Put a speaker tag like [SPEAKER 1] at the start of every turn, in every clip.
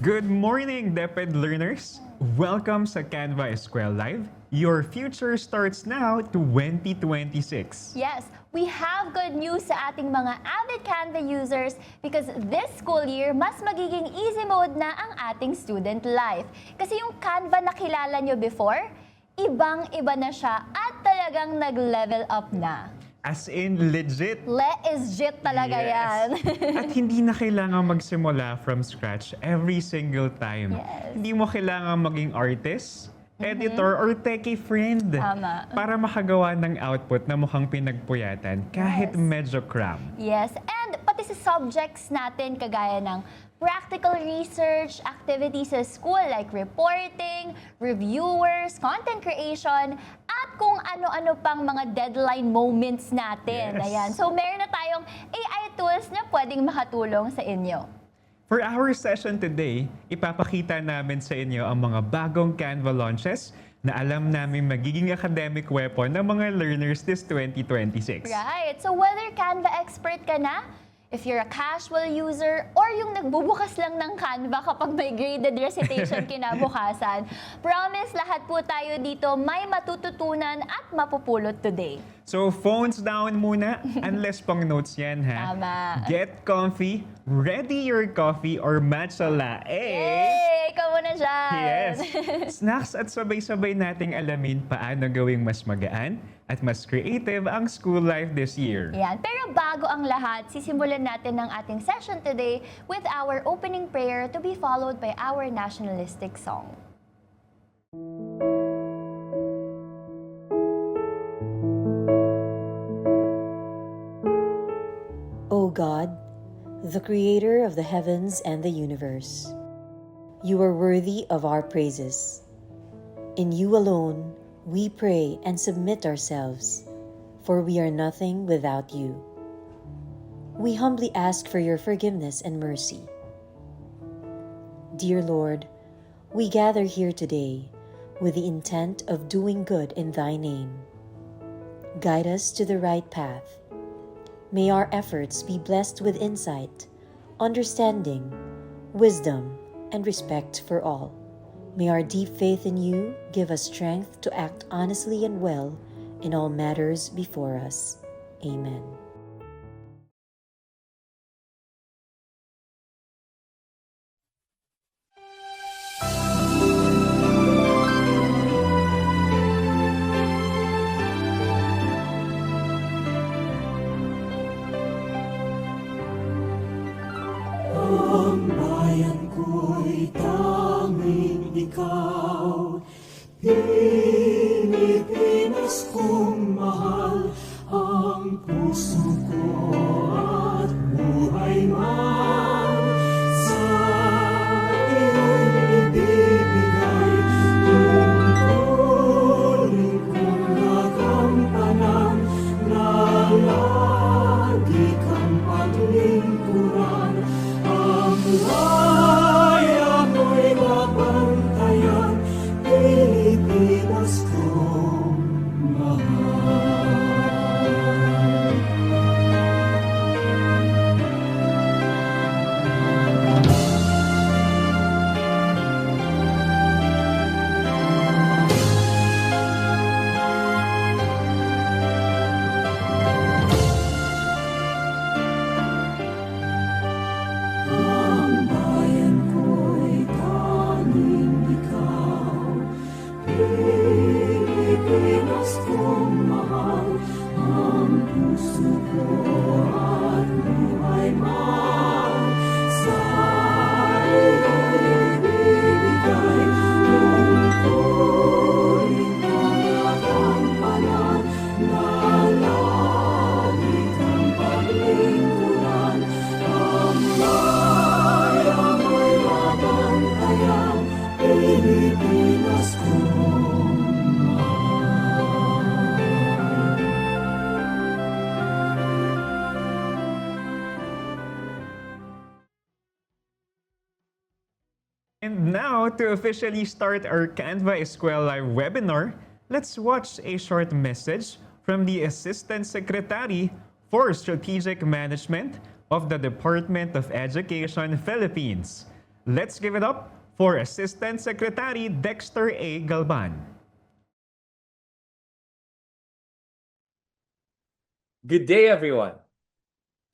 [SPEAKER 1] Good morning, DepEd learners! Welcome sa Canva EskweLIVE. Your future starts now 2026.
[SPEAKER 2] Yes, we have good news sa ating mga avid Canva users because this school year, mas magiging easy mode na ang ating student life. Kasi yung Canva na kilala nyo before, ibang-iba na siya at talagang nag-level up na.
[SPEAKER 1] As in, legit.
[SPEAKER 2] Legit talaga yan.
[SPEAKER 1] At hindi na kailangan magsimula from scratch every single time.
[SPEAKER 2] Yes.
[SPEAKER 1] Hindi mo kailangan maging artist, editor, or techie friend.
[SPEAKER 2] Tama.
[SPEAKER 1] Para makagawa ng output na mukhang pinagpuyatan kahit
[SPEAKER 2] Yes.
[SPEAKER 1] medyo cram.
[SPEAKER 2] Yes, and pati sa subjects natin kagaya ng practical research, activities sa school like reporting, reviewers, content creation, at kung ano-ano pang mga deadline moments natin.
[SPEAKER 1] Yes.
[SPEAKER 2] Ayan. So meron na tayong AI tools na pwedeng makatulong sa inyo.
[SPEAKER 1] For our session today, ipapakita namin sa inyo ang mga bagong Canva launches na alam namin magiging academic weapon ng mga learners this 2026.
[SPEAKER 2] Right. So whether Canva expert ka na, if you're a casual user, or yung nagbubukas lang ng Canva kapag may graded recitation kinabukasan, promise lahat po tayo dito may matututunan at mapupulot today.
[SPEAKER 1] So phones down muna, unless pang notes yan ha.
[SPEAKER 2] Tama.
[SPEAKER 1] Get comfy, ready your coffee or matcha latte.
[SPEAKER 2] Yay! Ikaw muna dyan!
[SPEAKER 1] Yes! Snacks at sabay-sabay nating alamin paano gawing mas magaan at mas creative ang school life this year.
[SPEAKER 2] Yan. Pero bago ang lahat, sisimulan natin ang ating session today with our opening prayer to be followed by our nationalistic song.
[SPEAKER 3] O God, the creator of the heavens and the universe, you are worthy of our praises. In you alone, we pray and submit ourselves, for we are nothing without you. We humbly ask for your forgiveness and mercy. Dear Lord, we gather here today with the intent of doing good in thy name. Guide us to the right path. May our efforts be blessed with insight, understanding, wisdom, and respect for all. May our deep faith in you give us strength to act honestly and well in all matters before us. Amen.
[SPEAKER 4] Ang bayan ko'y tanging ikaw, Pilipinas kong mahal, ang puso ko at buhay man sa iyo'y ibibigay. Tungkulin kong nagampanan na lagi kang paglingkuran. Ang bayan mo'y mabantayan, Pilipinas kong mahal. Ang bayan ko'y tanging ikaw, Pilipinas kong mahal, ang puso ko at buhay man sa iyo'y ibibigay. Tungkulin kong nagampanan na lagi kang paglingkuran. Ang bayan mo'y mabantayan, Pilipinas kong mahal.
[SPEAKER 1] And now, to officially start our Canva EskweLIVE webinar, let's watch a short message from the Assistant Secretary for Strategic Management of the Department of Education, Philippines. Let's give it up for Assistant Secretary 𝘸𝘪𝘥𝘦.
[SPEAKER 5] Good day, everyone.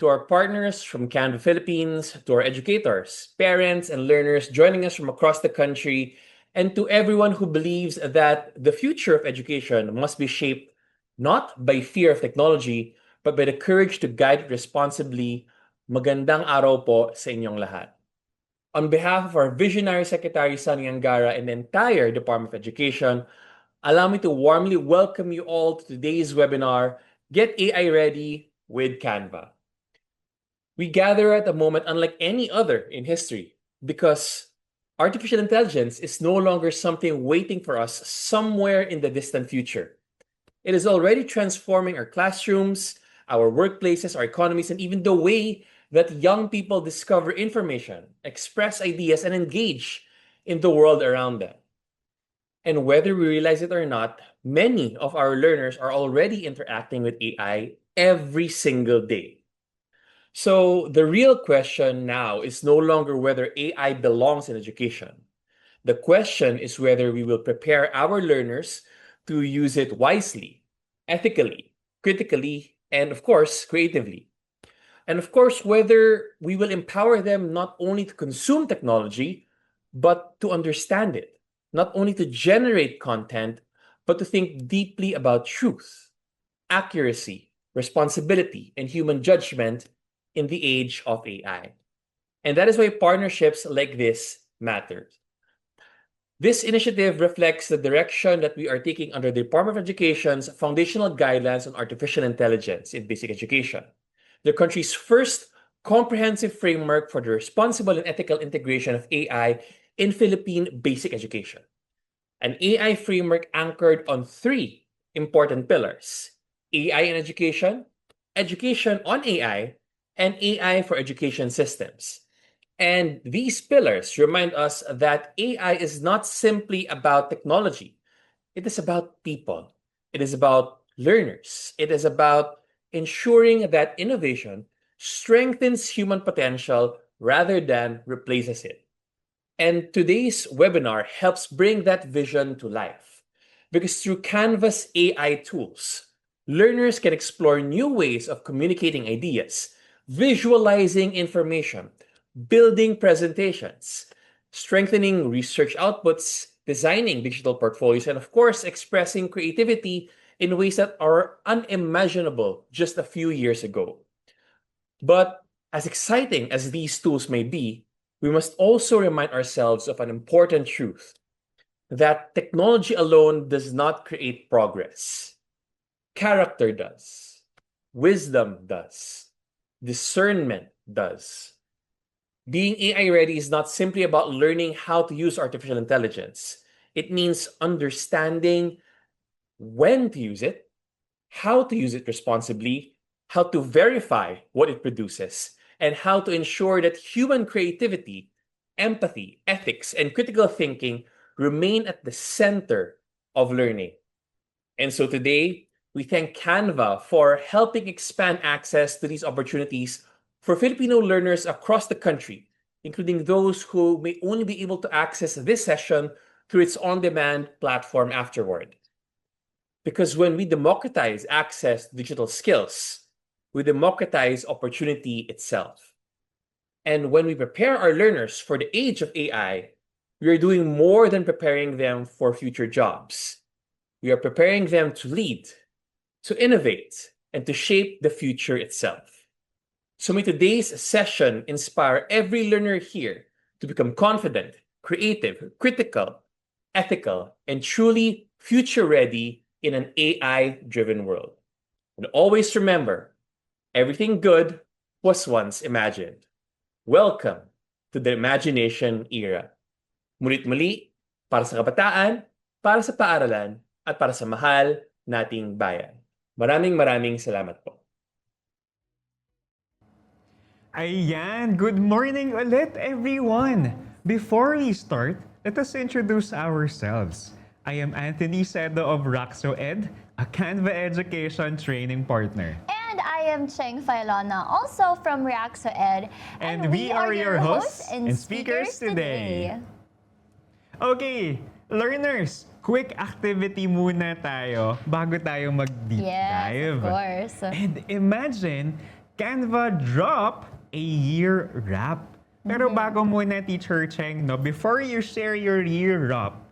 [SPEAKER 5] To our partners from Canva Philippines, to our educators, parents, and learners joining us from across the country, and to everyone who believes that the future of education must be shaped not by fear of technology, but by the courage to guide it responsibly, magandang araw po sa inyong lahat. On behalf of our visionary Secretary Sunny Angara and the entire Department of Education, allow me to warmly welcome you all to today's webinar, Get AI Ready with Canva. We gather at a moment unlike any other in history because artificial intelligence is no longer something waiting for us somewhere in the distant future. It is already transforming our classrooms, our workplaces, our economies, and even the way that young people discover information, express ideas, and engage in the world around them. And whether we realize it or not, many of our learners are already interacting with AI every single day. So the real question now is no longer whether AI belongs in education. The question is whether we will prepare our learners to use it wisely, ethically, critically, and of course, creatively. And of course, whether we will empower them not only to consume technology, but to understand it, not only to generate content, but to think deeply about truth, accuracy, responsibility, and human judgment in the age of AI. And that is why partnerships like this matter. This initiative reflects the direction that we are taking under the Department of Education's Foundational Guidelines on Artificial Intelligence in Basic Education, the country's first comprehensive framework for the responsible and ethical integration of AI in Philippine basic education. An AI framework anchored on three important pillars: AI in education, education on AI, and AI for education systems. And these pillars remind us that AI is not simply about technology. It is about people. It is about learners. It is about ensuring that innovation strengthens human potential rather than replaces it. And today's webinar helps bring that vision to life. Because through Canva's AI tools, learners can explore new ways of communicating ideas, visualizing information, building presentations, strengthening research outputs, designing digital portfolios, and of course, expressing creativity in ways that are unimaginable just a few years ago. But as exciting as these tools may be, we must also remind ourselves of an important truth, that technology alone does not create progress. Character does. Wisdom does. Discernment does. Being AI ready is not simply about learning how to use artificial intelligence. It means understanding when to use it, how to use it responsibly, how to verify what it produces, and how to ensure that human creativity, empathy, ethics, and critical thinking remain at the center of learning. And so today, we thank Canva for helping expand access to these opportunities for Filipino learners across the country, including those who may only be able to access this session through its on-demand platform afterward. Because when we democratize access to digital skills, we democratize opportunity itself. And when we prepare our learners for the age of AI, we are doing more than preparing them for future jobs. We are preparing them to lead, to innovate, and to shape the future itself. So may today's session inspire every learner here to become confident, creative, critical, ethical, and truly future-ready in an AI-driven world. And always remember, everything good was once imagined. Welcome to the imagination era. Mulit muli, para sa kabataan, para sa paaralan, at para sa mahal nating bayan. Maraming salamat po.
[SPEAKER 1] Ayan, good morning ulit everyone! Before we start, let us introduce ourselves. I am Anthony Cedo of Raxo Ed, a Canva Education training partner.
[SPEAKER 2] And I I am Cheng Failona, also from Reacto Ed.
[SPEAKER 1] And we are your hosts and speakers today. Okay, learners, quick activity muna tayo bago tayo mag-deep
[SPEAKER 2] Yes,
[SPEAKER 1] dive.
[SPEAKER 2] of course.
[SPEAKER 1] And imagine, Canva drop a year wrap. Pero bago muna, Teacher Cheng, no, before you share your year wrap,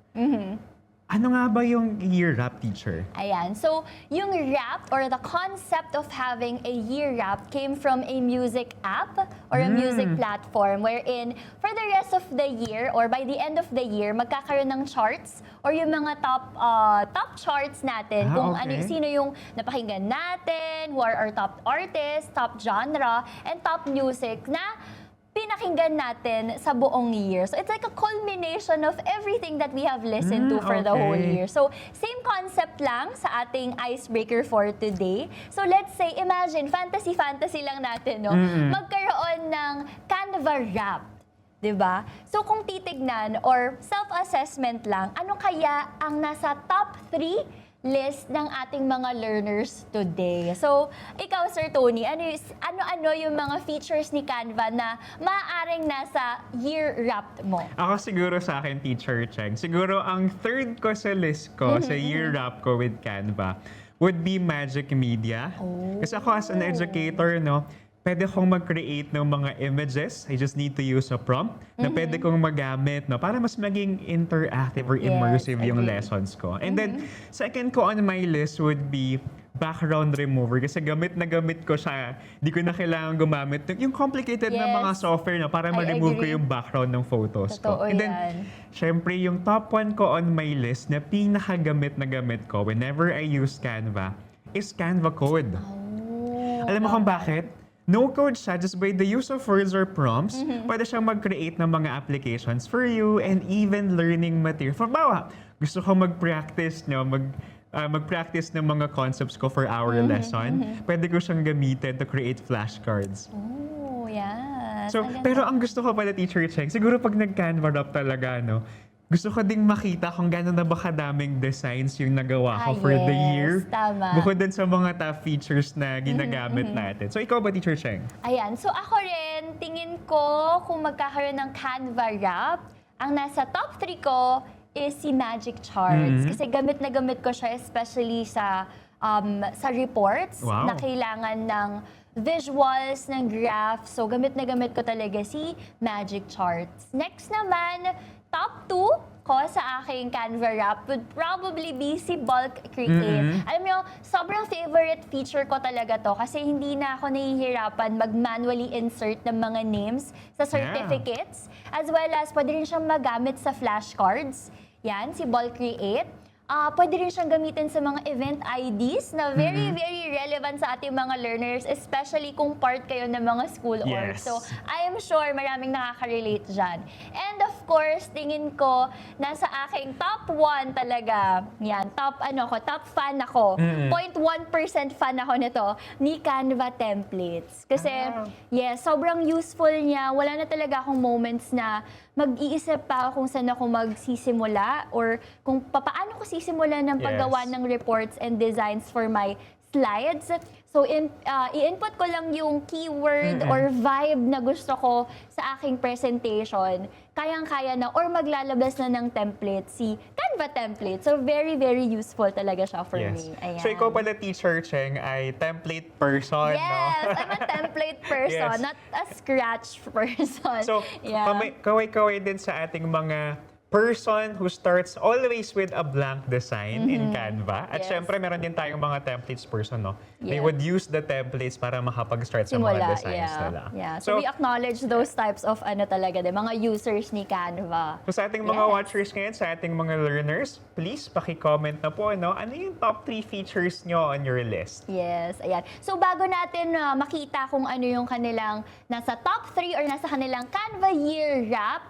[SPEAKER 1] ano nga ba yung year wrap, teacher?
[SPEAKER 2] Ayan. So, yung wrap or the concept of having a year wrap came from a music app or a music platform wherein for the rest of the year or by the end of the year, magkakaroon ng charts or yung mga top charts natin kung ano, sino yung napakinggan natin, who are our top artists, top genre, and top music na pinakinggan natin sa buong year. So it's like a culmination of everything that we have listened to for the whole year. So same concept lang sa ating icebreaker for today. So let's say, imagine, fantasy lang natin, no? Magkaroon ng Canva rap. Diba? So kung titignan or self-assessment lang, ano kaya ang nasa top 3 list ng ating mga learners today? So, ikaw, Sir Tony, ano-ano yung mga features ni Canva na maaaring nasa year wrap mo?
[SPEAKER 1] Ako siguro sa akin, Teacher Cheng, siguro ang third ko sa list ko, sa year wrap ko with Canva, would be Magic Media. Kasi ako as an educator, no, pwede kong mag-create ng mga images. I just need to use a prompt na pwede kong magamit, no, para mas maging interactive or immersive yung lessons ko. And then, second ko on my list would be background remover. Kasi gamit na gamit ko siya. Di ko na kailangan gumamit yung complicated na mga software na para ma-remove ko yung background ng photos ko. And then, syempre, yung top 1 ko on my list na pinakagamit na gamit ko whenever I use Canva is Canva Code. Alam mo kung bakit? No code siya, just by the use of words or prompts, pwede siyang mag-create ng mga applications for you and even learning material. For bawa, gusto ko mag-practice, no, mag-practice ng mga concepts ko for our lesson, pwede ko siyang gamitin to create flashcards.
[SPEAKER 2] Oh, yes.
[SPEAKER 1] So, pero ang gusto ko pala, Teacher Cheng, siguro pag nag-Canva wrap talaga, no, gusto ko ding makita kung gano'n na ba kadaming designs yung nagawa ko for the year.
[SPEAKER 2] Tama.
[SPEAKER 1] Bukod din sa mga top features na ginagamit natin. So, ikaw ba, Teacher Cheng?
[SPEAKER 2] Ayan. So, ako rin, tingin ko kung magkakaroon ng Canva wrap, ang nasa top 3 ko is si Magic Charts. Kasi gamit na gamit ko siya especially sa reports na kailangan ng visuals, ng graph. So, gamit na gamit ko talaga si Magic Charts. Next naman, top 2 ko sa aking Canva wrap would probably be si Bulk Create. Alam nyo, sobrang favorite feature ko talaga to kasi hindi na ako nahihirapan mag-manually insert ng mga names sa certificates as well as pwede rin siyang magamit sa flashcards. Yan, si Bulk Create. Pwede rin siyang gamitin sa mga event IDs na very, very relevant sa ating mga learners, especially kung part kayo ng mga school org. So, I am sure maraming nakaka-relate dyan. And of course, tingin ko, nasa aking top 1 talaga, yan, top fan ako. 0.1% fan ako nito, ni Canva templates. Kasi, yes, sobrang useful niya. Wala na talaga akong moments na mag-iisip pa ako kung saan ako magsisimula or kung paano ko sisimula ng paggawa ng reports and designs for my slides. So, i-input ko lang yung keyword or vibe na gusto ko sa aking presentation. Kayang-kaya na or maglalabas na ng template, si Canva template. So, very, very useful talaga siya for me. Ayan.
[SPEAKER 1] So, ikaw pala, Teacher Cheng, ay template person,
[SPEAKER 2] yes,
[SPEAKER 1] no?
[SPEAKER 2] I'm a template person, not a scratch person.
[SPEAKER 1] So, kaway-kaway din sa ating mga person who starts always with a blank design in Canva. At syempre, meron din tayong mga templates person, no? They would use the templates para makapag-start sa mga designs nila.
[SPEAKER 2] So, we acknowledge those types of mga users ni Canva.
[SPEAKER 1] So, sa ating mga watchers ngayon, sa ating mga learners, please paki-comment na po, no? Ano yung top 3 features nyo on your list?
[SPEAKER 2] Yes, ayan. So, bago natin makita kung ano yung kanilang nasa top 3 or nasa kanilang Canva year wrap,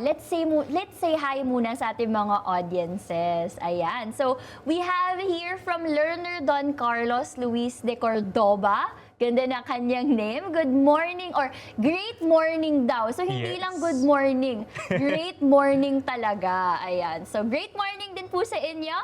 [SPEAKER 2] let's say hi muna sa ating mga audiences. Ayan. So, we have here from learner Don Carlos Luis de Cordoba. Ganda na kanyang name. Good morning or great morning daw. So, hindi lang good morning. Great morning talaga. Ayan. So, great morning din po sa inyo.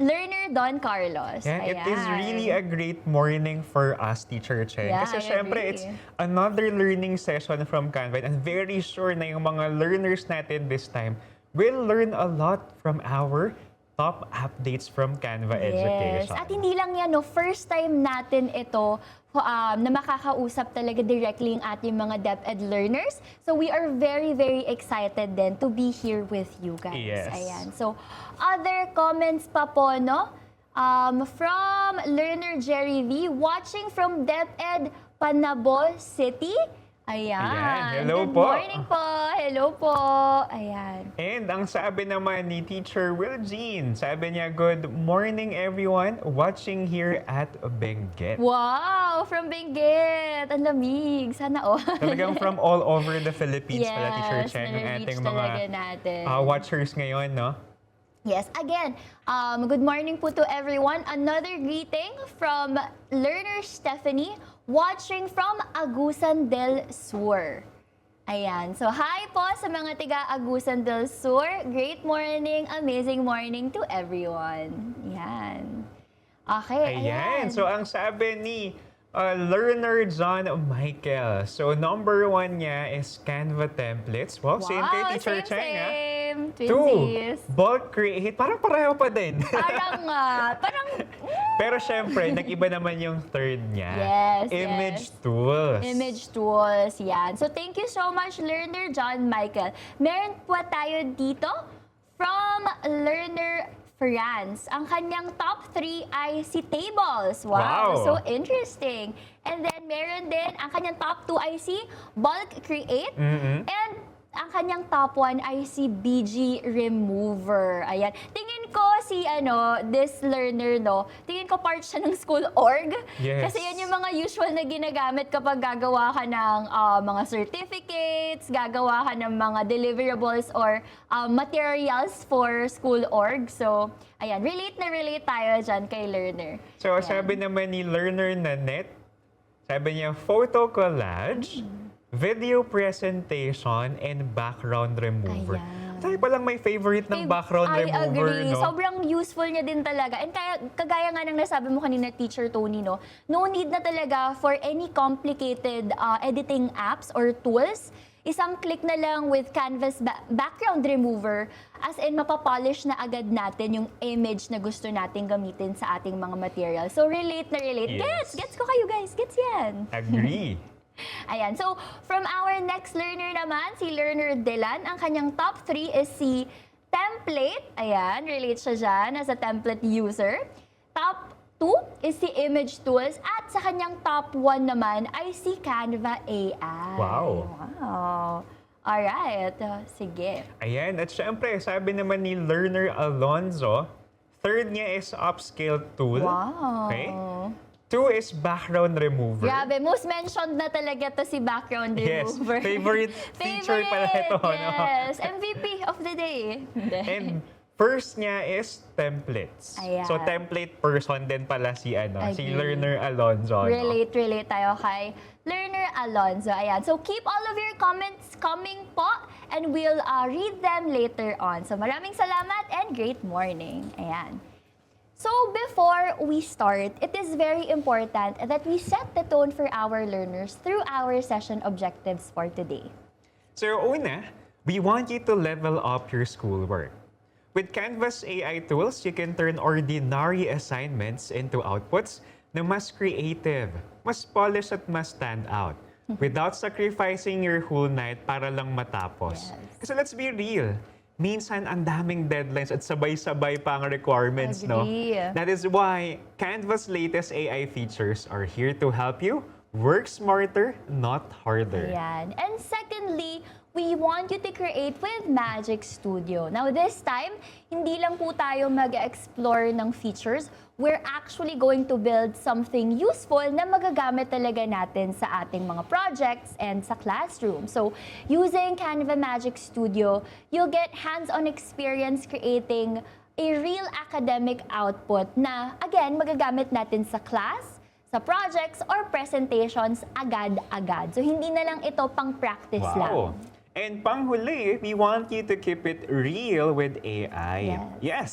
[SPEAKER 2] Learner Don Carlos.
[SPEAKER 1] Yeah, it is really a great morning for us, Teacher Cheng.
[SPEAKER 2] Yeah,
[SPEAKER 1] Kasi
[SPEAKER 2] I
[SPEAKER 1] syempre,
[SPEAKER 2] agree.
[SPEAKER 1] it's another learning session from Canva. And I'm very sure na yung mga learners natin this time will learn a lot from our top updates from Canva Education.
[SPEAKER 2] At hindi lang yan, no, first time natin ito na makakausap talaga directly yung ating mga DepEd learners. So we are very, very excited then to be here with you guys.
[SPEAKER 1] Yes.
[SPEAKER 2] Ayan. So other comments pa po, no? From Learner Jerry V, watching from DepEd Panabo City. Ayan.
[SPEAKER 1] Hello
[SPEAKER 2] Good
[SPEAKER 1] po.
[SPEAKER 2] morning po. Hello po. Ayan.
[SPEAKER 1] And ang sabi naman ni Teacher Will-Jean, sabi niya, good morning everyone, watching here at Benguet.
[SPEAKER 2] Wow! From Benguet! Ang lamig. Sana all.
[SPEAKER 1] Talagang from all over the Philippines pala, Teacher Cheng, ang
[SPEAKER 2] nare-reach
[SPEAKER 1] ating
[SPEAKER 2] talaga
[SPEAKER 1] mga
[SPEAKER 2] natin.
[SPEAKER 1] watchers ngayon, no?
[SPEAKER 2] Yes, again, good morning po to everyone. Another greeting from Learner Stephanie, watching from Agusan del Sur. Ayan. So, hi po sa mga tiga Agusan del Sur. Great morning, amazing morning to everyone. Yan. Okay, ayan.
[SPEAKER 1] So, ang sabi ni Learner John Michael. So, number 1 niya is Canva templates. Wow, same kay Teacher Cheng, ha?
[SPEAKER 2] Same.
[SPEAKER 1] 2,
[SPEAKER 2] Twinsies.
[SPEAKER 1] bulk create. Parang pareho pa din.
[SPEAKER 2] Parang parang...
[SPEAKER 1] Pero syempre, nag-iba naman yung third niya.
[SPEAKER 2] Yes,
[SPEAKER 1] Image
[SPEAKER 2] yes.
[SPEAKER 1] tools.
[SPEAKER 2] Image tools, yan. So, thank you so much, Learner John Michael. Meron po tayo dito from Learner France. Ang kanyang top 3 ay si tables. Wow, so interesting. And then, meron din, ang kanyang top 2 ay si bulk create. And ang kanyang top 1 ay si BG remover. Ayan. Tingin ko si this learner, no, tingin ko part siya ng school org.
[SPEAKER 1] Yes.
[SPEAKER 2] Kasi yan yung mga usual na ginagamit kapag gagawa ka ng mga certificates, gagawa ka ng mga deliverables or materials for school org. So, ayan, relate na relate tayo dyan kay learner.
[SPEAKER 1] So,
[SPEAKER 2] Ayan.
[SPEAKER 1] sabi naman ni Learner Nanette, sabi niya, photo collage, video presentation, and background remover.
[SPEAKER 2] Ayan.
[SPEAKER 1] Tayo palang may favorite ng background
[SPEAKER 2] I
[SPEAKER 1] remover,
[SPEAKER 2] agree.
[SPEAKER 1] no?
[SPEAKER 2] Sobrang useful niya din talaga. And kagaya nga ng nasabi mo kanina, Teacher Tony, no? No need na talaga for any complicated editing apps or tools. Isang click na lang with Canva's background remover, as in mapapolish na agad natin yung image na gusto natin gamitin sa ating mga material. So relate na relate.
[SPEAKER 1] Yes.
[SPEAKER 2] Gets ko kayo guys. Gets yan.
[SPEAKER 1] Agree.
[SPEAKER 2] Ayan. So, from our next learner naman, si Learner Dylan, ang kanyang top 3 is si template. Ayan, relate siya dyan as a template user. Top 2 is si image tools. At sa kanyang top 1 naman ay si Canva AI.
[SPEAKER 1] Wow.
[SPEAKER 2] Wow. Alright. Sige.
[SPEAKER 1] Ayan, at syempre, sabi naman ni Learner Alonzo, third niya is upscale tool.
[SPEAKER 2] Wow.
[SPEAKER 1] Okay? 2 is background remover.
[SPEAKER 2] Grabe, most mentioned na talaga to si background
[SPEAKER 1] Yes,
[SPEAKER 2] remover.
[SPEAKER 1] favorite feature pala ito, no?
[SPEAKER 2] Yes, MVP of the day.
[SPEAKER 1] And first niya is templates.
[SPEAKER 2] Ayan.
[SPEAKER 1] So template person din pala si si
[SPEAKER 2] Agree.
[SPEAKER 1] Learner Alonzo.
[SPEAKER 2] Relate tayo kay Learner Alonzo. Ayan. So keep all of your comments coming po and we'll read them later on. So maraming salamat and great morning. Ayan. So before we start, it is very important that we set the tone for our learners through our session objectives for today.
[SPEAKER 1] So una, we want you to level up your schoolwork. With Canva's AI tools, you can turn ordinary assignments into outputs na mas creative, mas polished at mas stand out without sacrificing your whole night para lang matapos.
[SPEAKER 2] Yes.
[SPEAKER 1] Kasi let's be real, minsan ang daming deadlines at sabay-sabay pa ang requirements, no?
[SPEAKER 2] Agree.
[SPEAKER 1] That is why Canva's latest AI features are here to help you work smarter, not harder.
[SPEAKER 2] Ayan. And secondly, we want you to create with Magic Studio. Now this time, hindi lang po tayo mag-explore ng features. We're actually going to build something useful na magagamit talaga natin sa ating mga projects and sa classroom. So, using Canva Magic Studio, you'll get hands-on experience creating a real academic output na, again, magagamit natin sa class, sa projects, or presentations agad-agad. So, hindi na lang ito pang-practice lang.
[SPEAKER 1] And panghuli, we want you to keep it real with AI.
[SPEAKER 2] Yes.
[SPEAKER 1] Yes.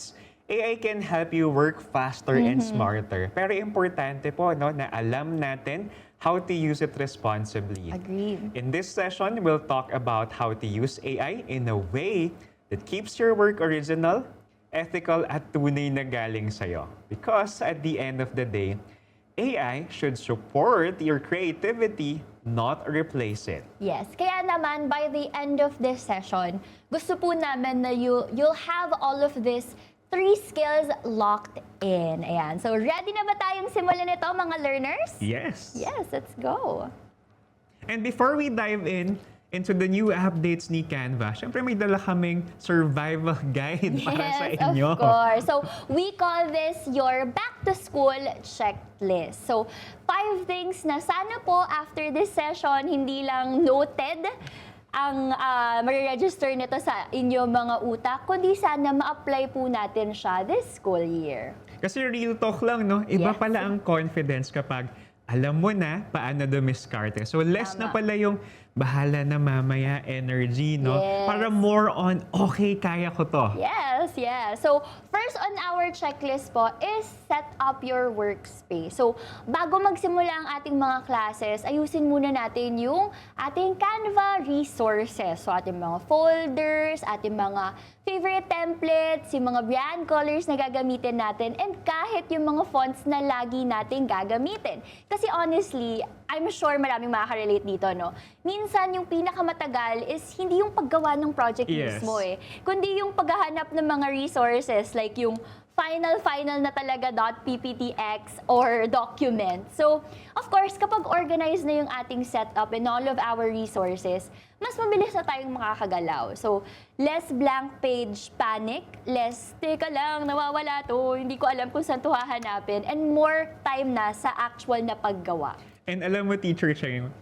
[SPEAKER 1] AI can help you work faster and smarter. Pero importante po no, na alam natin how to use it responsibly.
[SPEAKER 2] Agreed.
[SPEAKER 1] In this session, we'll talk about how to use AI in a way that keeps your work original, ethical, at tunay na galing sa'yo. Because at the end of the day, AI should support your creativity, not replace it.
[SPEAKER 2] Yes, kaya naman by the end of this session, gusto po namin na you'll have all of this 3 skills locked in. Ayan. So, ready na ba tayong simulan ito, mga learners?
[SPEAKER 1] Yes.
[SPEAKER 2] Yes, let's go.
[SPEAKER 1] And before we dive into the new updates ni Canva, syempre may dala kaming survival guide para sa inyo.
[SPEAKER 2] Of course. So, we call this your back-to-school checklist. So, 5 things na sana po after this session, hindi lang noted ang mariregister nito sa inyong mga utak, kundi sana ma-apply po natin siya this school year.
[SPEAKER 1] Kasi real talk lang, no? Iba
[SPEAKER 2] Yes.
[SPEAKER 1] pala ang confidence kapag alam mo na paano dumiskarte. So less na
[SPEAKER 2] Tama.
[SPEAKER 1] pala yung bahala na mamaya energy, no?
[SPEAKER 2] Yes.
[SPEAKER 1] Para more on, okay, kaya ko to.
[SPEAKER 2] Yes, yes. So, first on our checklist po is set up your workspace. So, bago magsimula ang ating mga classes, ayusin muna natin yung ating Canva resources. So, ating mga folders, ating mga favorite templates, yung mga brand colors na gagamitin natin, and kahit yung mga fonts na lagi natin gagamitin. Kasi honestly, I'm sure maraming makaka-relate dito, no? Minsan, yung pinakamatagal is hindi yung paggawa ng project
[SPEAKER 1] Yes.
[SPEAKER 2] mismo kundi yung paghahanap ng mga resources like yung final na talaga .pptx or document. So, of course, kapag organized na yung ating setup and all of our resources, mas mabilis na tayong makakagalaw. So, less blank page panic, less, teka lang, nawawala to, hindi ko alam kung saan to hahanapin, and more time na sa actual na paggawa.
[SPEAKER 1] And alam mo, Teacher Cheng,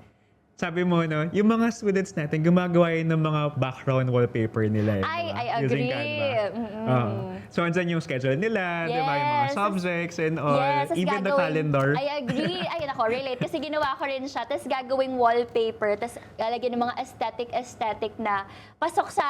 [SPEAKER 1] sabi mo, no, yung mga students natin, gumagawa yun ng mga background wallpaper nila.
[SPEAKER 2] I
[SPEAKER 1] Using
[SPEAKER 2] agree.
[SPEAKER 1] Canva. So, andyan yung schedule nila, di ba? Yung mga
[SPEAKER 2] Yes.
[SPEAKER 1] subjects and all.
[SPEAKER 2] Yes, tas
[SPEAKER 1] Even the
[SPEAKER 2] gagawin-
[SPEAKER 1] calendar.
[SPEAKER 2] I agree. Ay, nako, relate. Kasi ginawa ko rin siya. Tapos gagawing wallpaper. Tapos lalagyan ng mga aesthetic na pasok sa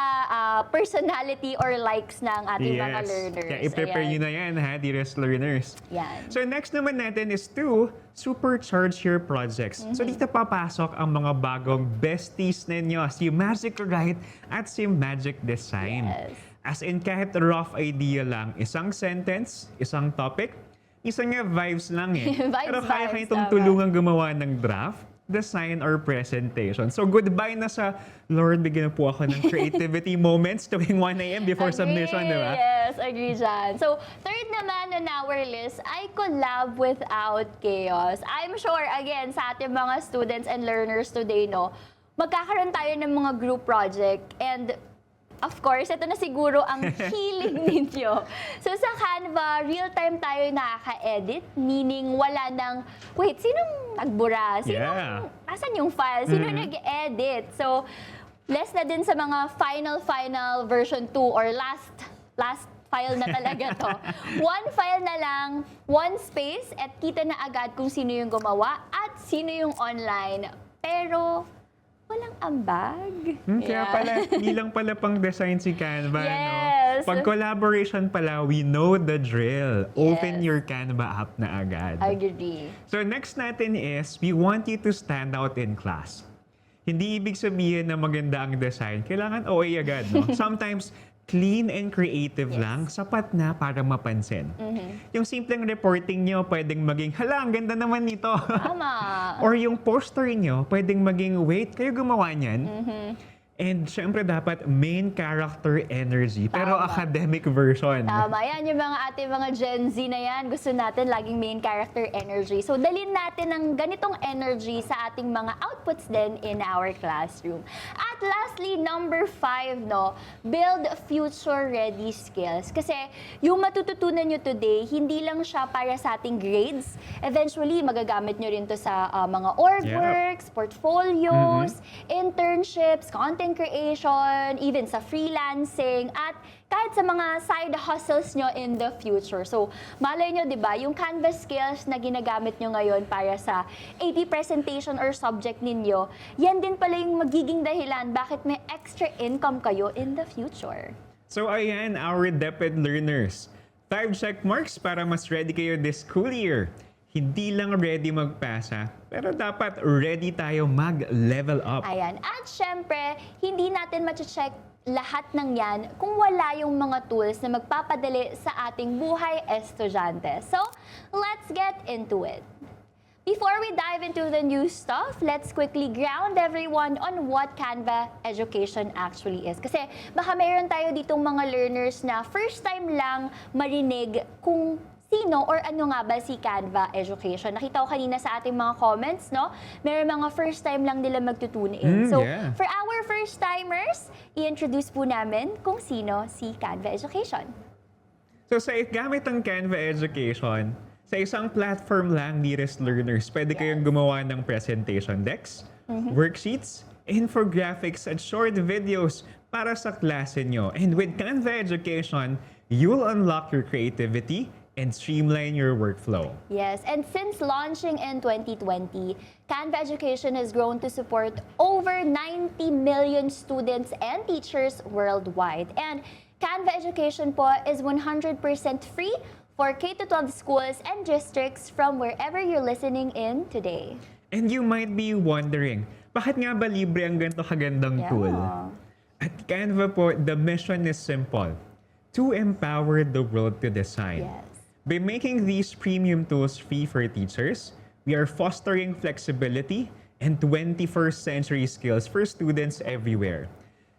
[SPEAKER 2] personality or likes ng ating mga learners.
[SPEAKER 1] Kaya i-prepare
[SPEAKER 2] Ayan.
[SPEAKER 1] nyo na yan, ha, dearest learners.
[SPEAKER 2] Yan.
[SPEAKER 1] So, next naman natin is to supercharge your projects. So, dito papasok ang mga bagong besties ninyo, si Magic Write at si Magic Design.
[SPEAKER 2] Yes.
[SPEAKER 1] As in, kahit rough idea lang, isang sentence, isang topic, isang nga vibes lang
[SPEAKER 2] Vibes,
[SPEAKER 1] Pero kaya kayo itong
[SPEAKER 2] tama.
[SPEAKER 1] tulungan gumawa ng draft, design, or presentation. So, goodbye na sa, Lord, bigyan po ako ng creativity moments tuwing 1 a.m. before submission, di ba?
[SPEAKER 2] Yes, agree dyan. So, third naman on our list ay collab without chaos. I'm sure, again, sa ating mga students and learners today, no, magkakaroon tayo ng mga group project and of course, ito na siguro ang healing ninyo. So sa Canva, real-time tayo nakaka-edit, meaning wala nang, wait, sinong nagbura? Asan yung file? Sino nag-edit? So, less na din sa mga final version 2 or last file na talaga to. One file na lang, one space, at kita na agad kung sino yung gumawa at sino yung online. Pero, walang ambag.
[SPEAKER 1] Kaya pala, hindi lang pala pang design si Canva,
[SPEAKER 2] Yes.
[SPEAKER 1] no? Pag collaboration pala, we know the drill. Open
[SPEAKER 2] Yes.
[SPEAKER 1] your Canva app na agad.
[SPEAKER 2] I agree.
[SPEAKER 1] So next natin is, we want you to stand out in class. Hindi ibig sabihin na maganda ang design. Kailangan OA agad, no? Sometimes, clean and creative lang, sapat na para mapansin. Yung simpleng reporting nyo, pwedeng maging, hala, ang ganda naman nito.
[SPEAKER 2] Tama.
[SPEAKER 1] Or yung poster nyo, pwedeng maging, wait, kayo gumawa niyan? And syempre dapat main character energy, pero
[SPEAKER 2] Tama.
[SPEAKER 1] academic version.
[SPEAKER 2] Tama. Yan yung mga ating mga Gen Z na yan. Gusto natin laging main character energy. So, dalhin natin ng ganitong energy sa ating mga outputs din in our classroom. At lastly, number 5, no, build future-ready skills. Kasi yung matututunan nyo today, hindi lang siya para sa ating grades. Eventually, magagamit nyo rin to sa mga org works, portfolios, internships, content creation, even sa freelancing, at kahit sa mga side hustles nyo in the future. So, malay nyo, di ba, yung Canva skills na ginagamit nyo ngayon para sa AP presentation or subject ninyo, yan din pala yung magiging dahilan bakit may extra income kayo in the future.
[SPEAKER 1] So ayan, our DepEd learners. 5 check marks para mas ready kayo this school year. Hindi lang ready magpasa, pero dapat ready tayo mag-level up.
[SPEAKER 2] Ayan. At syempre, hindi natin ma-check lahat ng yan kung wala yung mga tools na magpapadali sa ating buhay estudyante. So, let's get into it. Before we dive into the new stuff, let's quickly ground everyone on what Canva education actually is. Kasi baka mayroon tayo ditong mga learners na first time lang marinig kung sino or ano nga ba si Canva education. Nakita ko kanina sa ating mga comments, no? Meron mga first time lang nila magtutune in. So,
[SPEAKER 1] yeah.
[SPEAKER 2] for our first timers, i-introduce po namin kung sino si Canva education.
[SPEAKER 1] So sa gamit ng Canva education, sa isang platform lang nearest learners, pwede kayong gumawa ng presentation decks, worksheets, infographics, at short videos para sa klase nyo. And with Canva education, you'll unlock your creativity and streamline your workflow.
[SPEAKER 2] Yes, and since launching in 2020, Canva Education has grown to support over 90 million students and teachers worldwide. And Canva Education po is 100% free for K-12 schools and districts from wherever you're listening in today.
[SPEAKER 1] And you might be wondering, bakit nga ba libre ang ganito kagandang tool? At Canva po, the mission is simple: to empower the world to design.
[SPEAKER 2] Yes.
[SPEAKER 1] By making these premium tools free for teachers, we are fostering flexibility and 21st century skills for students everywhere.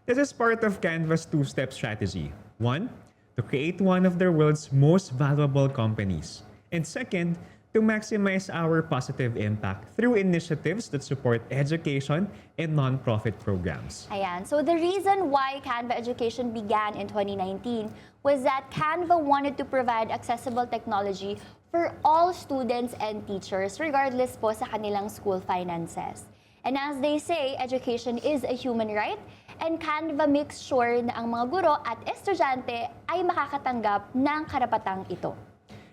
[SPEAKER 1] This is part of Canva's two-step strategy. 1, to create one of the world's most valuable companies. And second, to maximize our positive impact through initiatives that support education and nonprofit programs.
[SPEAKER 2] Ayan. So the reason why Canva Education began in 2019 was that Canva wanted to provide accessible technology for all students and teachers regardless po sa kanilang school finances. And as they say, education is a human right, and Canva makes sure na ang mga guro at estudyante ay makakatanggap ng karapatang ito.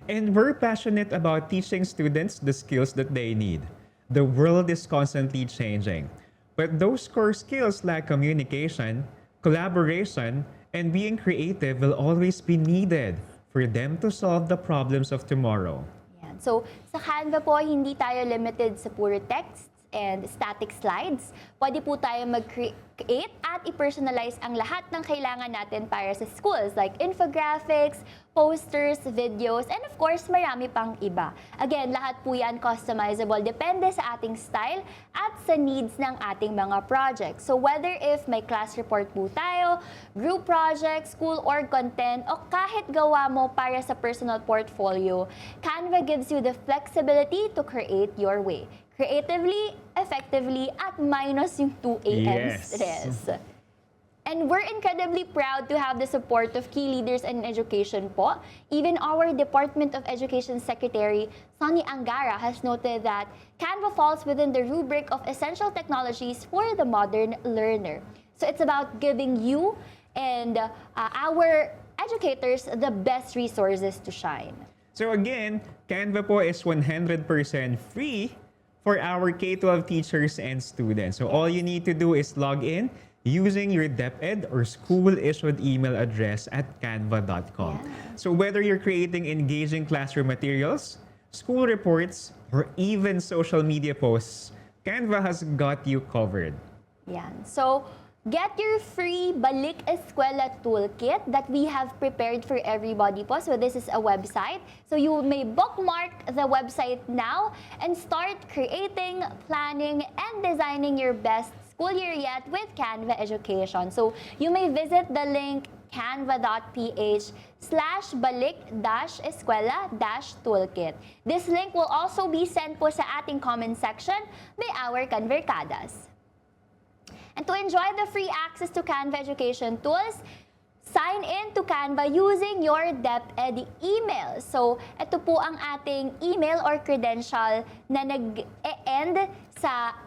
[SPEAKER 1] And we're passionate about teaching students the skills that they need. The world is constantly changing, but those core skills like communication, collaboration, and being creative will always be needed for them to solve the problems of tomorrow.
[SPEAKER 2] Yan. So, sa Canva po, hindi tayo limited sa puro text and static slides. Pwede po tayo mag-create at i-personalize ang lahat ng kailangan natin para sa schools like infographics, posters, videos, and of course, marami pang iba. Again, lahat po yan customizable. Depende sa ating style at sa needs ng ating mga projects. So whether if may class report po tayo, group project, school org content, o kahit gawa mo para sa personal portfolio, Canva gives you the flexibility to create your way. Creatively, effectively, at minus yung 2 a.m. stress. And we're incredibly proud to have the support of key leaders in education po. Even our Department of Education Secretary, Sonny Angara, has noted that Canva falls within the rubric of essential technologies for the modern learner. So it's about giving you and our educators the best resources to shine.
[SPEAKER 1] So again, Canva po is 100% free for our K-12 teachers and students. So all you need to do is log in using your DepEd or school-issued email address at canva.com. So whether you're creating engaging classroom materials, school reports, or even social media posts, Canva has got you covered.
[SPEAKER 2] Yan. So, get your free Balik Eskwela toolkit that we have prepared for everybody po. So this is a website. So you may bookmark the website now and start creating, planning, and designing your best school year yet with Canva Education. So you may visit the link canva.ph/balik-eskwela-toolkit. This link will also be sent po sa ating comment section by our Canverkadas. And to enjoy the free access to Canva Education tools, sign in to Canva using your DepEd email. So, ito po ang ating email or credential na nag-e-end sa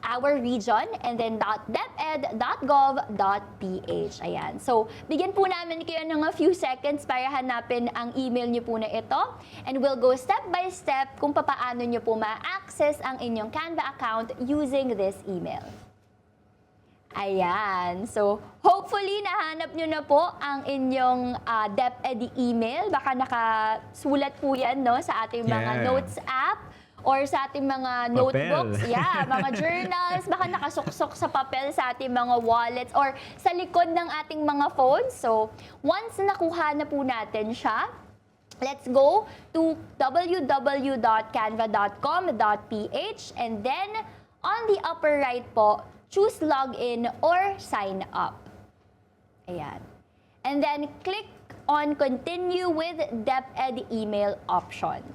[SPEAKER 2] @our region and then .deped.gov.ph. Ayan. So, bigyan po namin kayo ng a few seconds para hanapin ang email nyo po na ito. And we'll go step by step kung papaano nyo po ma-access ang inyong Canva account using this email. Ayan. So, hopefully, nahanap nyo na po ang inyong 𝘠𝘏𝘵 email. Baka nakasulat po yan, no, sa ating mga
[SPEAKER 1] Yeah.
[SPEAKER 2] notes app or sa ating mga
[SPEAKER 1] Papel.
[SPEAKER 2] notebooks. Yeah, mga journals. Baka nakasuksok sa papel sa ating mga wallets or sa likod ng ating mga phones. So, once nakuha na po natin siya, let's go to www.canva.com.ph and then on the upper right po, choose login or sign up. Ayan. And then click on continue with 𝘠𝘏𝘵 email option.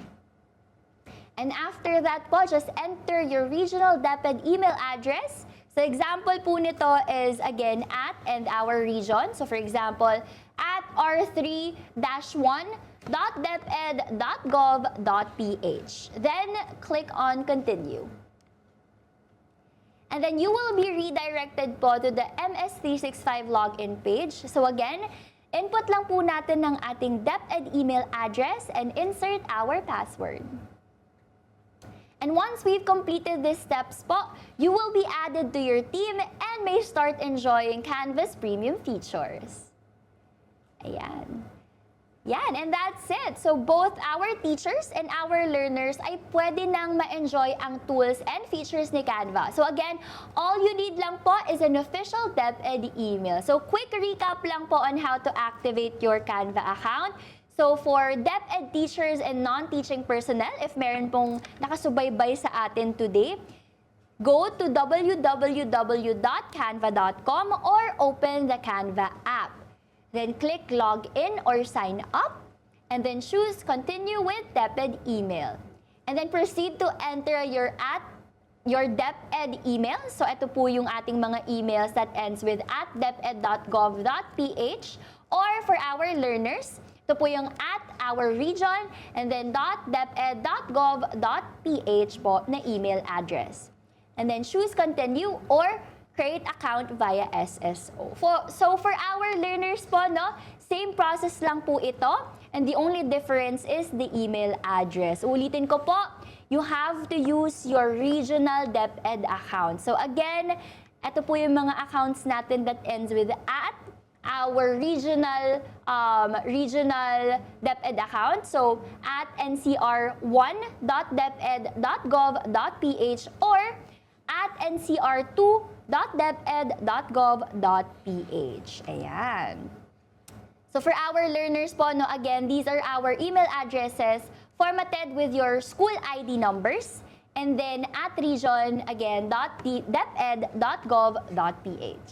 [SPEAKER 2] And after that po, just enter your regional 𝘠𝘏𝘵 email address. So example po nito is again at and our region. So for example, at r3-1.deped.gov.ph. Then click on continue. And then you will be redirected po to the MS365 login page. So again, input lang po natin ng ating 𝘠𝘏𝘵 email address and insert our password. And once we've completed these steps po, you will be added to your team and may start enjoying Canva's premium features. Ayan. Yan, and that's it. So both our teachers and our learners ay pwede nang ma-enjoy ang tools and features ni Canva. So again, all you need lang po is an official 𝘠𝘏𝘵 email. So quick recap lang po on how to activate your Canva account. So for 𝘠𝘏𝘵 teachers and non-teaching personnel, if meron pong nakasubaybay sa atin today, go to www.canva.com or open the Canva app. Then click login or sign up, and then choose continue with 𝘠𝘏𝘵 email. And then proceed to enter your 𝘠𝘏𝘵 email. So ito po yung ating mga emails that ends with @deped.gov.ph, or for our learners, ito po yung @our region and then .deped.gov.ph po na email address. And then choose continue or create account via SSO. So for our learners po, no, same process lang po ito, and the only difference is the email address. Ulitin ko po, you have to use your regional 𝘠𝘏𝘵 account. So again, ito po yung mga accounts natin that ends with our regional 𝘠𝘏𝘵 account. So @ncr1.deped.gov.ph or @ncr2.deped.gov.ph. Ayan. So for our learners po, no, again, these are our email addresses formatted with your school ID numbers, and then @region, again, .deped.gov.ph.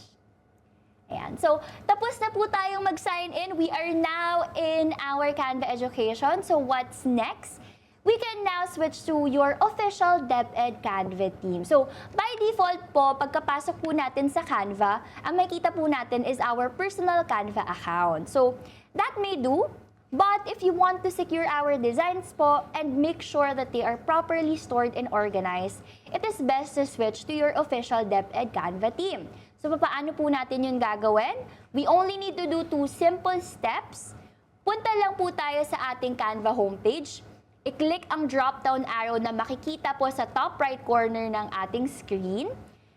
[SPEAKER 2] Ayan. So, tapos na po tayong mag-sign in. We are now in our Canva Education. So, what's next? We can now switch to your official 𝘠𝘏𝘵 Canva team. So, by default po, pagkapasok po natin sa Canva, ang makikita po natin is our personal Canva account. So, that may do, but if you want to secure our designs po and make sure that they are properly stored and organized, it is best to switch to your official 𝘠𝘏𝘵 Canva team. So, paano po natin yun gagawin? We only need to do 2 simple steps. Punta lang po tayo sa ating Canva homepage. I-click ang drop-down arrow na makikita po sa top right corner ng ating screen.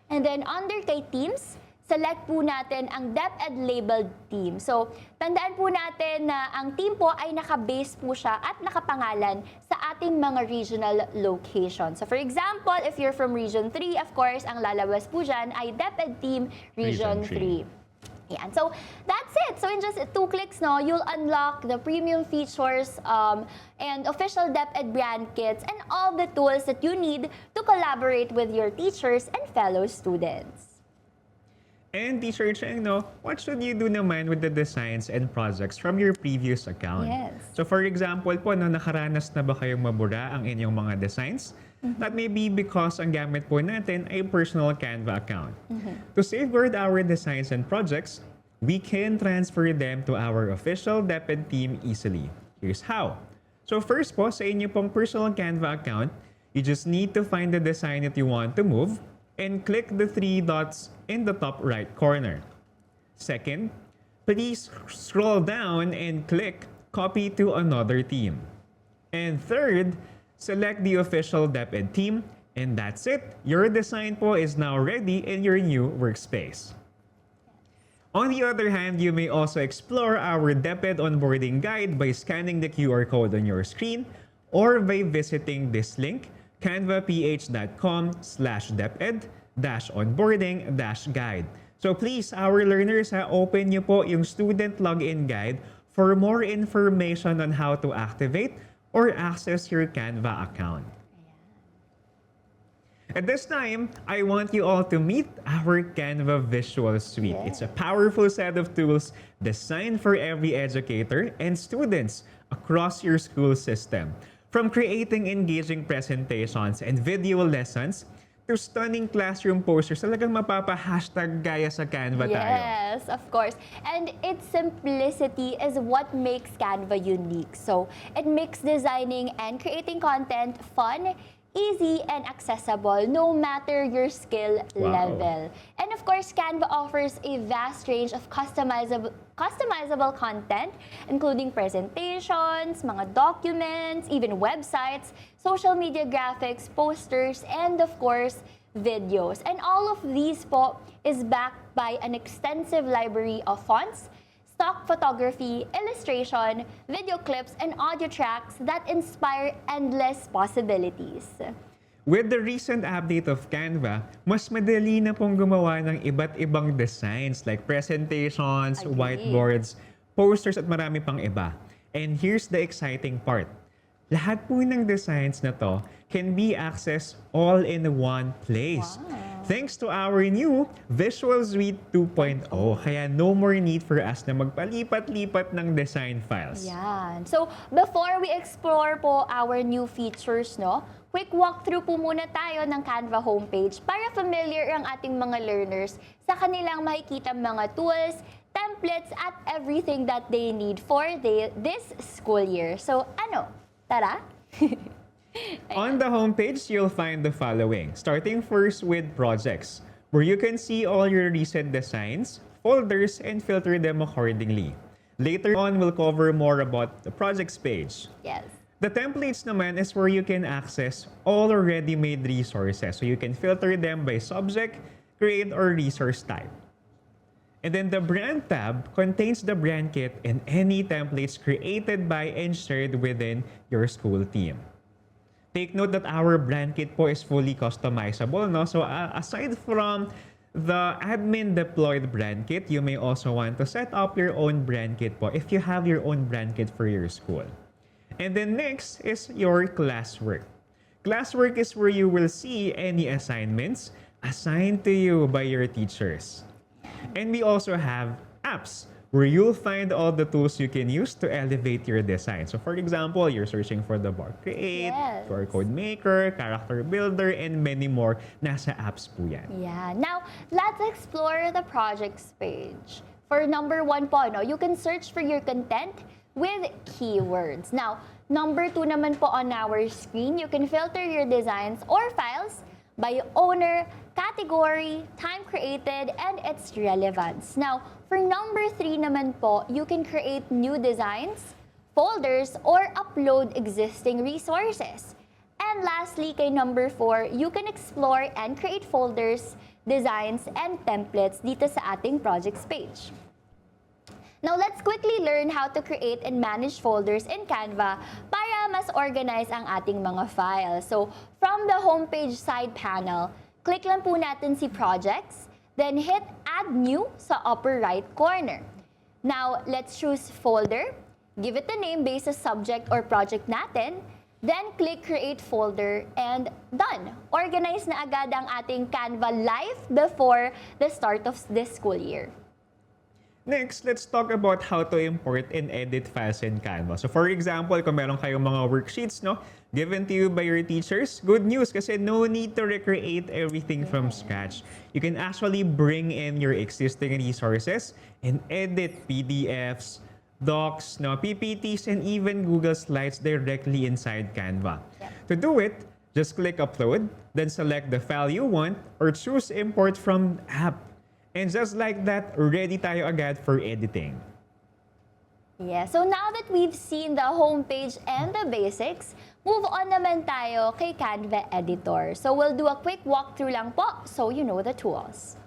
[SPEAKER 2] And then under kay Teams, select po natin ang 𝘠𝘏𝘵 labeled team. So, tandaan po natin na ang team po ay naka-base po siya at nakapangalan sa ating mga regional location. So, for example, if you're from Region 3, of course, ang lalabas po dyan ay 𝘠𝘏𝘵 team Region 3. Yan. So, that's it. So, in just 2 clicks, no, you'll unlock the premium features and official 𝘠𝘏𝘵 brand kits and all the tools that you need to collaborate with your teachers and fellow students.
[SPEAKER 1] And Teacher Cheng, no, what should you do naman with the designs and projects from your previous account?
[SPEAKER 2] Yes.
[SPEAKER 1] So for example po, no, nakaranas na ba kayong mabura ang inyong mga designs? That may be because ang gamit po natin ay personal Canva account. To safeguard our designs and projects, we can transfer them to our official 𝘠𝘏𝘵 team easily. Here's how. So first po, sa inyo pong personal Canva account, you just need to find the design that you want to move and click the 3 dots in the top right corner. Second, please scroll down and click copy to another team. And third, select the official 𝘠𝘏𝘵 team, and that's it. Your design po is now ready in your new workspace. On the other hand, you may also explore our DepEd onboarding guide by scanning the QR code on your screen or by visiting this link, canvaph.com/deped-onboarding-guide. So please, our learners, open nyo po yung student login guide for more information on how to activate or access your Canva account. At this time, I want you all to meet our Canva Visual Suite. It's a powerful set of tools designed for every educator and students across your school system. From creating engaging presentations and video lessons to stunning classroom posters, talagang mapapa-hashtag gaya sa Canva tayo.
[SPEAKER 2] Yes, of course. And its simplicity is what makes Canva unique. So, it makes designing and creating content fun, easy, and accessible no matter your skill level. And of course, Canva offers a vast range of customizable content, including presentations, mga documents, even websites, social media graphics, posters, and of course, videos. And all of these po is backed by an extensive library of fonts, stock photography, illustration, video clips, and audio tracks that inspire endless possibilities.
[SPEAKER 1] With the recent update of Canva, mas madali na pong gumawa ng iba't ibang designs like presentations, whiteboards, posters, at marami pang iba. And here's the exciting part. Lahat po ng designs na to can be accessed all in one place. Thanks to our new Visual Suite 2.0. Kaya no more need for us na magpalipat-lipat ng design files.
[SPEAKER 2] Yan. So, before we explore po our new features, quick walkthrough po muna tayo ng Canva homepage para familiar ang ating mga learners sa kanilang makikita mga tools, templates, at everything that they need for this school year. So, tara?
[SPEAKER 1] On the homepage, you'll find the following. Starting first with projects, where you can see all your recent designs, folders, and filter them accordingly. Later on, we'll cover more about the projects page.
[SPEAKER 2] Yes.
[SPEAKER 1] The templates naman is where you can access all already made resources. So you can filter them by subject, grade, or resource type. And then the brand tab contains the brand kit and any templates created by and shared within your school team. Take note that our brand kit po is fully customizable, So aside from the admin deployed brand kit, you may also want to set up your own brand kit po if you have your own brand kit for your school. And then next is your classwork. Classwork is where you will see any assignments assigned to you by your teachers. And we also have apps, where you'll find all the tools you can use to elevate your design. So for example, you're searching for the bar create, QR code maker, character builder, and many more. Nasa apps po yan.
[SPEAKER 2] Yeah. Now, let's explore the projects page. For number 1 po, you can search for your content with keywords. Now, number 2 naman po on our screen, you can filter your designs or files by owner, category, time created, and its relevance. Now, for number 3 naman po, you can create new designs, folders, or upload existing resources. And lastly, kay number 4, you can explore and create folders, designs, and templates dito sa ating projects page. Now, let's quickly learn how to create and manage folders in Canva para mas organize ang ating mga files. So, from the homepage side panel, click lang po natin si Projects, then hit Add New sa upper right corner. Now, let's choose Folder, give it a name based sa subject or project natin, then click Create Folder, and done! Organize na agad ang ating Canva live before the start of this school year.
[SPEAKER 1] Next, let's talk about how to import and edit files in Canva. So for example, kung meron kayong mga worksheets, given to you by your teachers, good news kasi no need to recreate everything from scratch. You can actually bring in your existing resources and edit PDFs, docs, PPTs, and even Google Slides directly inside Canva. To do it, just click Upload, then select the file you want or choose Import from App. And just like that, ready tayo agad for editing.
[SPEAKER 2] Yeah, so now that we've seen the homepage and the basics, move on naman tayo kay Canva Editor. So we'll do a quick walkthrough lang po so you know the tools.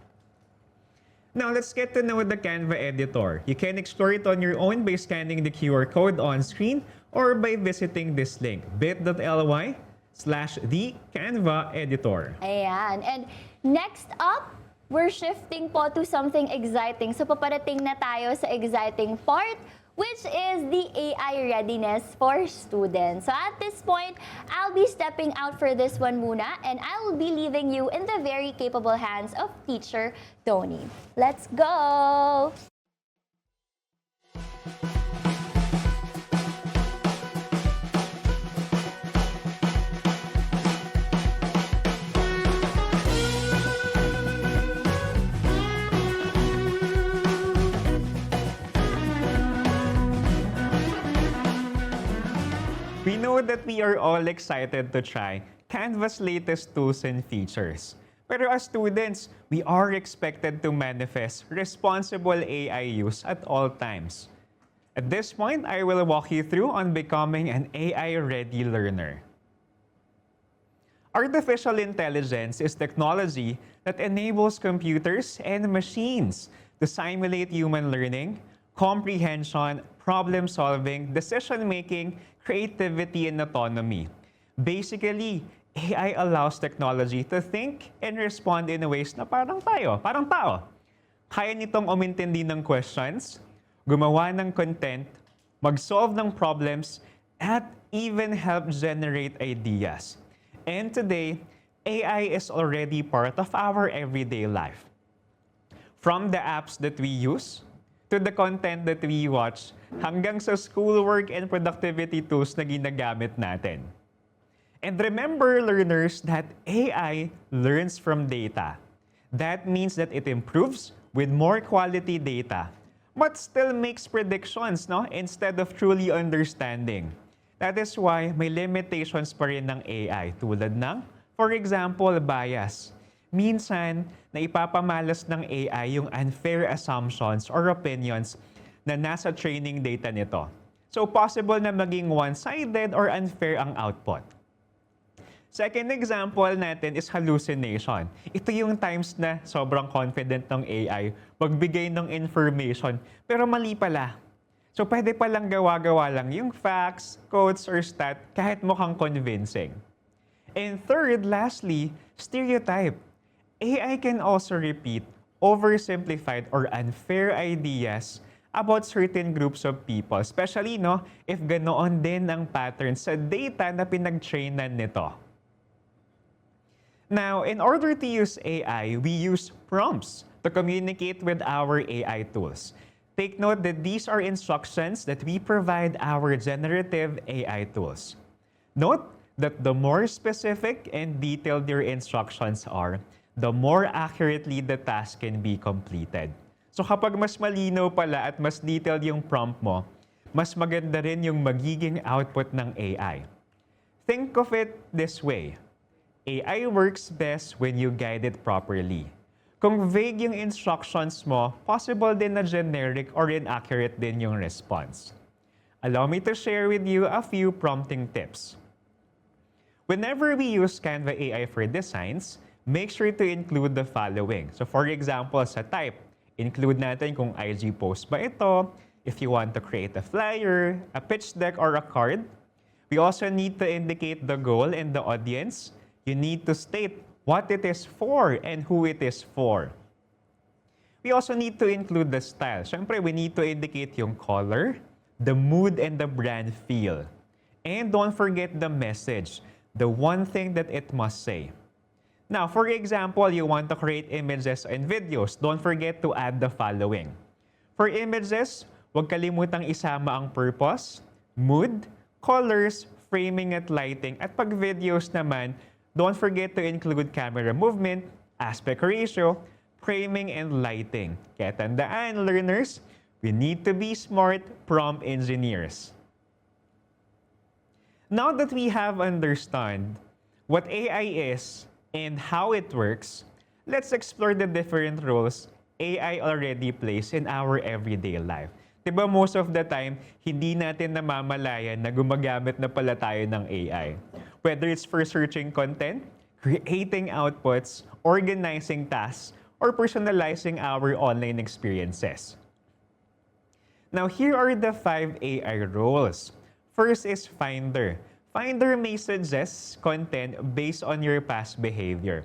[SPEAKER 1] Now, let's get to know the Canva editor. You can explore it on your own by scanning the QR code on screen or by visiting this link, bit.ly/the-Canva-editor.
[SPEAKER 2] Ayan. And next up, we're shifting po to something exciting. So paparating na tayo sa exciting part, which is the AI readiness for students. So at this point, I'll be stepping out for this one muna, and I will be leaving you in the very capable hands of Teacher Tony. Let's go!
[SPEAKER 1] We know that we are all excited to try Canva's latest tools and features. Pero as students, we are expected to manifest responsible AI use at all times. At this point, I will walk you through on becoming an AI-ready learner. Artificial intelligence is technology that enables computers and machines to simulate human learning, comprehension, problem-solving, decision-making, creativity, and autonomy. Basically, AI allows technology to think and respond in ways na parang tao. Kaya nitong umintindi ng questions, gumawa ng content, mag-solve ng problems, at even help generate ideas. And today, AI is already part of our everyday life. From the apps that we use, to the content that we watch, hanggang sa schoolwork and productivity tools na ginagamit natin. And remember, learners, that AI learns from data. That means that it improves with more quality data, but still makes predictions, no? Instead of truly understanding. That is why may limitations pa rin ng AI, tulad ng, for example, bias. Minsan, naipapamalas ng AI yung unfair assumptions or opinions na nasa training data nito. So, possible na maging one-sided or unfair ang output. Second example natin is hallucination. Ito yung times na sobrang confident ng AI magbigay ng information, pero mali pala. So, pwede palang gawa-gawa lang yung facts, quotes, or stat kahit mukhang convincing. And third, lastly, stereotype. AI can also repeat oversimplified or unfair ideas about certain groups of people, especially if ganoon din ang pattern sa data na pinag-trainan nito. Now, in order to use AI, we use prompts to communicate with our AI tools. Take note that these are instructions that we provide our generative AI tools. Note that the more specific and detailed your instructions are, the more accurately the task can be completed. So kapag mas malinaw pala at mas detailed yung prompt mo, mas maganda rin yung magiging output ng AI. Think of it this way. AI works best when you guide it properly. Kung vague yung instructions mo, possible din na generic or inaccurate din yung response. Allow me to share with you a few prompting tips. Whenever we use Canva AI for designs, make sure to include the following. So for example, sa type, include natin kung IG post ba ito, if you want to create a flyer, a pitch deck, or a card. We also need to indicate the goal and the audience. You need to state what it is for and who it is for. We also need to include the style. Siyempre, we need to indicate yung color, the mood, and the brand feel. And don't forget the message, the one thing that it must say. Now, for example, you want to create images and videos. Don't forget to add the following. For images, huwag kalimutang isama ang purpose, mood, colors, framing at lighting. At pag videos naman, don't forget to include camera movement, aspect ratio, framing, and lighting. Kaya tandaan, learners, we need to be smart prompt engineers. Now that we have understood what AI is and how it works, let's explore the different roles AI already plays in our everyday life. Diba most of the time, hindi natin namamalayan na gumagamit na pala tayo ng AI. Whether it's for searching content, creating outputs, organizing tasks, or personalizing our online experiences. Now, here are the 5 AI roles. First is Finder. Finder may suggest content based on your past behavior.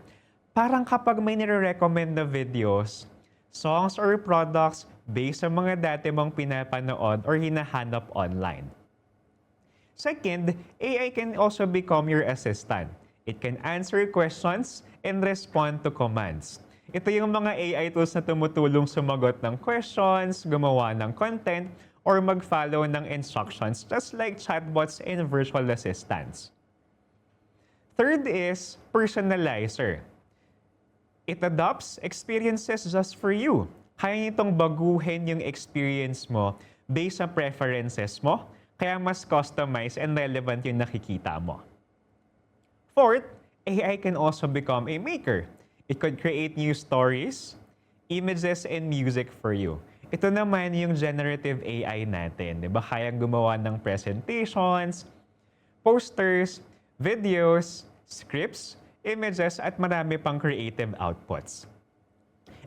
[SPEAKER 1] Parang kapag may nire-recommend na videos, songs or products based sa mga dati mong pinapanood or hinahanap online. Second, AI can also become your assistant. It can answer questions and respond to commands. Ito yung mga AI tools na tumutulong sumagot ng questions, gumawa ng content, or mag-follow ng instructions just like chatbots and virtual assistants. Third is personalizer. It adopts experiences just for you. Kaya nitong baguhin yung experience mo based sa preferences mo, kaya mas customized and relevant yung nakikita mo. Fourth, AI can also become a maker. It could create new stories, images, and music for you. Ito naman yung generative AI natin. Diba? Kaya gumawa ng presentations, posters, videos, scripts, images, at marami pang creative outputs.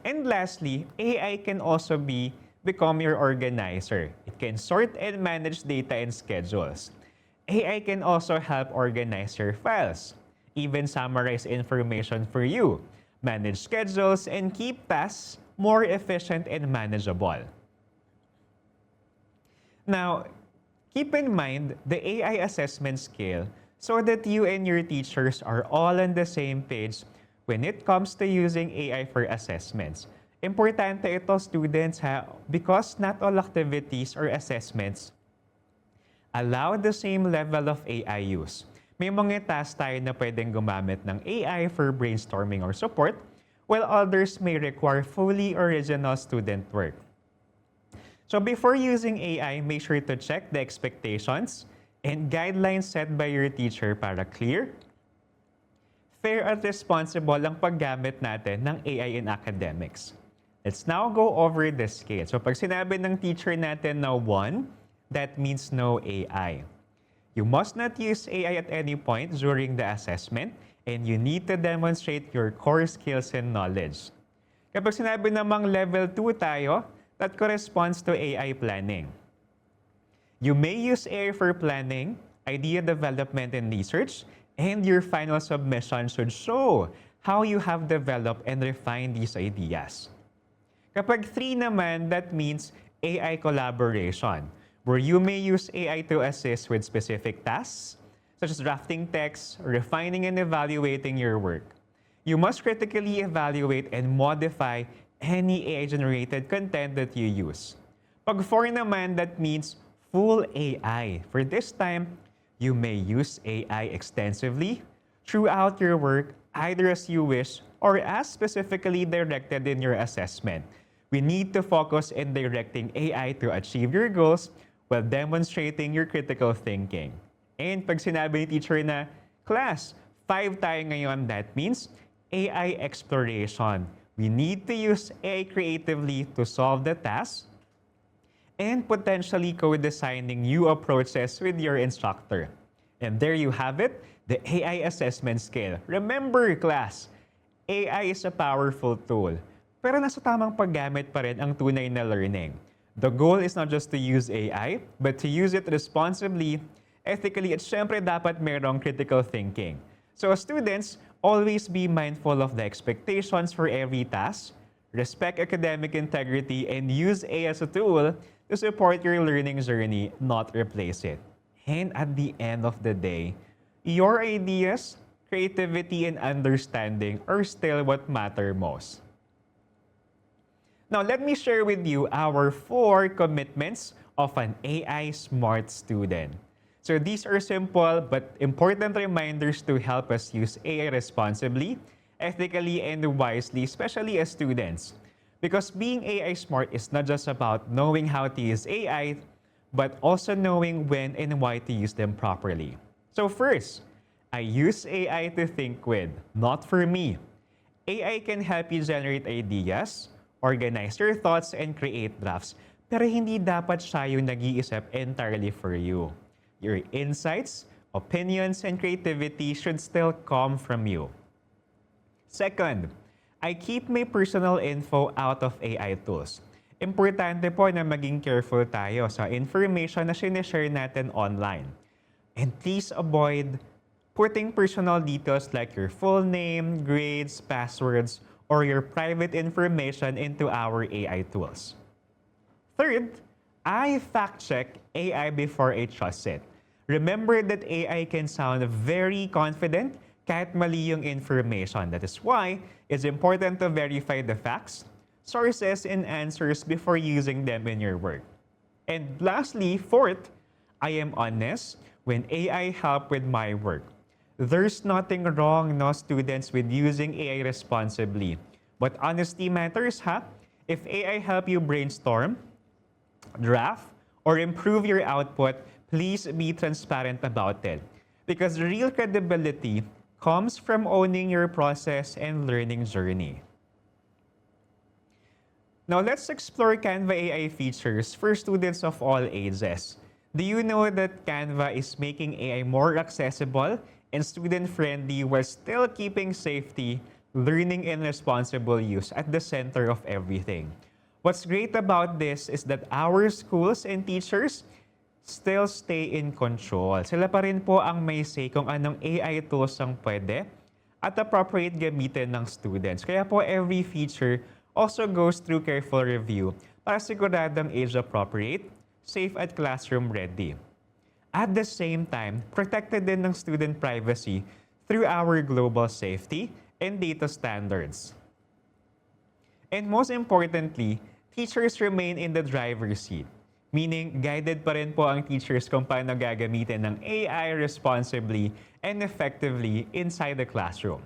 [SPEAKER 1] And lastly, AI can also become your organizer. It can sort and manage data and schedules. AI can also help organize your files, even summarize information for you, manage schedules, and keep tasks more efficient and manageable. Now, keep in mind the AI assessment scale so that you and your teachers are all on the same page when it comes to using AI for assessments. Importante ito, students, because not all activities or assessments allow the same level of AI use. May mga tasks tayo na pwedeng gumamit ng AI for brainstorming or support, while others may require fully original student work. So before using AI, make sure to check the expectations and guidelines set by your teacher para clear, fair at responsible ang paggamit natin ng AI in academics. Let's now go over the scale. So pag sinabi ng teacher natin na 1, that means no AI. You must not use AI at any point during the assessment, and you need to demonstrate your core skills and knowledge. Kapag sinabi namang level 2 tayo, that corresponds to AI planning. You may use AI for planning, idea development and research, and your final submission should show how you have developed and refined these ideas. Kapag 3 naman, that means AI collaboration, where you may use AI to assist with specific tasks, such as drafting text, refining and evaluating your work. You must critically evaluate and modify any AI-generated content that you use. Pag 4 naman, that means full AI. For this time, you may use AI extensively throughout your work, either as you wish or as specifically directed in your assessment. We need to focus in directing AI to achieve your goals while demonstrating your critical thinking. And pag sinabi ni teacher na, class, 5 tayo ngayon, that means AI exploration. We need to use AI creatively to solve the task and potentially co-designing new approaches with your instructor. And there you have it, the AI assessment scale. Remember, class, AI is a powerful tool, pero nasa tamang paggamit pa rin ang tunay na learning. The goal is not just to use AI, but to use it responsibly, ethically, at syempre dapat merong critical thinking. So students, always be mindful of the expectations for every task, respect academic integrity, and use AI as a tool to support your learning journey, not replace it. And at the end of the day, your ideas, creativity, and understanding are still what matter most. Now, let me share with you our 4 commitments of an AI smart student. So these are simple but important reminders to help us use AI responsibly, ethically, and wisely, especially as students. Because being AI smart is not just about knowing how to use AI, but also knowing when and why to use them properly. So first, I use AI to think with, not for me. AI can help you generate ideas, organize your thoughts, and create drafts. Pero hindi dapat siya yung nag-iisip entirely for you. Your insights, opinions, and creativity should still come from you. Second, I keep my personal info out of AI tools. Importante po na maging careful tayo sa information na sinishare natin online. And please avoid putting personal details like your full name, grades, passwords, or your private information into our AI tools. Third, I fact-check AI before I trust it. Remember that AI can sound very confident kahit mali yung information. That is why it's important to verify the facts, sources, and answers before using them in your work. And lastly, fourth, I am honest when AI help with my work. There's nothing wrong, no, students, with using AI responsibly. But honesty matters, ha? If AI help you brainstorm, draft, or improve your output, please be transparent about it. Because real credibility comes from owning your process and learning journey. Now, let's explore Canva AI features for students of all ages. Do you know that Canva is making AI more accessible and student-friendly while still keeping safety, learning, and responsible use at the center of everything? What's great about this is that our schools and teachers still stay in control. Sila pa rin po ang may say kung anong AI tools ang pwede at appropriate gamitin ng students. Kaya po every feature also goes through careful review para siguradong age-appropriate, safe at classroom-ready. At the same time, protected din ng student privacy through our global safety and data standards. And most importantly, teachers remain in the driver's seat. Meaning, guided pa rin po ang teachers kung paano gagamitin ng AI responsibly and effectively inside the classroom.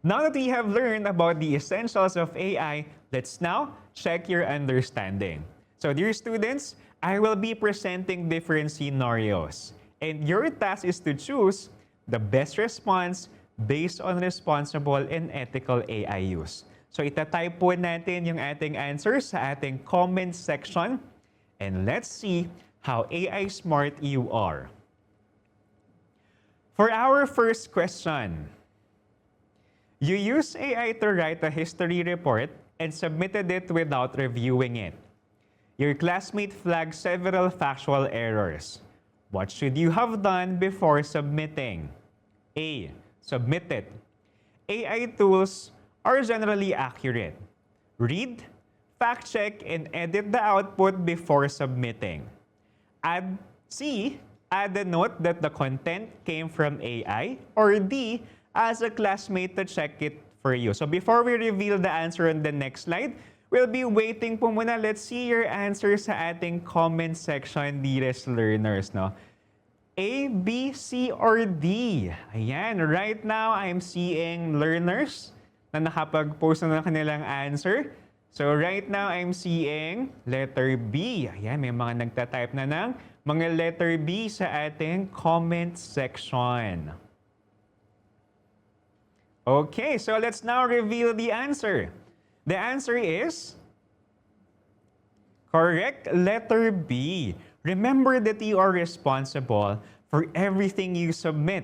[SPEAKER 1] Now that we have learned about the essentials of AI, let's now check your understanding. So, dear students, I will be presenting different scenarios. And your task is to choose the best response based on responsible and ethical AI use. So, itatype po natin yung ating answers sa ating comment section. And let's see how AI smart you are. For our first question, you use AI to write a history report and submitted it without reviewing it. Your classmate flagged several factual errors. What should you have done before submitting? A. Submit it. AI tools are generally accurate. Read, fact-check, and edit the output before submitting. C. Add a note that the content came from AI. Or D. Ask a classmate to check it for you. So before we reveal the answer on the next slide, we'll be waiting po muna. Let's see your answer sa ating comment section, dearest learners, no? A, B, C, or D? Ayan, right now, I'm seeing learners na nakapag-post na ng kanilang answer. So right now, I'm seeing letter B. Ayan, may mga nagtatype na ng mga letter B sa ating comment section. Okay, so let's now reveal the answer. The answer is correct, letter B. Remember that you are responsible for everything you submit.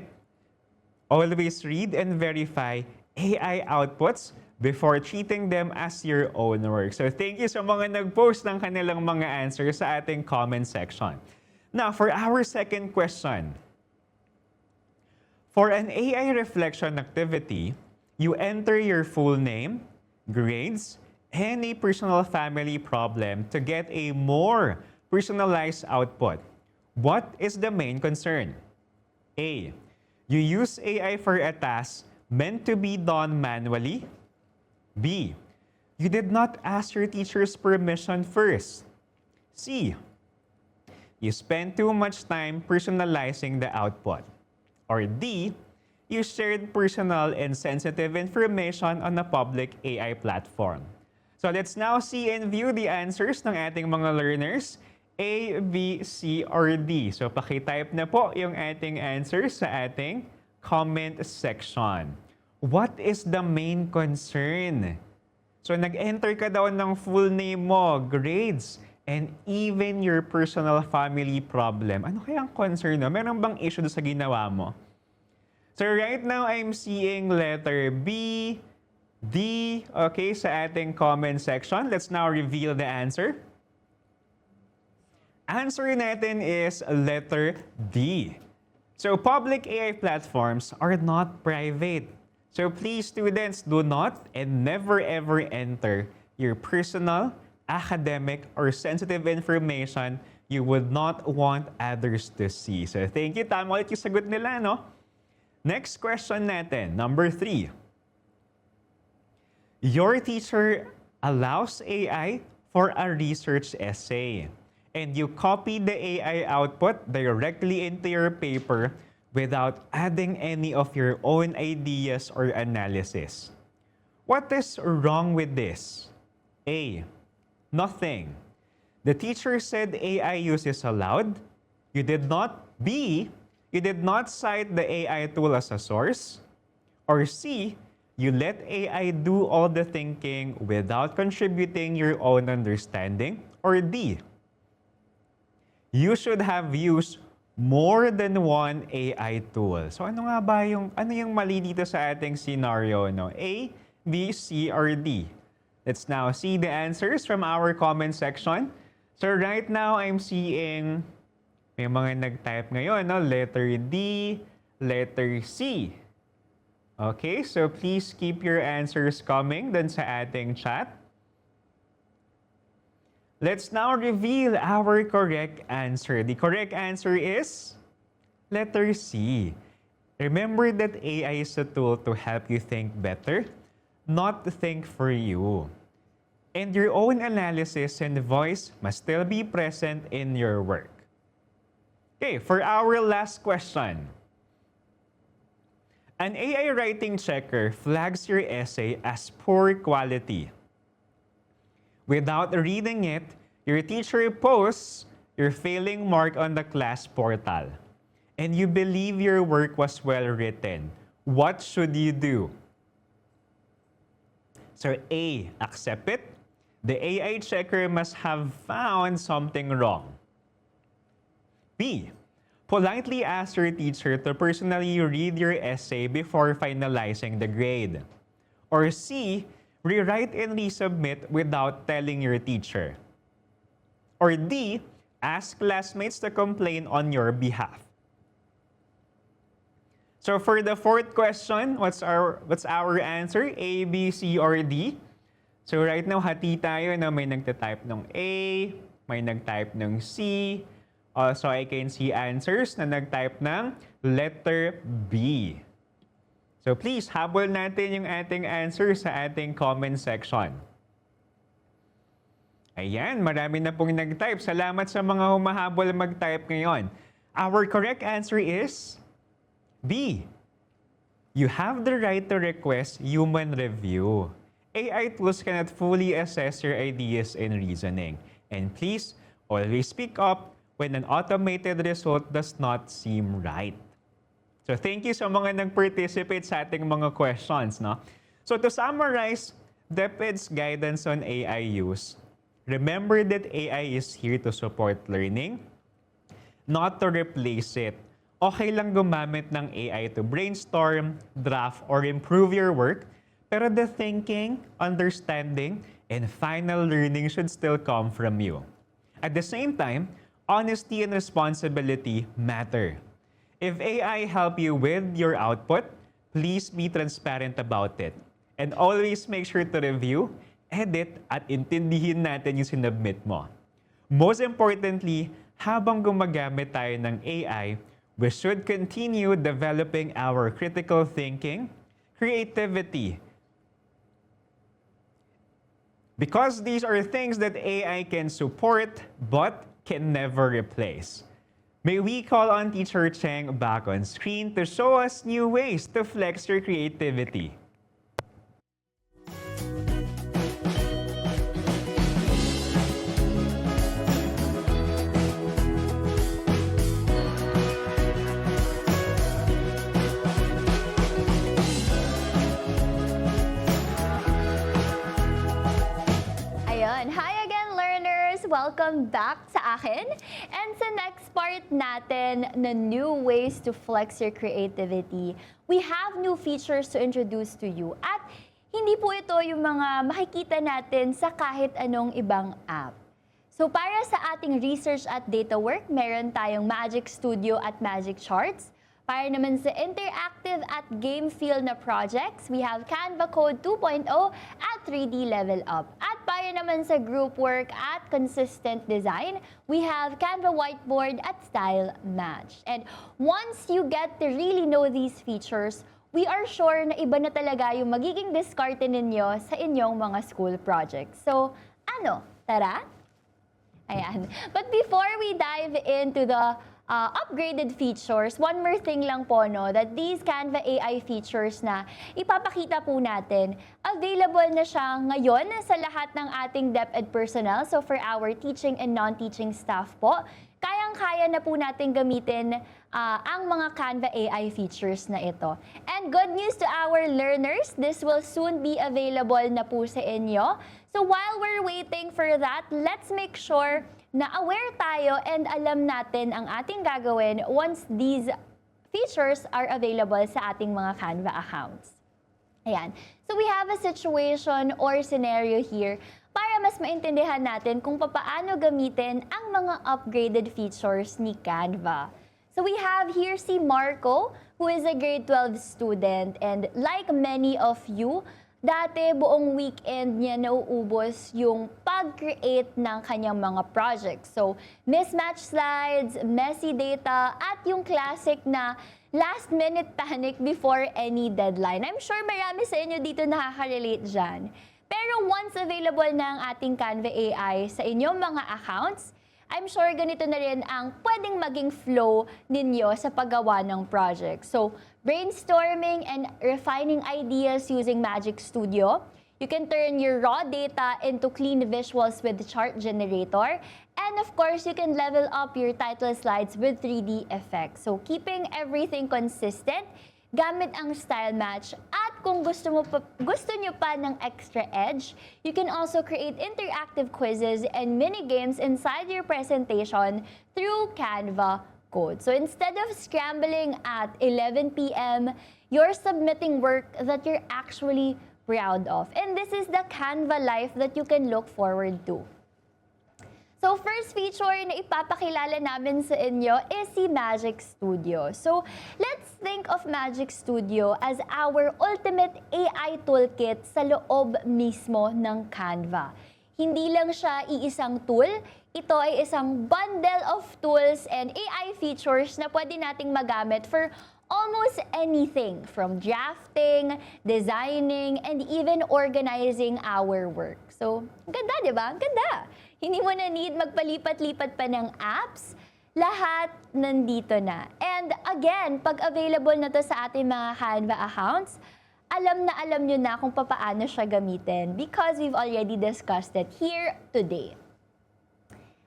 [SPEAKER 1] Always read and verify AI outputs before treating them as your own work. So thank you sa mga nag-post ng kanilang mga answers sa ating comment section. Now, for our second question. For an AI reflection activity, you enter your full name, grades, and a personal family problem to get a more personalized output. What is the main concern? A. You use AI for a task meant to be done manually. B. You did not ask your teacher's permission first. C. You spent too much time personalizing the output. Or D. You shared personal and sensitive information on a public AI platform. So let's now see and view the answers ng ating mga learners. A, B, C, or D. So pakitype na po yung ating answers sa ating comment section. What is the main concern? So nag-enter ka daw ng full name mo, grades, and even your personal family problem. Ano kaya ang concern mo? Meron bang issue sa ginawa mo? So right now, I'm seeing letter B, D, okay, sa ating comment section. Let's now reveal the answer. Answer natin is letter D. So public AI platforms are not private. So please, students, do not and never ever enter your personal, academic, or sensitive information you would not want others to see. So thank you. Tama ulit yung sagot nila, no? Next question natin, number 3. Your teacher allows AI for a research essay, and you copy the AI output directly into your paper without adding any of your own ideas or analysis. What is wrong with this? A. Nothing. The teacher said AI use is allowed. You did not. B. You did not cite the AI tool as a source. Or C. You let AI do all the thinking without contributing your own understanding. Or D. You should have used more than one AI tool. So ano nga ba yung mali dito sa ating scenario, no? A, B, C, or D? Let's now see the answers from our comment section. So right now, I'm seeing may mga nag-type ngayon, no? Letter D, letter C. Okay, so please keep your answers coming dun sa ating chat. Let's now reveal our correct answer. The correct answer is letter C. Remember that AI is a tool to help you think better, not to think for you. And your own analysis and voice must still be present in your work. Okay, for our last question. An AI writing checker flags your essay as poor quality. Without reading it, your teacher posts your failing mark on the class portal, and you believe your work was well written. What should you do? So A, accept it. The AI checker must have found something wrong. B, politely ask your teacher to personally read your essay before finalizing the grade. Or C, rewrite and resubmit without telling your teacher. Or D, ask classmates to complain on your behalf. So for the fourth question, what's our answer? A, B, C, or D? So right now, hati tayo na may nagtatype ng A, may nagtype ng C. Also, I can see answers na nagtype ng letter B. So please, habol natin yung ating answer sa ating comment section. Ayan, marami na pong nag-type. Salamat sa mga humahabol mag-type ngayon. Our correct answer is B. You have the right to request human review. AI tools cannot fully assess your ideas and reasoning. And please, always speak up when an automated result does not seem right. So thank you sa mga nag-participate sa ating mga questions, no? So to summarize, DepEd's guidance on AI use, remember that AI is here to support learning, not to replace it. Okay lang gumamit ng AI to brainstorm, draft, or improve your work, pero the thinking, understanding, and final learning should still come from you. At the same time, honesty and responsibility matter. If AI help you with your output, please be transparent about it. And always make sure to review, edit, at intindihin natin yung sinubmit mo. Most importantly, habang gumagamit tayo ng AI, we should continue developing our critical thinking, creativity, because these are things that AI can support but can never replace. May we call on Teacher Cheng back on screen to show us new ways to flex your creativity.
[SPEAKER 2] welcome back sa akin. And sa next part natin na new ways to flex your creativity, we have new features to introduce to you. At hindi po ito yung mga makikita natin sa kahit anong ibang app. So para sa ating research at data work, meron tayong Magic Studio at Magic Charts. Para naman sa interactive at game feel na projects, we have Canva Code 2.0 at 3D Level Up. At para naman sa group work at consistent design, we have Canva Whiteboard at Style Match. And once you get to really know these features, we are sure na iba na talaga yung magiging diskarte ninyo sa inyong mga school projects. So, ano? Tara? Ayan. But before we dive into the upgraded features, one more thing lang po, no, that these Canva AI features na ipapakita po natin, available na siya ngayon sa lahat ng ating DepEd personnel. So for our teaching and non-teaching staff po, kayang-kaya na po natin gamitin ang mga Canva AI features na ito. And good news to our learners, this will soon be available na po sa inyo. So while we're waiting for that, let's make sure na aware tayo and alam natin ang ating gagawin once these features are available sa ating mga Canva accounts. Ayan. So we have a situation or scenario here para mas maintindihan natin kung paano gamitin ang mga upgraded features ni Canva. So we have here si Marco, who is a grade 12 student, and like many of you, dati buong weekend niya nauubos yung pag-create ng kanyang mga projects. So, mismatched slides, messy data, at yung classic na last-minute panic before any deadline. I'm sure marami sa inyo dito nakaka-relate dyan. Pero once available na ang ating Canva AI sa inyong mga accounts, I'm sure ganito na rin ang pwedeng maging flow ninyo sa paggawa ng project. So, brainstorming and refining ideas using Magic Studio. You can turn your raw data into clean visuals with the chart generator. And of course, you can level up your title slides with 3D effects. So, keeping everything consistent gamit ang style match. At kung gusto nyo pa ng extra edge, you can also create interactive quizzes and mini games inside your presentation through Canva Code. So instead of scrambling at 11 p.m., you're submitting work that you're actually proud of. And this is the Canva life that you can look forward to. So first feature na ipapakilala namin sa inyo is si Magic Studio. So let's think of Magic Studio as our ultimate AI toolkit sa loob mismo ng Canva. Hindi lang siya iisang tool, ito ay isang bundle of tools and AI features na pwede nating magamit for almost anything from drafting, designing, and even organizing our work. So, ganda, di ba? Ganda! Hindi mo na need magpalipat-lipat pa ng apps. Lahat nandito na. And again, pag available na to sa ating mga Canva accounts, alam nyo na kung paano siya gamitin because we've already discussed it here today.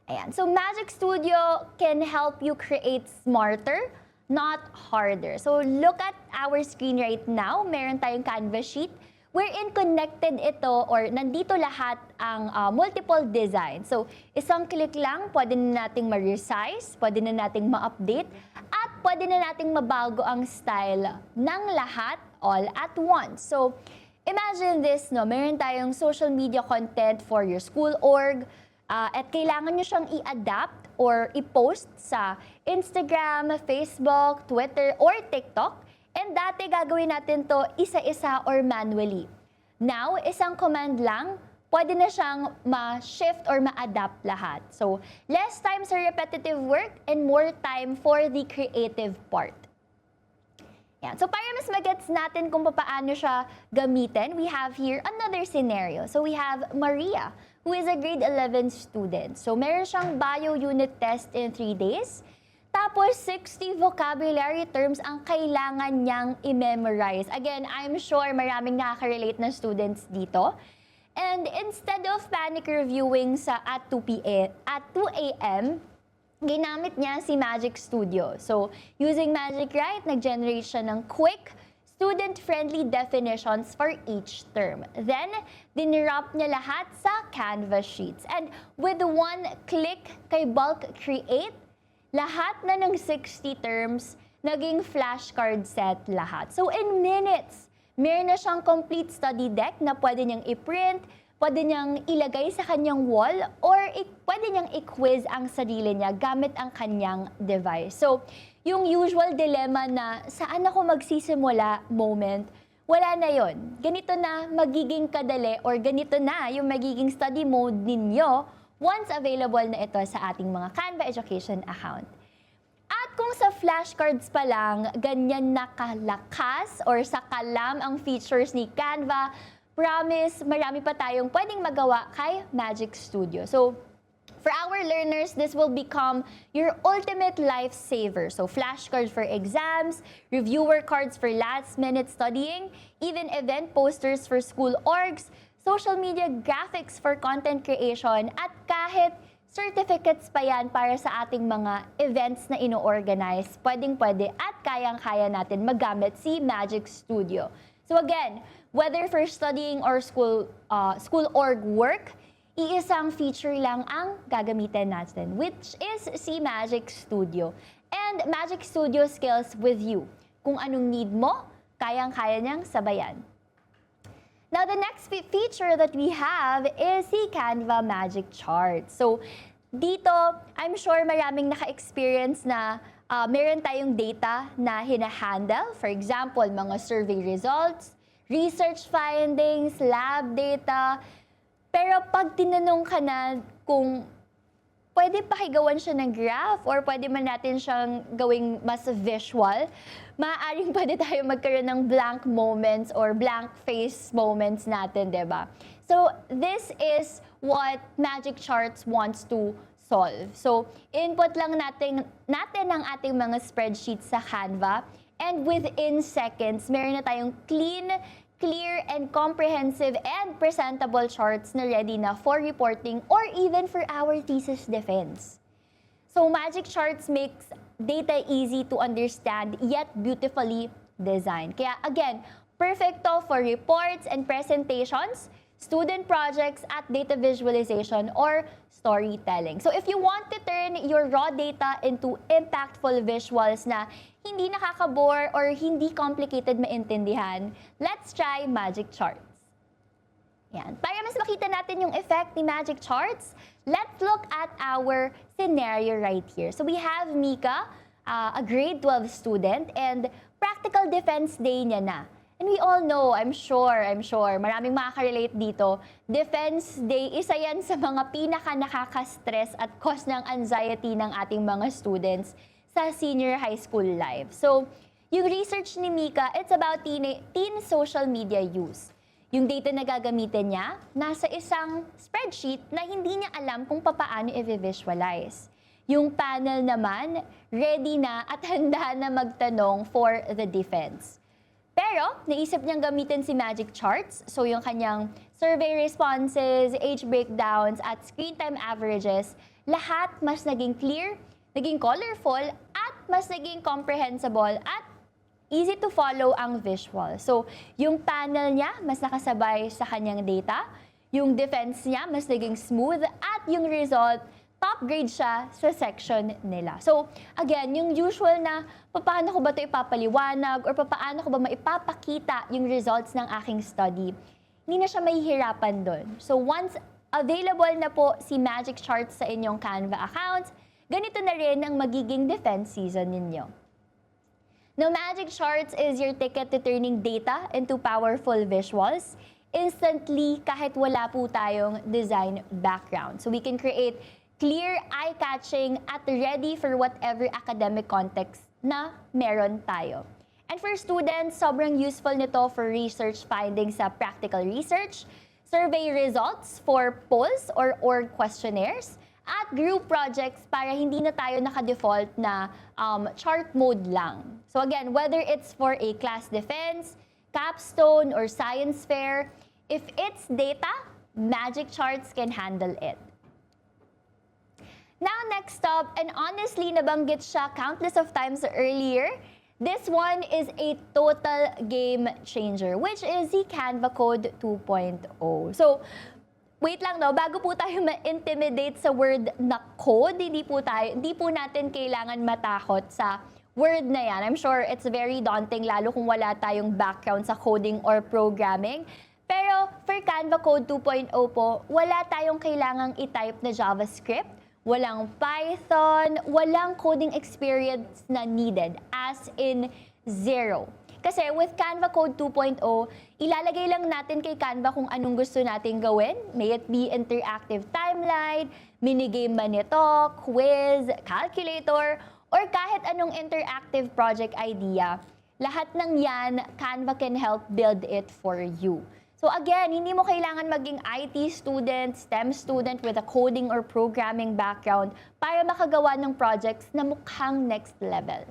[SPEAKER 2] Ayan. So, Magic Studio can help you create smarter, not harder. So, look at our screen right now. Meron tayong Canva sheet wherein connected ito or nandito lahat ang multiple design. So, isang click lang, pwede na nating ma-resize, pwede na nating ma-update, at pwede na nating mabago ang style ng lahat all at once. So, imagine this, no? Meron tayong social media content for your school org, at kailangan nyo siyang i-adapt or i-post sa Instagram, Facebook, Twitter, or TikTok. And dati gagawin natin to isa-isa or manually. Now, isang command lang, pwede na siyang ma-shift or ma-adapt lahat. So, less time sa repetitive work and more time for the creative part. Yan. So, para mas magets natin kung paano siya gamitin, we have here another scenario. So, we have Maria, who is a grade 11 student. So, meron siyang bio unit test in 3 days. Tapos, 60 vocabulary terms ang kailangan niyang i-memorize. Again, I'm sure maraming nakaka-relate na students dito. And instead of panic reviewing at 2 a.m., ginamit niya si Magic Studio. So, using Magic Write, nag-generate siya ng quick, student-friendly definitions for each term. Then, dinrop niya lahat sa Canva sheets. And with one click kay bulk create, lahat na ng 60 terms naging flashcard set lahat. So in minutes, meron na siyang complete study deck na pwede niyang i-print, pwede niyang ilagay sa kanyang wall, or pwede niyang i-quiz ang sarili niya gamit ang kanyang device. So, yung usual dilemma na saan ako magsisimula moment, wala na yon. Ganito na magiging kadali or ganito na yung magiging study mode ninyo once available na ito sa ating mga Canva Education account. At kung sa flashcards pa lang, ganyan nakalakas or sakalam ang features ni Canva, promise, marami pa tayong pwedeng magawa kay Magic Studio. So, for our learners, this will become your ultimate lifesaver. So, flashcards for exams, reviewer cards for last-minute studying, even event posters for school orgs, social media graphics for content creation, at kahit certificates pa yan para sa ating mga events na ino-organize, pwedeng-pwede at kayang-kaya natin magamit si Magic Studio. So again, whether for studying or school org work, iisang feature lang ang gagamitin natin, which is si Magic Studio. And Magic Studio scales with you. Kung anong need mo, kayang-kaya niyang sabayan. Now, the next feature that we have is si Canva Magic Charts. So, dito, I'm sure maraming naka-experience na meron tayong data na hinahandle. For example, mga survey results, research findings, lab data. Pero pag tinanong ka na kung pwede pakigawan siya ng graph or pwede man natin siyang gawing mas visual, maaaring pwede tayo magkaroon ng blank moments or blank face moments natin, diba? So, this is what Magic Charts wants to solve. So, input lang natin ang ating mga spreadsheets sa Canva, and within seconds, meron na tayong clear and comprehensive and presentable charts na ready na for reporting or even for our thesis defense. So Magic Charts makes data easy to understand yet beautifully designed. Kaya again, perfecto for reports and presentations, student projects, at data visualization or storytelling. So if you want to turn your raw data into impactful visuals na hindi nakakabore or hindi complicated maintindihan, let's try Magic Charts. Yan. Para mas makita natin yung effect ni Magic Charts, let's look at our scenario right here. So we have Mika, a grade 12 student, and practical defense day niya na. And we all know, I'm sure, maraming makaka-relate dito, defense day, isa yan sa mga pinaka-nakaka-stress at cause ng anxiety ng ating mga students sa senior high school life. So, yung research ni Mika, it's about teen social media use. Yung data na gagamitin niya, nasa isang spreadsheet na hindi niya alam kung paano i-visualize. Yung panel naman, ready na at handa na magtanong for the defense. Pero, naisip niyang gamitin si Magic Charts, so yung kanyang survey responses, age breakdowns, at screen time averages, lahat mas naging clear, naging colorful, at mas naging comprehensible at easy to follow ang visual. So, yung panel niya, mas nakasabay sa kanyang data. Yung defense niya, mas naging smooth. At yung result, top grade siya sa section nila. So, again, yung usual na paano ko ba ito ipapaliwanag or paano ko ba maipapakita yung results ng aking study, hindi na siya mahihirapan doon. So, once available na po si Magic Charts sa inyong Canva accounts, ganito na rin ang magiging defense season ninyo. Now, Magic Charts is your ticket to turning data into powerful visuals instantly kahit wala po tayong design background. So we can create clear, eye-catching, at ready for whatever academic context na meron tayo. And for students, sobrang useful nito for research findings sa practical research, survey results for polls or org questionnaires, at group projects para hindi na tayo naka-default na chart mode lang. So again, whether it's for a class defense, capstone, or science fair, if it's data, Magic Charts can handle it. Now, next up, and honestly, nabanggit siya countless of times earlier, This one is a total game changer, which is the Canva Code 2.0. So, wait lang no, bago po tayo ma-intimidate sa word na code, hindi po natin kailangan matakot sa word na yan. I'm sure it's very daunting lalo kung wala tayong background sa coding or programming. Pero for Canva Code 2.0 po, wala tayong kailangang i-type na JavaScript, walang Python, walang coding experience na needed, as in zero. Kasi with Canva Code 2.0, ilalagay lang natin kay Canva kung anong gusto nating gawin. May it be interactive timeline, minigame man ito, quiz, calculator, or kahit anong interactive project idea. Lahat ng yan, Canva can help build it for you. So again, hindi mo kailangan maging IT student, STEM student with a coding or programming background para makagawa ng projects na mukhang next level.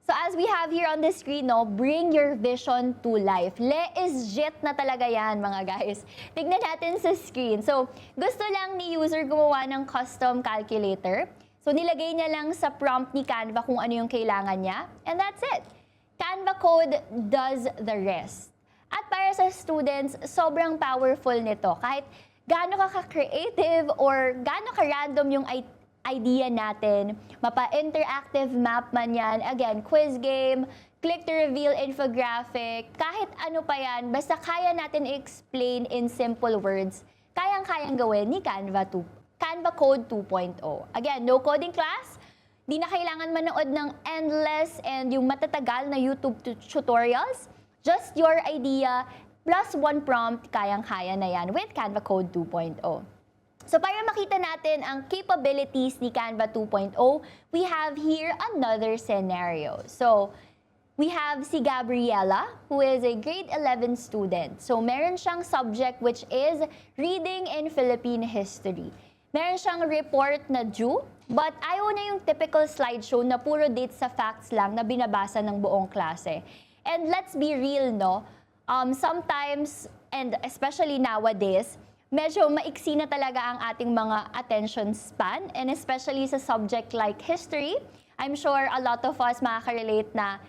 [SPEAKER 2] So as we have here on the screen, no, bring your vision to life. Legit na talaga yan, mga guys. Tignan natin sa screen. So gusto lang ni user gumawa ng custom calculator. So nilagay niya lang sa prompt ni Canva kung ano yung kailangan niya. And that's it. Canva Code does the rest. At para sa students, sobrang powerful nito. Kahit gaano ka-creative or gaano ka-random yung idea natin, mapa-interactive map man yan, again, quiz game, click to reveal infographic, kahit ano pa yan, basta kaya natin i-explain in simple words, kayang-kayang gawin ni Canva Code 2.0. Again, no coding class, di na kailangan manood ng endless and yung matatagal na YouTube tutorials. Just your idea plus one prompt, kayang-kaya na yan with Canva Code 2.0. So para makita natin ang capabilities ni Canva 2.0, we have here another scenario. So we have si Gabriela, who is a grade 11 student. So meron siyang subject which is Reading in Philippine History. Meron siyang report na due, but ayaw na yung typical slideshow na puro dates sa facts lang na binabasa ng buong klase. And let's be real, no? Sometimes, and especially nowadays, medyo maiksi na talaga ang ating mga attention span, and especially sa subject like history. I'm sure a lot of us makaka-relate na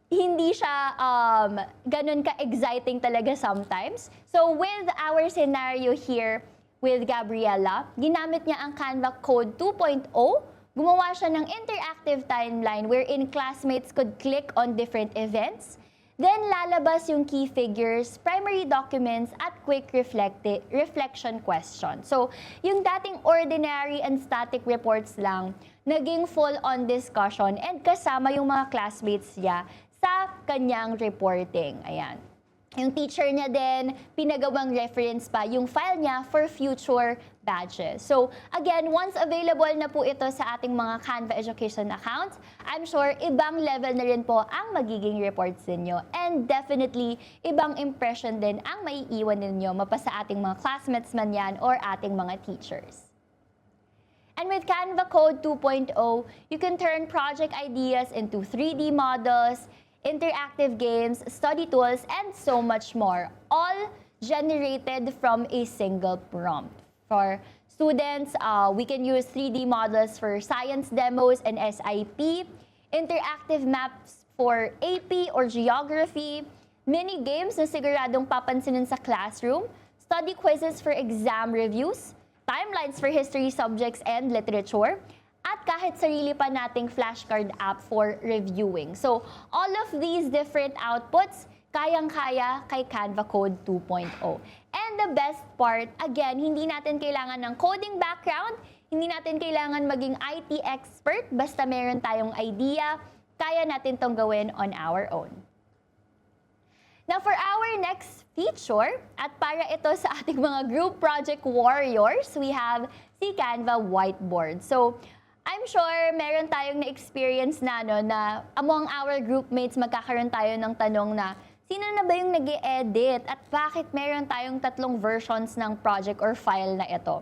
[SPEAKER 2] hindi siya ganun ka-exciting talaga sometimes. So with our scenario here with Gabriela, ginamit niya ang Canva Code 2.0. Gumawa siya ng interactive timeline wherein classmates could click on different events. Then lalabas yung key figures, primary documents, at quick reflection questions. So yung dating ordinary and static reports lang, naging full-on discussion and kasama yung mga classmates niya sa kanyang reporting. Ayan. Yung teacher niya din, pinagawang reference pa yung file niya for future batches. So again, once available na po ito sa ating mga Canva Education accounts, I'm sure ibang level na rin po ang magiging reports ninyo. And definitely, ibang impression din ang maiiwan ninyo mapa sa ating mga classmates man yan or ating mga teachers. And with Canva Code 2.0, you can turn project ideas into 3D models, interactive games, study tools, and so much more, all generated from a single prompt. For students, we can use 3D models for science demos and SIP, interactive maps for AP or geography, mini games na siguradong papansinin sa classroom, study quizzes for exam reviews, timelines for history subjects and literature, at kahit sarili pa nating flashcard app for reviewing. So, all of these different outputs, kayang-kaya kay Canva Code 2.0. And the best part, again, hindi natin kailangan ng coding background, hindi natin kailangan maging IT expert, basta meron tayong idea, kaya natin tong gawin on our own. Now, for our next feature, at para ito sa ating mga group project warriors, we have si Canva Whiteboard. So, I'm sure meron tayong na-experience na, no, na among our groupmates magkakaroon tayo ng tanong na sino na ba yung nag-e-edit at bakit meron tayong 3 versions ng project or file na ito?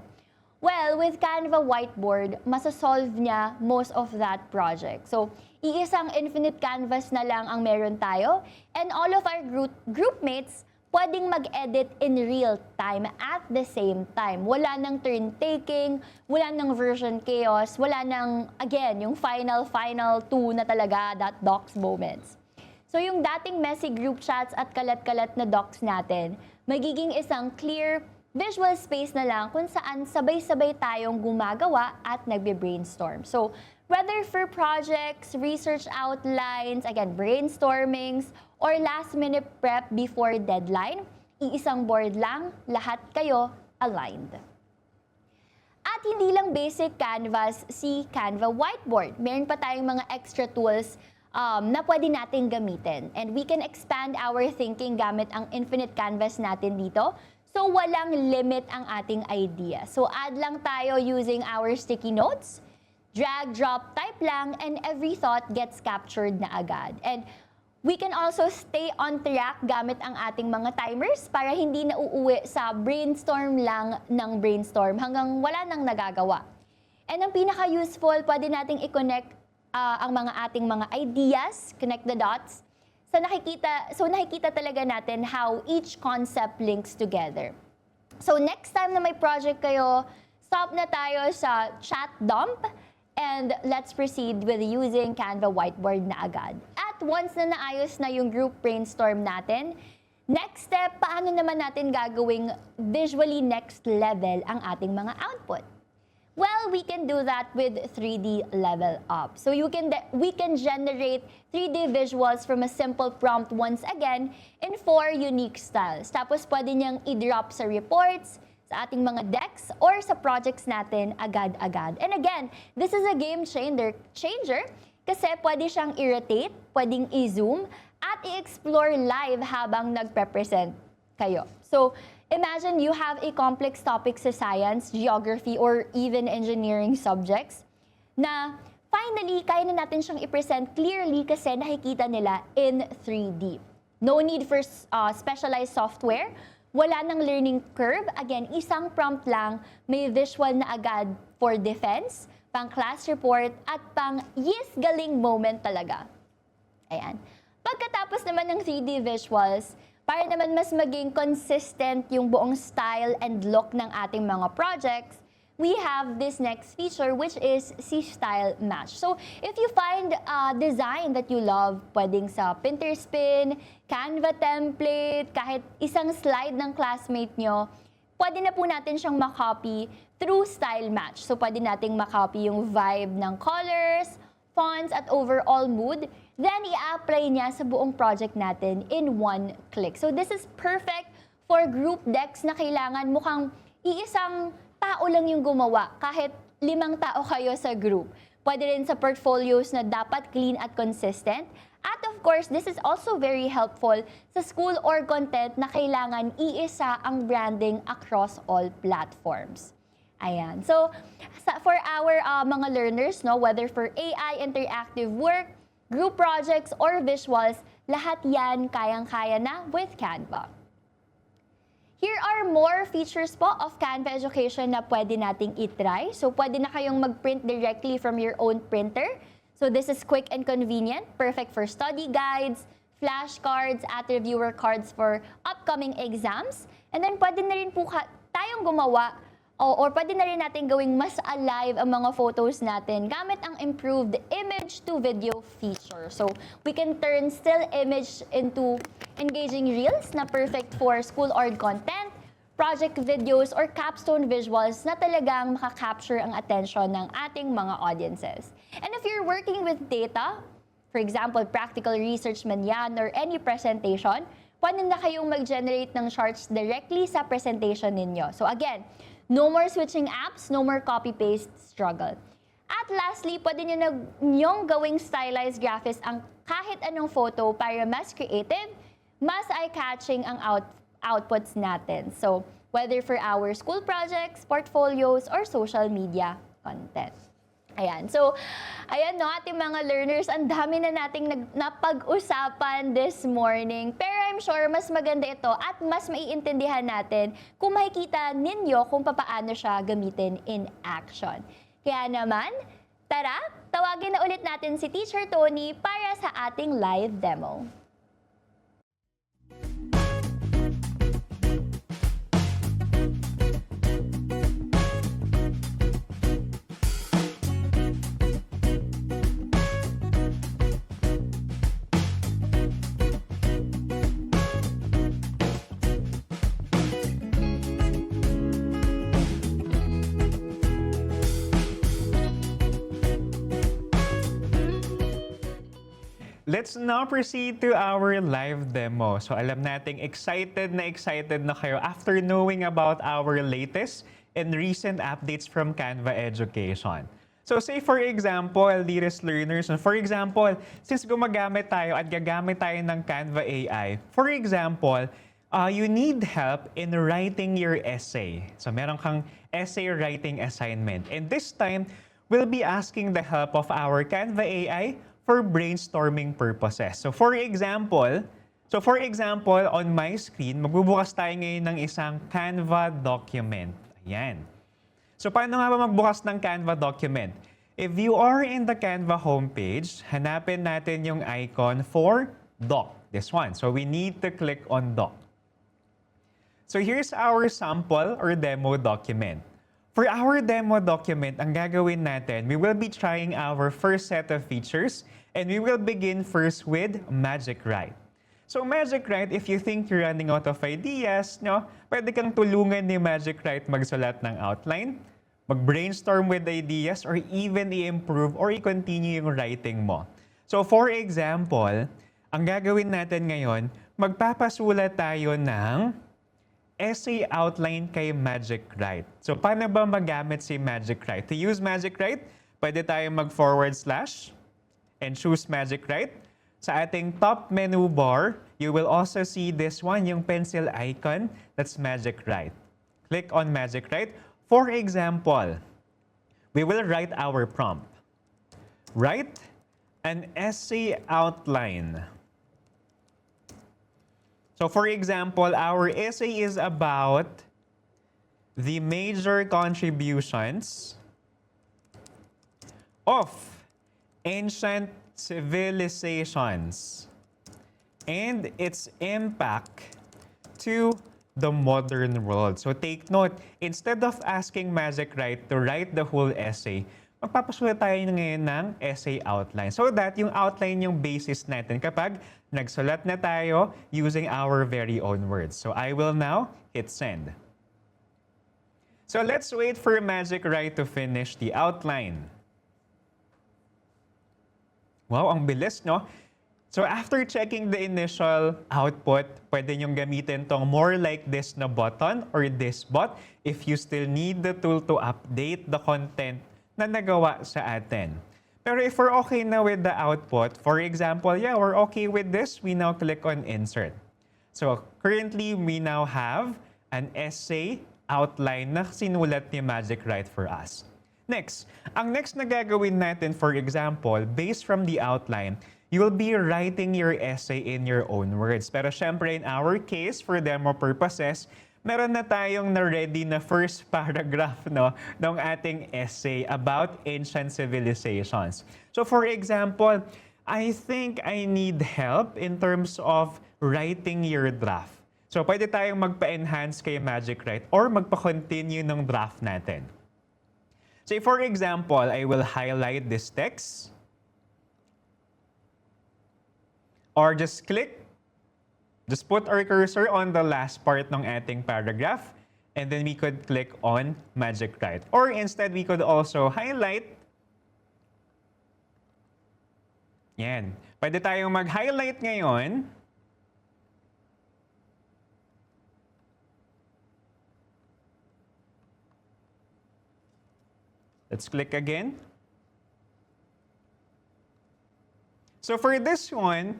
[SPEAKER 2] Well, with Canva Whiteboard, masasolve niya most of that project. So, iisang infinite canvas na lang ang meron tayo and all of our groupmates pwedeng mag-edit in real time at the same time. Wala nang turn taking, wala nang version chaos, wala nang, again, yung final two na talaga, that docs moments. So yung dating messy group chats at kalat-kalat na docs natin, magiging isang clear visual space na lang kung saan sabay-sabay tayong gumagawa at nagbe-brainstorm. So whether for projects, research outlines, again, brainstormings, or last-minute prep before deadline, iisang board lang, lahat kayo aligned. At hindi lang basic canvas si Canva Whiteboard. Meron pa tayong mga extra tools na pwede natin gamitin. And we can expand our thinking gamit ang infinite canvas natin dito. So walang limit ang ating idea. So add lang tayo using our sticky notes, drag, drop, type lang, and every thought gets captured na agad. And we can also stay on track gamit ang ating mga timers para hindi na uuwi sa brainstorm lang ng brainstorm hanggang wala nang nagagawa. And ang pinaka-useful, pwede nating i-connect ang mga ating mga ideas, connect the dots. So nakikita talaga natin how each concept links together. So next time na may project kayo, stop na tayo sa chat dump and let's proceed with using Canva Whiteboard na agad. At once na naayos na yung group brainstorm natin, next step, paano naman natin gagawing visually next level ang ating mga output? Well, we can do that with 3D level up. So we can generate 3D visuals from a simple prompt once again in 4 unique styles. Tapos pwede niyang i-drop sa reports, sa ating mga decks, or sa projects natin agad-agad. And again, this is a game changer kasi pwede siyang i-rotate, pwedeng i-zoom, at i-explore live habang nagpe-present kayo. So, imagine you have a complex topic sa science, geography, or even engineering subjects na finally, kaya na natin siyang i-present clearly kasi nakikita nila in 3D. No need for specialized software, wala nang learning curve. Again, isang prompt lang, may visual na agad for defense, pang class report, at pang yes, galing moment talaga. Ayan. Pagkatapos naman ng 3D visuals, para naman mas maging consistent yung buong style and look ng ating mga projects, we have this next feature which is si Style Match. So, if you find a design that you love, pwedeng sa Pinterest pin, Canva template, kahit isang slide ng classmate nyo, pwede na po natin siyang makopy through Style Match. So, pwede nating makopy yung vibe ng colors, fonts, at overall mood. Then, i-apply niya sa buong project natin in one click. So, this is perfect for group decks na kailangan mukhang iisang tao lang yung gumawa, kahit 5 tao kayo sa group. Pwede rin sa portfolios na dapat clean at consistent. At of course, this is also very helpful sa school or content na kailangan iisa ang branding across all platforms. Ayan. So, for our mga learners, no, whether for AI interactive work, group projects, or visuals, lahat yan kayang-kaya na with Canva. Here are more features po of Canva Education na pwede nating itry. So, pwede na kayong mag-print directly from your own printer. So, this is quick and convenient, perfect for study guides, flashcards, at reviewer cards for upcoming exams. And then, pwede na rin po tayong gumawa or pwede na rin natin gawing mas alive ang mga photos natin gamit ang improved image to video feature. So, we can turn still image into engaging reels na perfect for school or content, project videos, or capstone visuals na talagang makaka-capture ang attention ng ating mga audiences. And if you're working with data, for example, practical research man yan or any presentation, pwede na kayong mag-generate ng charts directly sa presentation ninyo. So again, no more switching apps, no more copy-paste struggle. At lastly, pwede nyo gawing stylized graphics ang kahit anong photo para mas creative, mas eye-catching ang outputs natin. So, whether for our school projects, portfolios, or social media content. Ayan. So, ayan no, ating mga learners, ang dami na nating napag-usapan this morning. Pero I'm sure mas maganda ito at mas maiintindihan natin kung makikita ninyo kung paano siya gamitin in action. Kaya naman, tara, tawagin na ulit natin si Teacher Tony para sa ating live demo.
[SPEAKER 1] let's now proceed to our live demo. So alam nating excited na kayo after knowing about our latest and recent updates from Canva Education. So say for example, dearest learners, for example, since gumagamit tayo at gagamit tayo ng Canva AI, for example, you need help in writing your essay. So meron kang essay writing assignment. And this time, we'll be asking the help of our Canva AI for brainstorming purposes. So for example, on my screen, magbubukas tayo ngayon ng isang Canva document. Ayan. So paano nga ba magbukas ng Canva document? If you are in the Canva homepage, hanapin natin yung icon for doc. This one. So we need to click on doc. So here's our sample or demo document. For our demo document, ang gagawin natin, we will be trying our first set of features and we will begin first with Magic Write. So Magic Write, if you think you're running out of ideas, no, pwede kang tulungan ni Magic Write magsulat ng outline, mag-brainstorm with ideas, or even i-improve or i-continue yung writing mo. So for example, ang gagawin natin ngayon, magpapasulat tayo ng essay outline kay Magic Write. So, paano ba magamit si Magic Write? To use Magic Write, pwede tayong mag/ and choose Magic Write. Sa ating top menu bar, you will also see this one, yung pencil icon, that's Magic Write. Click on Magic Write. For example, we will write our prompt. Write an essay outline. So for example, our essay is about the major contributions of ancient civilizations and its impact to the modern world. So take note, instead of asking Magic Write to write the whole essay, magpapasulat tayo ngayon ng essay outline so that yung outline yung basis natin kapag nagsulat na tayo using our very own words. So I will now hit send. So let's wait for Magic Write to finish the outline. Wow, ang bilis, no? So after checking the initial output, pwede nyong gamitin tong more like this na button or this bot if you still need the tool to update the content na nagawa sa atin. Pero if we're okay na with the output, for example, yeah, we're okay with this, we now click on Insert. So currently, we now have an essay outline na sinulat ni Magic Write for us. Next, ang next na gagawin natin, for example, based from the outline, you will be writing your essay in your own words. Pero syempre, in our case, for demo purposes, meron na tayong na-ready na first paragraph, no, ng ating essay about ancient civilizations. So for example, I think I need help in terms of writing your draft. So pwede tayong magpa-enhance kay Magic Write or magpa-continue ng draft natin. So for example, I will highlight this text or just put our cursor on the last part ng ating paragraph, and then we could click on Magic Write. Or instead, we could also highlight. Yan. Pwede tayong mag-highlight ngayon. Let's click again. So for this one,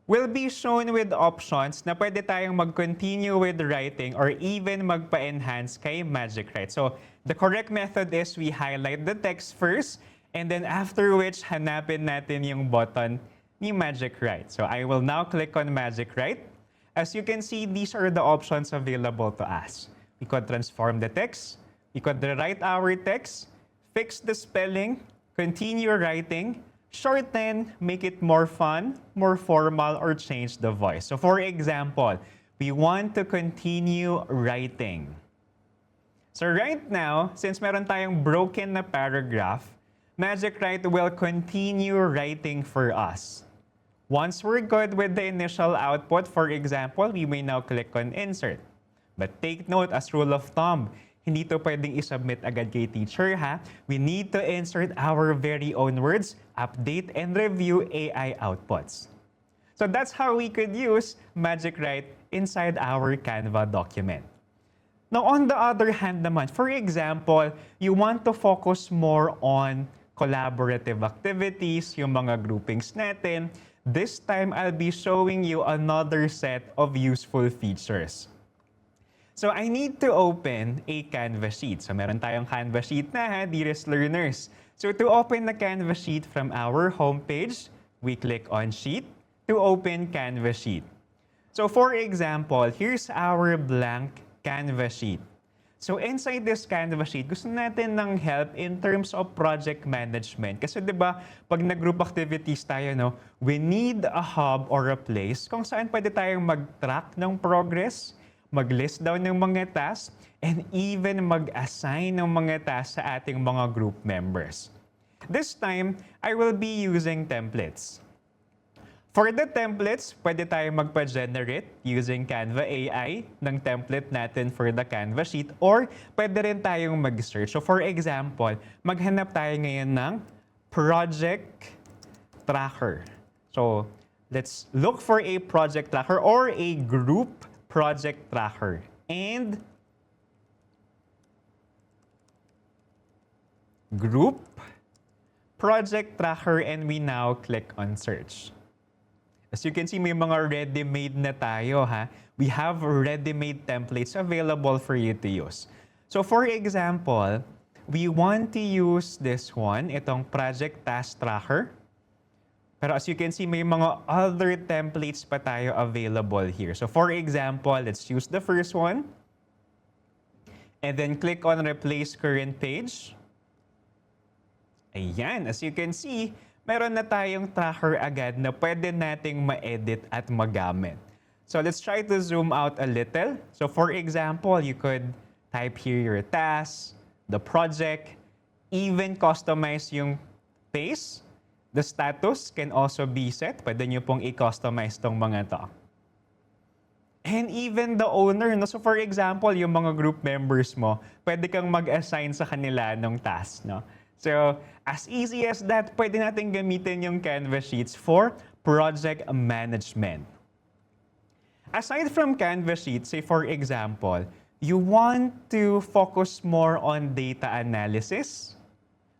[SPEAKER 1] will be shown with options na pwede tayong mag-continue with writing or even magpa-enhance kay Magic Write. So, the correct method is we highlight the text first and then after which hanapin natin yung button ni Magic Write. So, I will now click on Magic Write. As you can see, these are the options available to us. We could transform the text, we could rewrite our text, fix the spelling, continue writing, shorten, make it more fun, more formal, or change the voice. So for example, we want to continue writing. So right now, since meron tayong broken na paragraph, Magic Write will continue writing for us. Once we're good with the initial output, for example, we may now click on Insert. But take note, as rule of thumb, hindi to pwedeng isubmit agad kay teacher, ha? We need to insert our very own words, update and review AI outputs. So that's how we could use Magic Write inside our Canva document. Now, on the other hand naman, for example, you want to focus more on collaborative activities, yung mga groupings natin. This time, I'll be showing you another set of useful features. So, I need to open a Canva sheet. So, meron tayong Canva sheet na ha, dearest learners. So, to open the Canva sheet from our homepage, we click on Sheet to open Canva sheet. So, for example, here's our blank Canva sheet. So inside this Canva sheet, gusto natin ng help in terms of project management. Kasi 'di ba, pag nag-group activities tayo, no, we need a hub or a place kung saan pwede tayong mag-track ng progress, mag-list down ng mga tasks, and even mag-assign ng mga tasks sa ating mga group members. This time, I will be using templates. For the templates, pwede tayong magpa-generate using Canva AI ng template natin for the Canva sheet, or pwede rin tayong mag-search. So for example, maghanap tayo ngayon ng project tracker. So let's look for a project tracker or a group project tracker. And group project tracker, and we now click on search. As you can see, may mga ready-made na tayo, ha? We have ready-made templates available for you to use. So for example, we want to use this one, itong project task tracker. Pero as you can see, may mga other templates pa tayo available here. So for example, let's use the first one. And then click on replace current page. Ayan, as you can see, meron na tayong tracker agad na pwede nating ma-edit at magamit. So let's try to zoom out a little. So for example, you could type here your tasks, the project, even customize yung pace. The status can also be set. Pwede nyo pong i-customize tong mga to. And even the owner, no? So for example, yung mga group members mo, pwede kang mag-assign sa kanila ng task, no? So, as easy as that, pwede natin gamitin yung Canva Sheets for project management. Aside from Canva Sheets, say for example, you want to focus more on data analysis,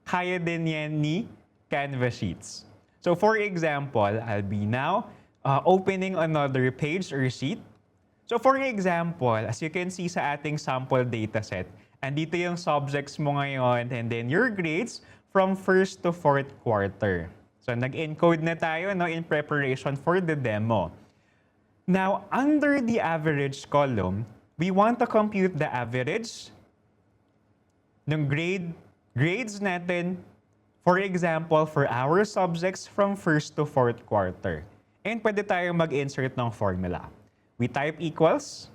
[SPEAKER 1] kaya din yan ni Canva Sheets. So for example, I'll be now opening another page or sheet. So for example, as you can see sa ating sample dataset, andito yung subjects mo ngayon and then your grades from 1st to 4th quarter. So nag-encode na tayo, no, in preparation for the demo. Now, under the average column, we want to compute the average ng grades natin, for example, for our subjects from 1st to 4th quarter. And pwede tayong mag-insert ng formula. We type equals.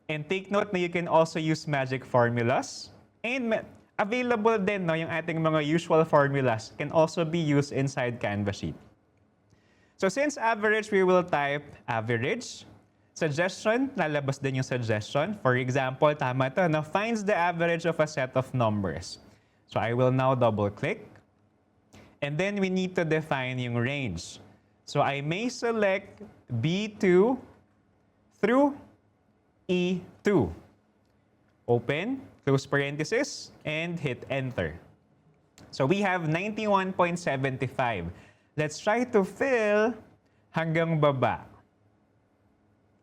[SPEAKER 1] And take note na you can also use magic formulas. And available din, no, yung ating mga usual formulas can also be used inside Canva Sheet. So since average, we will type average. Suggestion, lalabas din yung suggestion. For example, tama to, no, finds the average of a set of numbers. So I will now double-click. And then we need to define yung range. So I may select B2 through E2. Open, close parenthesis, and hit enter. So we have 91.75. Let's try to fill hanggang baba.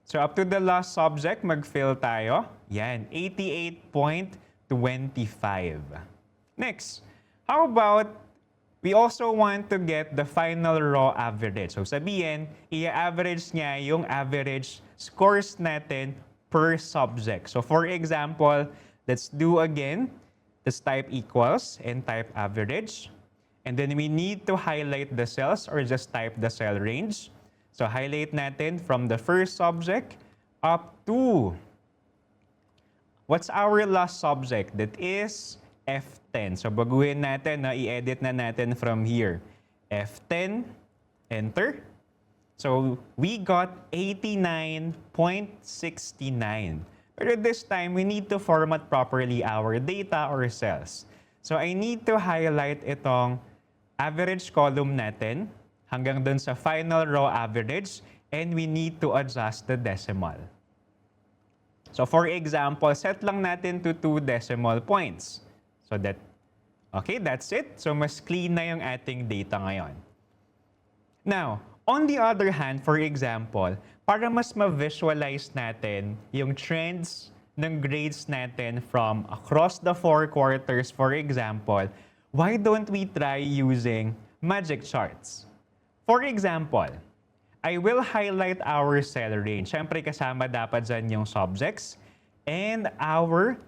[SPEAKER 1] So up to the last subject, mag-fill tayo. Yan, 88.25. Next, how about we also want to get the final raw average. So sabihin, i-average niya yung average scores natin per subject. So for example, let's do again. Let's type equals and type average. And then we need to highlight the cells or just type the cell range. So highlight natin from the first subject up to, what's our last subject? That is F10. So baguhin natin, i-edit na natin from here. F10, enter. So we got 89.69. Pero this time, we need to format properly our data or cells. So I need to highlight itong average column natin. hanggang dun sa final row average, and we need to adjust the decimal. So for example, set lang natin to 2 decimal points. So okay, that's it. So mas clean na yung ating data ngayon. Now, on the other hand, for example, para mas ma-visualize natin yung trends ng grades natin from across the 4 quarters, for example, why don't we try using magic charts? For example, I will highlight our cell range. Siyempre, kasama dapat dyan yung subjects and our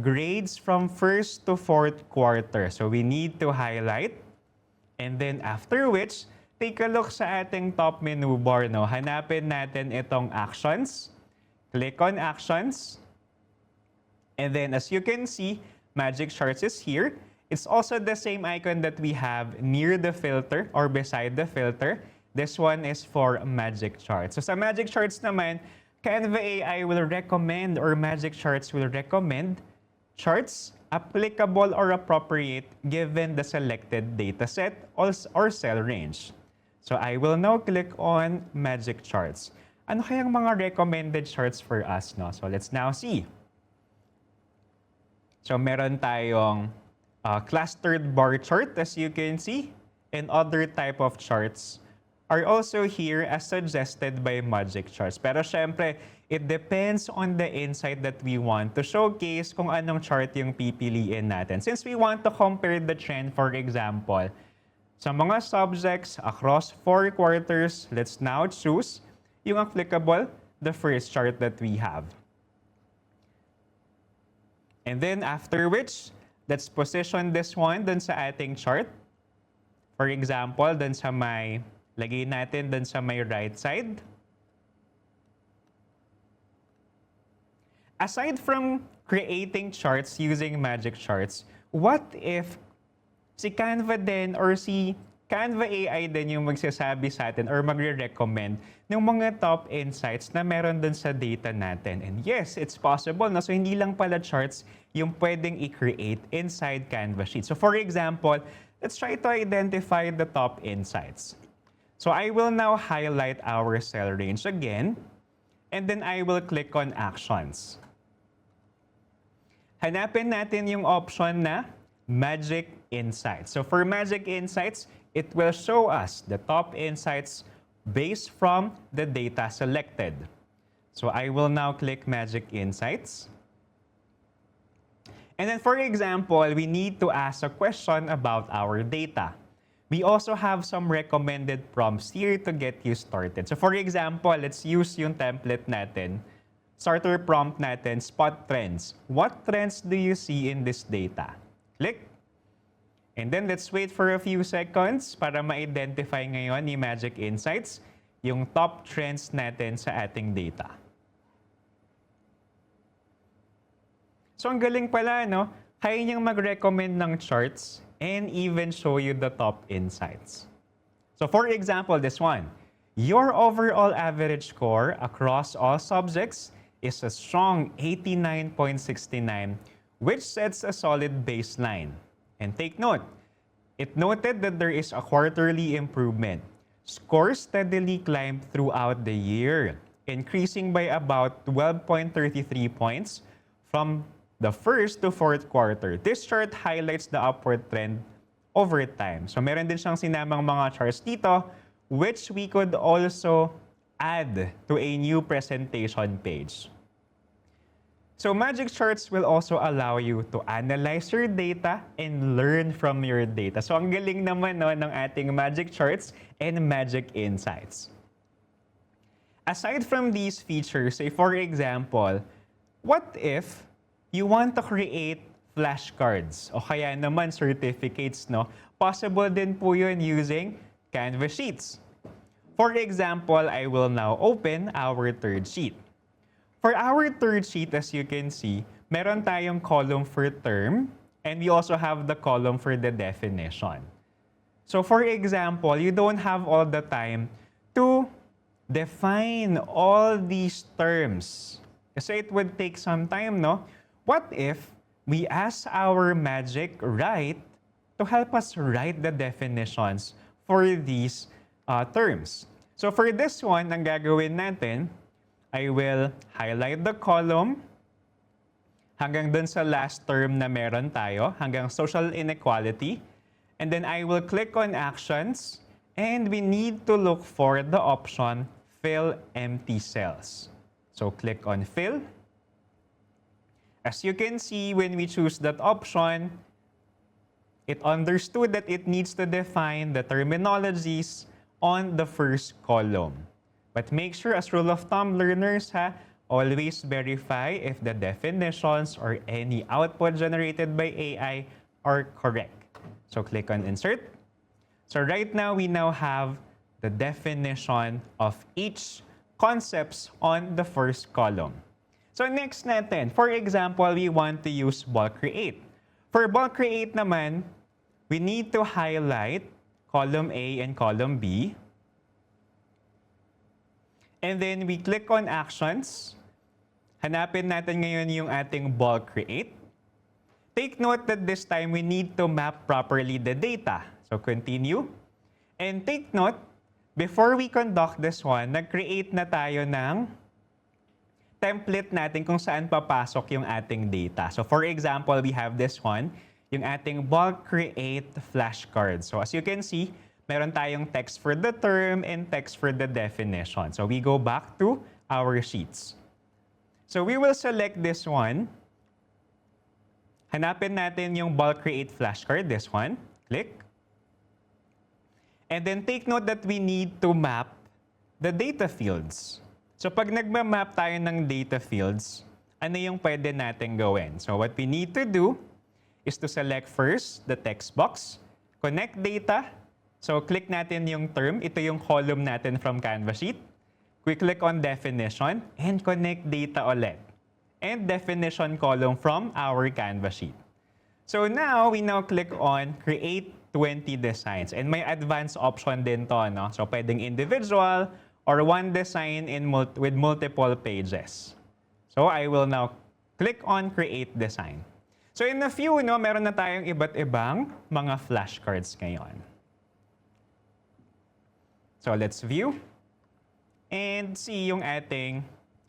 [SPEAKER 1] grades from 1st to 4th quarter. So we need to highlight, and then after which, take a look sa ating top menu bar. No? Hanapin natin itong actions. Click on actions. And then as you can see, magic charts is here. It's also the same icon that we have near the filter or beside the filter. This one is for magic charts. So sa magic charts naman, Canva AI will recommend, or magic charts will recommend charts applicable or appropriate given the selected dataset or cell range. So I will now click on magic charts. Ano kayang mga recommended charts for us, no? So let's now see. So meron tayong clustered bar chart, as you can see, and other type of charts are also here as suggested by magic charts. Pero syempre, it depends on the insight that we want to showcase kung anong chart yung pipiliin natin. Since we want to compare the trend, for example, sa mga subjects across 4 quarters, let's now choose yung applicable, the first chart that we have. And then after which, let's position this one dun sa ating chart. For example, dun sa may, lagay natin dun sa may right side. Aside from creating charts using magic charts, what if si Canva din or si Canva AI din yung magsasabi sa atin or magre-recommend ng mga top insights na meron dun sa data natin? And yes, it's possible. No? So hindi lang pala charts yung pwedeng i-create inside Canva sheet. So for example, let's try to identify the top insights. So I will now highlight our cell range again, and then I will click on actions. Hanapin natin yung option na Magic Insights. So for Magic Insights, it will show us the top insights based from the data selected. So I will now click Magic Insights. And then for example, we need to ask a question about our data. We also have some recommended prompts here to get you started. So for example, let's use yung template natin. Starter prompt natin, spot trends. What trends do you see in this data? Click. And then let's wait for a few seconds para ma-identify ngayon ni Magic Insights yung top trends natin sa ating data. So ang galing pala, no? Kaya niyang mag-recommend ng charts and even show you the top insights. So for example, this one. Your overall average score across all subjects is a strong 89.69, which sets a solid baseline. And take note, it noted that there is a quarterly improvement. Scores steadily climbed throughout the year, increasing by about 12.33 points from the 1st to 4th quarter. This chart highlights the upward trend over time. So meron din siyang sinamang mga charts dito, which we could also add to a new presentation page. So magic charts will also allow you to analyze your data and learn from your data. So ang galing naman no, ng ating magic charts and magic insights. Aside from these features, say for example, what if you want to create flashcards o kaya naman certificates, no? Possible din po yun using Canva Sheets. For example, I will now open our third sheet. For our third sheet, as you can see, meron tayong column for term, and we also have the column for the definition. So for example, you don't have all the time to define all these terms. Kasi it would take some time, no? What if we ask our magic write to help us write the definitions for these terms. So for this one, ang gagawin natin, I will highlight the column hanggang dun sa last term na meron tayo, hanggang social inequality. And then I will click on actions, and we need to look for the option fill empty cells. So click on fill. As you can see, when we choose that option, it understood that it needs to define the terminologies on the first column. But make sure, as rule of thumb learners, always verify if the definitions or any output generated by AI are correct. So click on insert. So right now, we now have the definition of each concepts on the first column. So next natin, for example, we want to use bulk create. For bulk create naman, we need to highlight column A and column B. And then we click on actions. Hanapin natin ngayon yung ating bulk create. Take note that this time we need to map properly the data. So continue. And take note, before we conduct this one, nag-create na tayo ng template natin kung saan papasok yung ating data. So for example, we have this one, yung ating bulk create flashcard. So as you can see, meron tayong text for the term and text for the definition. So we go back to our sheets. So we will select this one. Hanapin natin yung bulk create flashcard, this one. Click. And then take note that we need to map the data fields. So pag nagma-map tayo ng data fields, ano yung pwede natin gawin? So what we need to do is to select first the text box, connect data. So click natin yung term. Ito yung column natin from Canva sheet. We click on definition and connect data ulit. And definition column from our Canva sheet. So now, we now click on create 20 designs. And may advanced option din to, no? So pwedeng individual or one design with multiple pages. So I will now click on create design. So in a few, no, meron na tayong iba't ibang mga flashcards ngayon. So let's view and see yung ating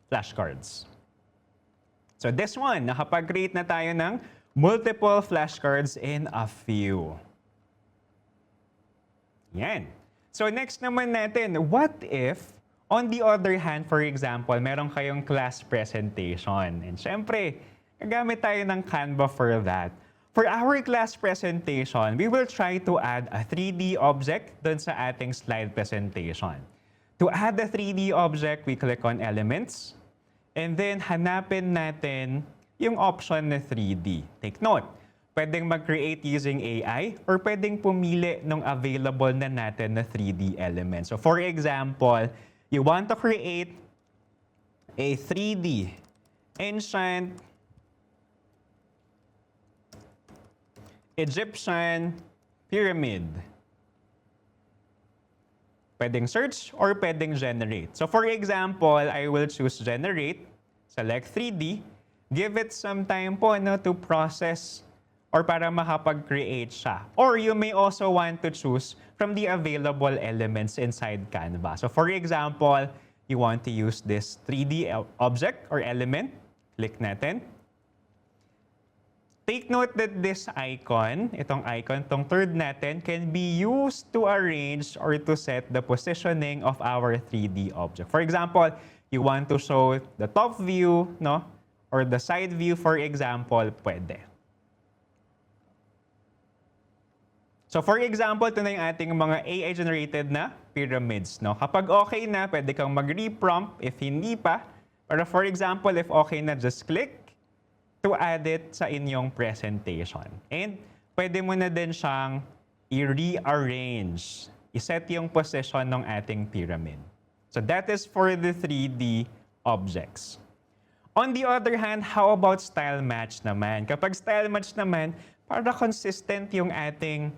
[SPEAKER 1] flashcards. So this one, nakapag-create na tayo ng multiple flashcards in a few. Yan. So next naman natin, what if, on the other hand, for example, meron kayong class presentation. And syempre, gagamit tayo ng Canva for that. For our class presentation, we will try to add a 3D object dun sa ating slide presentation. To add a 3D object, we click on Elements. And then, hanapin natin yung option na 3D. Take note, pwedeng mag-create using AI or pwedeng pumili ng available na natin na 3D element. So for example, you want to create a 3D ancient Egyptian pyramid. Pwedeng search or pwedeng generate. So for example, I will choose generate, select 3D, give it some time po to process or para makapag-create siya. Or you may also want to choose from the available elements inside Canva. So for example, you want to use this 3D object or element. Click natin. Take note that this icon, itong third natin, can be used to arrange or to set the positioning of our 3D object. For example, you want to show the top view, no? Or the side view, for example, pwede. So for example, ito na yung ating mga AI-generated na pyramids, no? Kapag okay na, pwede kang mag-reprompt. If hindi pa, pero for example, if okay na, just click to add it sa inyong presentation. And pwede mo na din siyang i-rearrange, iset yung position ng ating pyramid. So that is for the 3D objects. On the other hand, how about style match naman? Kapag style match naman, para consistent yung ating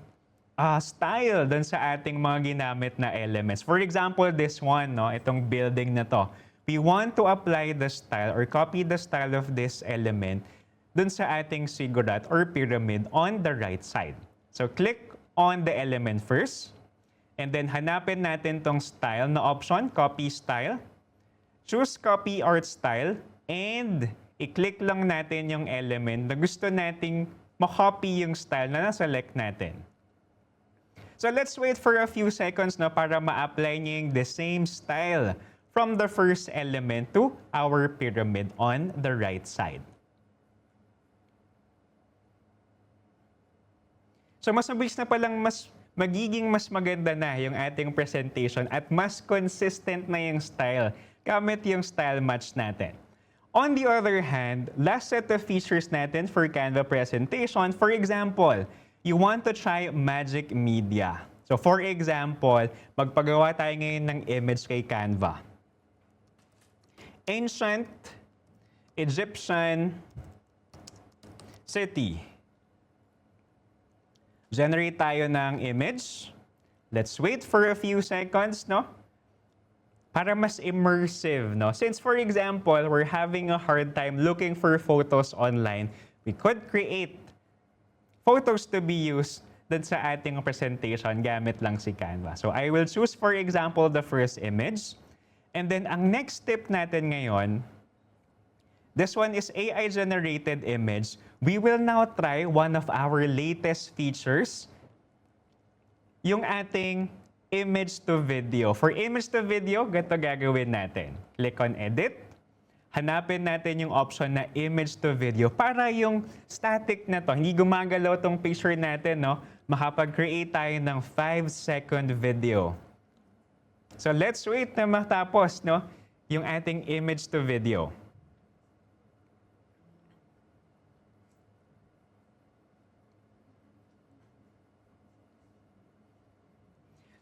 [SPEAKER 1] style dun sa ating mga ginamit na elements. For example, this one, no, itong building na to. We want to apply the style or copy the style of this element dun sa ating ziggurat or pyramid on the right side. So click on the element first, And then hanapin natin tong style na option, copy style. Choose copy art style and i-click lang natin yung element na gusto nating ma-copy yung style na na-select natin. So let's wait for a few seconds na para ma-apply niya yung the same style from the first element to our pyramid on the right side. So mas mabilis na palang magiging mas maganda na yung ating presentation at mas consistent na yung style gamit yung style match natin. On the other hand, last set of features natin for Canva presentation, for example, you want to try magic media. So for example, magpagawa tayo ngayon ng image kay Canva. Ancient Egyptian city. Generate tayo ng image. Let's wait for a few seconds, no? Para mas immersive, no? Since, for example, we're having a hard time looking for photos online, we could create photos to be used dun sa ating presentation gamit lang si Canva. So I will choose, for example, the first image. And then, ang next step natin ngayon, this one is AI-generated image. We will now try one of our latest features, yung ating image to video. For image to video, ganito gagawin natin. Click on Edit. Hanapin natin yung option na image to video para yung static na to, hindi gumagalaw tong picture natin, no? Makapag-create tayo ng 5-second video. So let's wait na matapos, no? Yung ating image to video.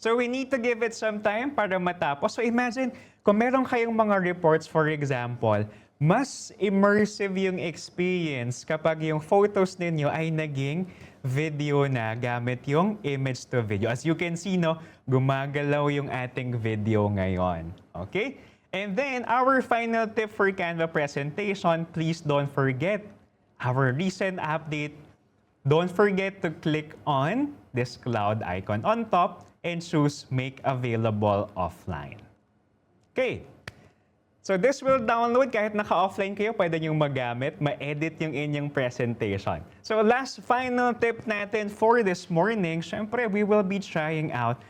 [SPEAKER 1] So we need to give it some time para matapos. So imagine, kung meron kayong mga reports, for example, mas immersive yung experience kapag yung photos ninyo ay naging video na gamit yung image to video. As you can see, no, gumagalaw yung ating video ngayon. Okay? And then, our final tip for Canva presentation, please don't forget our recent update. Don't forget to click on this cloud icon on top and choose Make Available Offline. Okay. So this will download kahit naka-offline kayo, pwede nyo magamit, ma-edit yung inyong presentation. So last final tip natin for this morning, syempre we will be trying out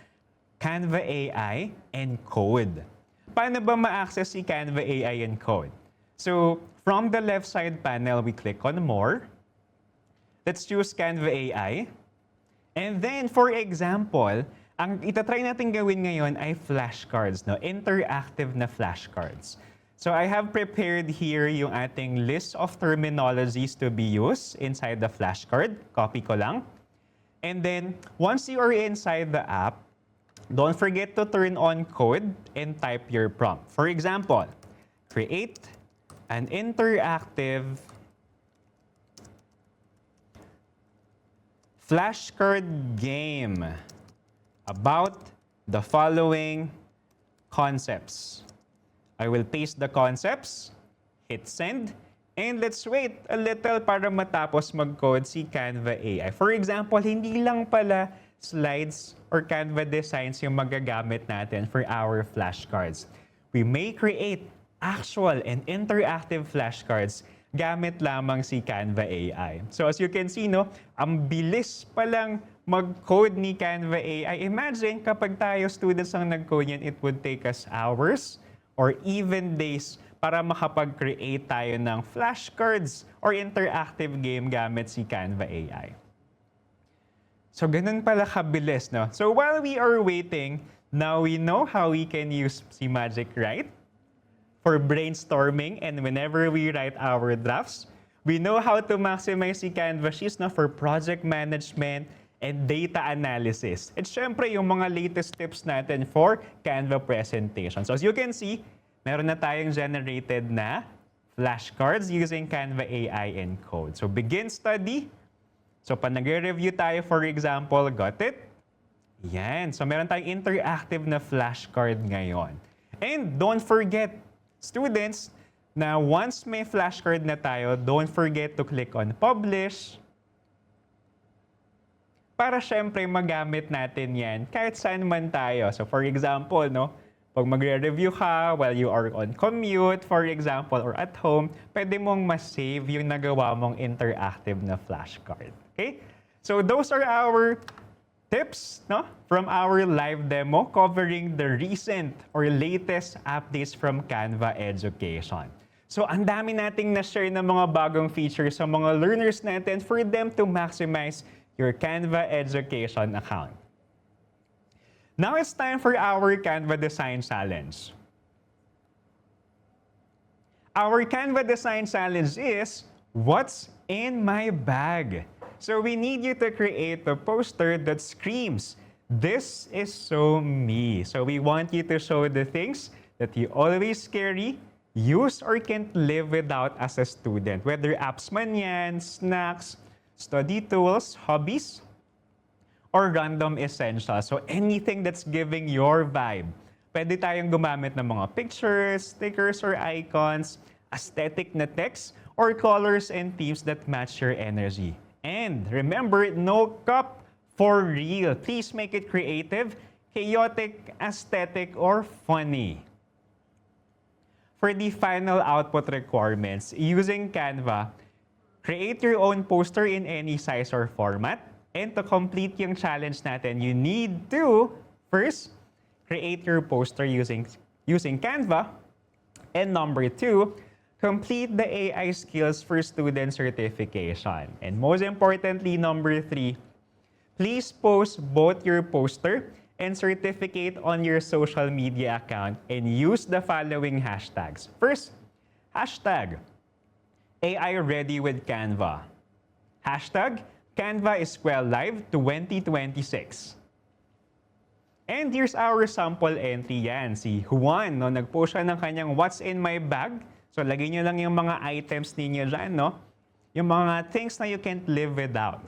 [SPEAKER 1] Canva AI and Code. Paano ba ma-access si Canva AI and Code? So from the left side panel, we click on More. Let's choose Canva AI. And then, for example, ang itatry natin gawin ngayon ay flashcards, no? Interactive na flashcards. So I have prepared here yung ating list of terminologies to be used inside the flashcard. Copy ko lang. And then, once you are inside the app, don't forget to turn on code and type your prompt. For example, create an interactive flashcard game about the following concepts. I will paste the concepts, hit send, and let's wait a little para matapos mag-code si Canva AI. For example, hindi lang pala slides or Canva designs yung magagamit natin for our flashcards. We may create actual and interactive flashcards gamit lamang si Canva AI. So as you can see, no, ang bilis palang mag-code ni Canva AI. Imagine kapag tayo students ang nag-code yan, it would take us hours or even days para makapag-create tayo ng flashcards or interactive game gamit si Canva AI. So ganun pala kabilis, no? So while we are waiting, now we know how we can use si Magic Write for brainstorming and whenever we write our drafts. We know how to maximize si Canva Sheets, no, for project management and data analysis. At syempre, yung mga latest tips natin for Canva presentation. So as you can see, meron na tayong generated na flashcards using Canva AI and Code. So begin study. So pag nag-review tayo, for example, got it? Yan. So meron tayong interactive na flashcard ngayon. And don't forget, students, na once may flashcard na tayo, don't forget to click on Publish. para syempre magamit natin yan kahit saan man tayo. So for example, no, pag magre-review ka while you are on commute, for example, or at home, pwede mong ma-save yung nagawa mong interactive na flashcard. Okay? So those are our tips, no, from our live demo covering the recent or latest updates from Canva Education. So ang dami nating na-share ng mga bagong features sa mga learners natin for them to maximize your Canva Education account. Now it's time for our Canva Design Challenge. Our Canva Design Challenge is, what's in my bag? So we need you to create a poster that screams, this is so me. So we want you to show the things that you always carry, use, or can't live without as a student. Whether apps man yan, snacks, study tools, hobbies, or random essentials. So anything that's giving your vibe. Pwede tayong gumamit ng mga pictures, stickers, or icons, aesthetic na text, or colors and themes that match your energy. And remember, no cup for real. Please make it creative, chaotic, aesthetic, or funny. For the final output requirements, using Canva, create your own poster in any size or format. And to complete yung challenge natin, you need to, first, create your poster using Canva. And number 2, complete the AI Skills for Student certification. And most importantly, number 3, please post both your poster and certificate on your social media account and use the following hashtags. First, hashtag AI Ready with Canva. Hashtag Canva EskweLIVE 2026. And here's our sample entry yan. Si Juan, no, nag-post siya ng kanyang what's in my bag. So lagay nyo lang yung mga items ninyo dyan, no? Yung mga things na you can't live without.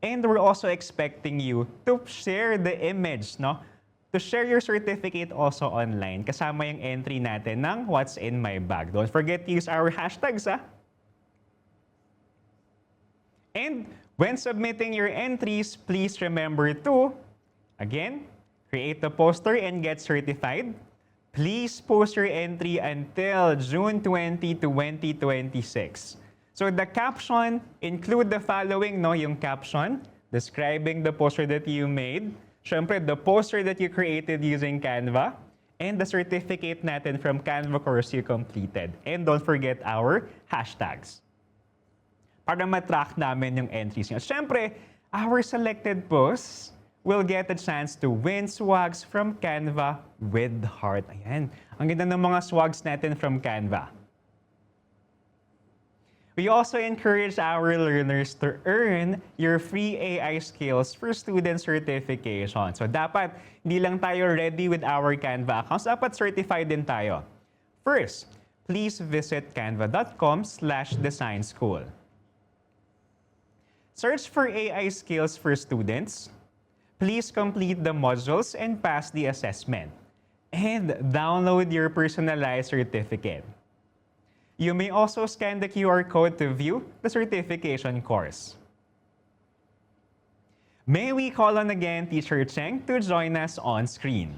[SPEAKER 1] And we're also expecting you to share the image, no? To share your certificate also online. Kasama yung entry natin ng what's in my bag. Don't forget to use our hashtags, ha? And when submitting your entries, please remember to, again, create a poster and get certified. Please post your entry until June 20, 2026. So the caption, include the following, no? Yung caption, describing the poster that you made. Syempre, the poster that you created using Canva. And the certificate natin from Canva course you completed. And don't forget our hashtags. Para matrack namin yung entries nyo. Syempre, our selected posts will get a chance to win swags from Canva with heart. Ayan. Ang ganda ng mga swags natin from Canva. We also encourage our learners to earn your free AI Skills for Student certification. So dapat, hindi lang tayo ready with our Canva accounts, dapat certified din tayo. First, please visit canva.com/designschool. Search for AI Skills for Students. Please complete the modules and pass the assessment. And download your personalized certificate. You may also scan the QR code to view the certification course. May we call on again Teacher Cheng to join us on screen.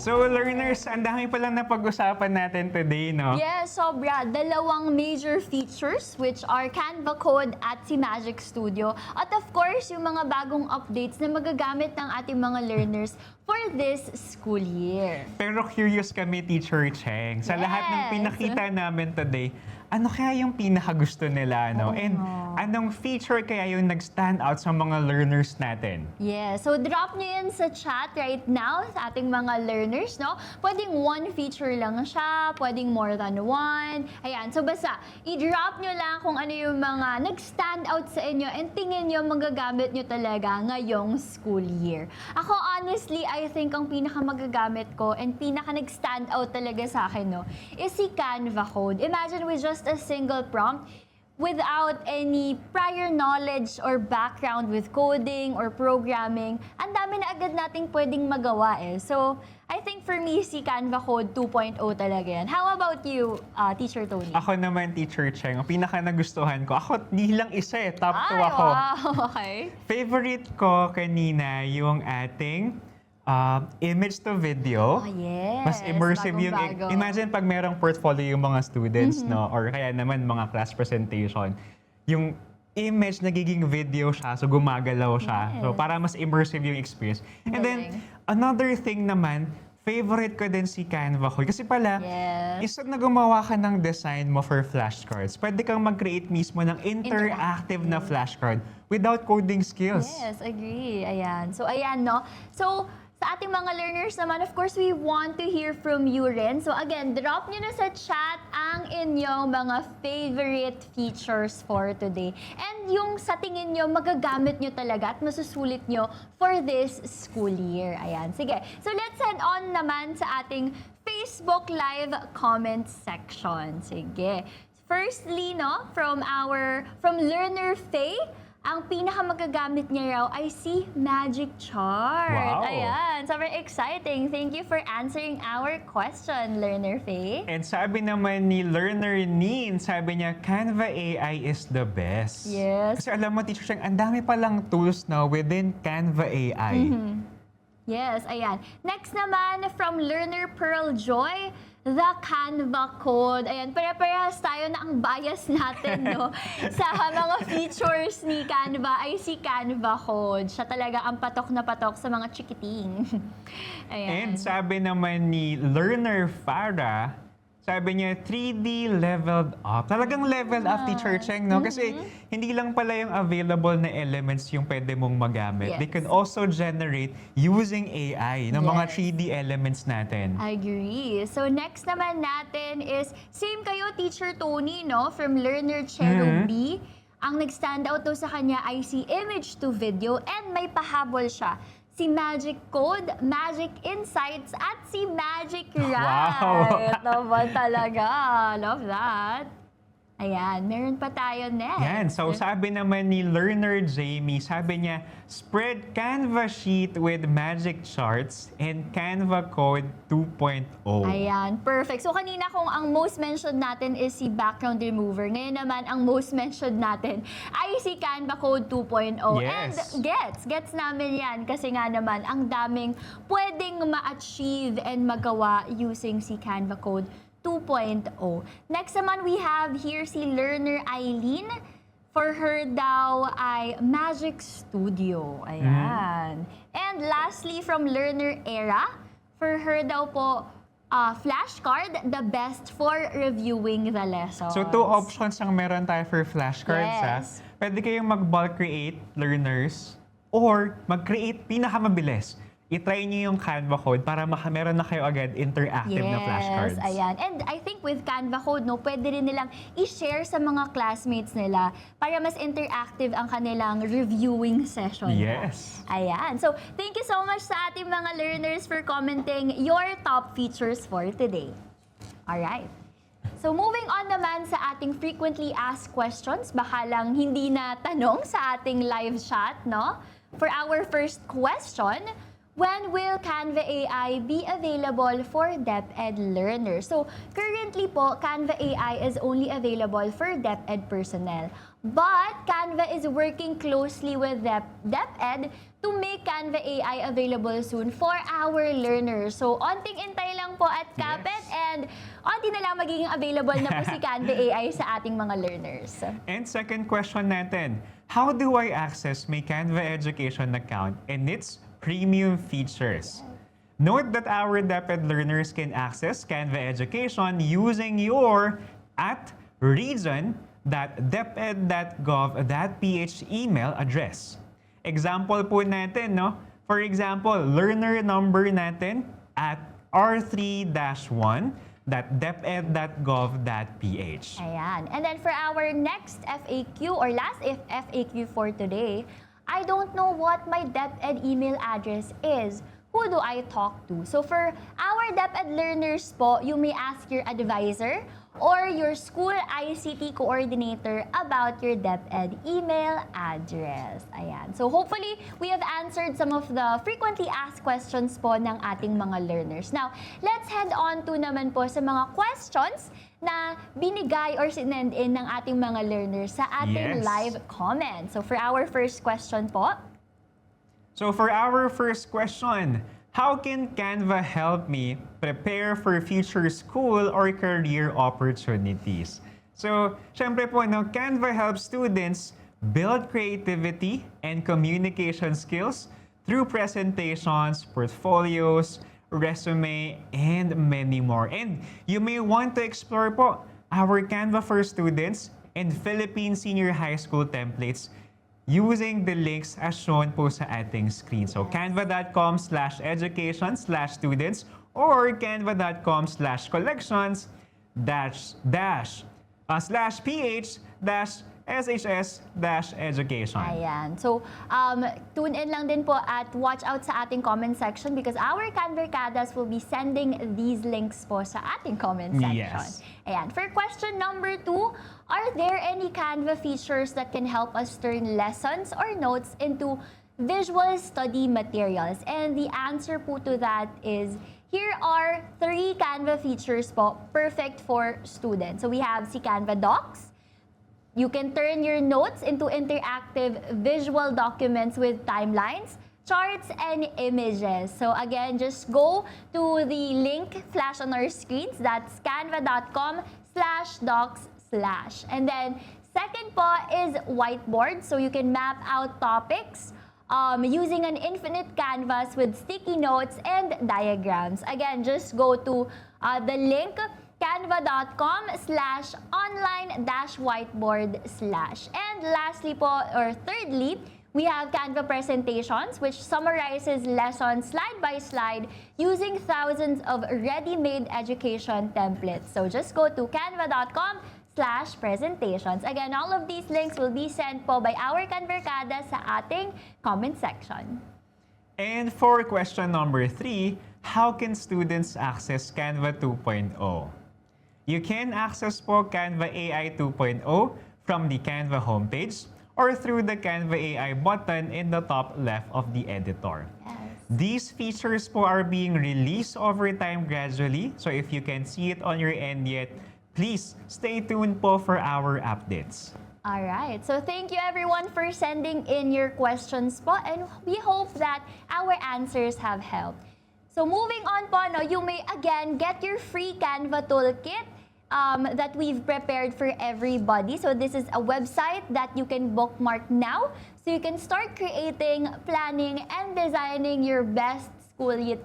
[SPEAKER 1] So learners, ang dami palang napag-usapan natin today, no?
[SPEAKER 2] Yes, sobra. Dalawang major features which are Canva Code at si Magic Studio. At of course, yung mga bagong updates na magagamit ng ating mga learners for this school year.
[SPEAKER 1] Pero curious kami, Teacher Cheng, sa lahat ng
[SPEAKER 2] Yes.
[SPEAKER 1] pinakita namin today, ano kaya yung pinakagusto nila, no?
[SPEAKER 2] Oo
[SPEAKER 1] And
[SPEAKER 2] nga.
[SPEAKER 1] anong feature kaya yung nag-stand out sa mga learners natin?
[SPEAKER 2] Yeah, so drop nyo yan sa chat right now sa ating mga learners, no? Pwedeng one feature lang siya, pwedeng more than one. Ayan, so basta, i-drop nyo lang kung ano yung mga nag-stand out sa inyo and tingin nyo magagamit nyo talaga ngayong school year. Ako, honestly, I think ang pinaka-magagamit ko and pinaka-nag-stand out talaga sa akin, no, is si Canva Code. Imagine with just a single prompt, without any prior knowledge or background with coding or programming, ang dami na agad nating pwedeng magawa eh. So, I think for me, si Canva Code 2.0 talaga yan. How about you, Teacher Tony?
[SPEAKER 1] Ako naman, Teacher Cheng, ang pinaka nagustuhan ko, ako di lang isa eh, top 2
[SPEAKER 2] Ay,
[SPEAKER 1] ako.
[SPEAKER 2] wow, okay.
[SPEAKER 1] Favorite ko kanina yung ating image to video.
[SPEAKER 2] Oh, yes.
[SPEAKER 1] Mas immersive yung...
[SPEAKER 2] Bagong-bago.
[SPEAKER 1] Imagine pag merong portfolio yung mga students, no? Or kaya naman mga class presentation. Yung image nagiging video siya, so gumagalaw siya. So
[SPEAKER 2] Yes.
[SPEAKER 1] para mas immersive yung experience. And then,
[SPEAKER 2] Galing.
[SPEAKER 1] another thing naman, favorite ko din si Canva Code. Kasi pala,
[SPEAKER 2] Yes.
[SPEAKER 1] isang na gumawa ka ng design mo for flashcards, pwede kang mag-create mismo ng interactive na flashcard without coding skills.
[SPEAKER 2] Yes, agree. Ayan. So, ayan, no? So, sa ating mga learners naman, of course, we want to hear from you rin. So, again, drop nyo na sa chat ang inyong mga favorite features for today. And yung sa tingin nyo, magagamit nyo talaga at masusulit nyo for this school year. Ayan. Sige. So, let's head on naman sa ating Facebook Live comment section. Sige. Firstly, no, from Learner Faye, ang pinakamagagamit niya raw ay si Magic Chart.
[SPEAKER 1] Wow.
[SPEAKER 2] Ayan, sobrang exciting. Thank you for answering our question, Learner Faye.
[SPEAKER 1] And sabi naman ni Learner Neen, sabi niya, Canva AI is the best.
[SPEAKER 2] Yes.
[SPEAKER 1] Kasi alam mo, Teacher Cheng, ang dami palang tools na within Canva AI.
[SPEAKER 2] Yes, ayan. Next naman, from Learner Pearl Joy, the Canva Code. Ayan, pare-parehas tayo na ang bias natin, no? Sa mga features ni Canva ay si Canva Code. Siya talaga ang patok na patok sa mga chikiting. Ayan.
[SPEAKER 1] And sabi naman ni Learner Farah, sabi niya, 3D leveled up. Talagang leveled up, Teacher Cheng, no? Kasi hindi lang pala yung available na elements yung pwede mong magamit.
[SPEAKER 2] Yes.
[SPEAKER 1] They can also generate using AI ng mga
[SPEAKER 2] Yes.
[SPEAKER 1] 3D elements natin.
[SPEAKER 2] I agree. So next naman natin is, same kayo, Teacher Tony, no? From Learner Cherub B. Ang nag-stand out daw sa kanya ay si image to video and may pahabol siya. Si Magic Code, Magic Insights, at si Magic Write.
[SPEAKER 1] Wow.
[SPEAKER 2] Naman talaga. Love that. Ayan, meron pa tayo next.
[SPEAKER 1] Yan. So, sabi naman ni Learner Jamie, sabi niya, spread Canva sheet with magic charts and Canva Code 2.0.
[SPEAKER 2] Ayan, perfect. So kanina kung ang most mentioned natin is si background remover, ngayon naman ang most mentioned natin ay si Canva Code 2.0.
[SPEAKER 1] Yes.
[SPEAKER 2] And gets namin yan kasi nga naman ang daming pwedeng ma-achieve and magawa using si Canva Code 2.0. Next naman, we have here si Learner Eileen. For her daw ay Magic Studio. Ayan. And lastly, from Learner Era, for her daw po, flashcard, the best for reviewing the lessons.
[SPEAKER 1] So, 2 options ang meron tayo for flashcards, ha?
[SPEAKER 2] Yes.
[SPEAKER 1] Pwede kayong mag-bulk create, learners, or mag-create pinakamabilis. I-try niyo yung Canva Code para meron na kayo agad interactive na flashcards.
[SPEAKER 2] Yes, ayan. And I think with Canva Code, no, pwede rin nilang i-share sa mga classmates nila para mas interactive ang kanilang reviewing session.
[SPEAKER 1] Yes.
[SPEAKER 2] Ayan. So, thank you so much sa ating mga learners for commenting your top features for today. Alright. So, moving on naman sa ating frequently asked questions, baka lang hindi na tanong sa ating live chat, no? For our first question, when will Canva AI be available for DepEd learners? So, currently po, Canva AI is only available for DepEd personnel. But Canva is working closely with DepEd to make Canva AI available soon for our learners. So, onting intay lang po at Kapet and onti na lang magiging available na po si Canva AI sa ating mga learners.
[SPEAKER 1] And second question natin, how do I access my Canva Education account and its premium features? Note that our DepEd learners can access Canva Education using your @region.deped.gov.ph email address. Example po natin, no? For example, learner number natin at r3-1.deped.gov.ph.
[SPEAKER 2] Ayan. And then for our next FAQ or last FAQ for today, I don't know what my DepEd email address is. Who do I talk to? So for our DepEd learners po, you may ask your advisor or your school ICT coordinator about your DepEd email address. Ayan. So hopefully, we have answered some of the frequently asked questions po ng ating mga learners. Now, let's head on to naman po sa mga questions na binigay or sinend in ng ating mga learners sa ating live comment. So for our first question po,
[SPEAKER 1] So for our first question, how can Canva help me prepare for future school or career opportunities? So, syempre po, no, Canva helps students build creativity and communication skills through presentations, portfolios, resume, and many more. And you may want to explore po our Canva for Students and Philippine Senior High School templates using the links as shown po sa ating screen. So, canva.com/education/students or canva.com/collections/ph-shs-education.
[SPEAKER 2] ayan. So, tune in lang din po at watch out sa ating comment section because our Canverkadas will be sending these links po sa ating comment section.
[SPEAKER 1] Yes.
[SPEAKER 2] Ayan. For question number 2, are there any Canva features that can help us turn lessons or notes into visual study materials? And the answer po to that is, here are 3 Canva features po perfect for students. So we have si Canva Docs. You can turn your notes into interactive visual documents with timelines, charts, and images. So again, just go to the link flash on our screens. That's canva.com/docs/. And then, second po is whiteboard. So you can map out topics using an infinite canvas with sticky notes and diagrams. Again, just go to the link canva.com/online-whiteboard/. And lastly po, or thirdly, we have Canva presentations, which summarizes lessons slide by slide using thousands of ready-made education templates. So just go to canva.com/presentations. Again, all of these links will be sent po by our Canverkada sa ating comment section.
[SPEAKER 1] And for question number 3, how can students access Canva 2.0? You can access po Canva AI 2.0 from the Canva homepage or through the Canva AI button in the top left of the editor.
[SPEAKER 2] Yes.
[SPEAKER 1] These features po are being released over time gradually. So if you can see it on your end yet, please stay tuned po for our updates.
[SPEAKER 2] Alright, so thank you everyone for sending in your questions po, and we hope that our answers have helped. So moving on po, no, you may again get your free Canva toolkit that we've prepared for everybody. So this is a website that you can bookmark now, so you can start creating, planning, and designing your best school year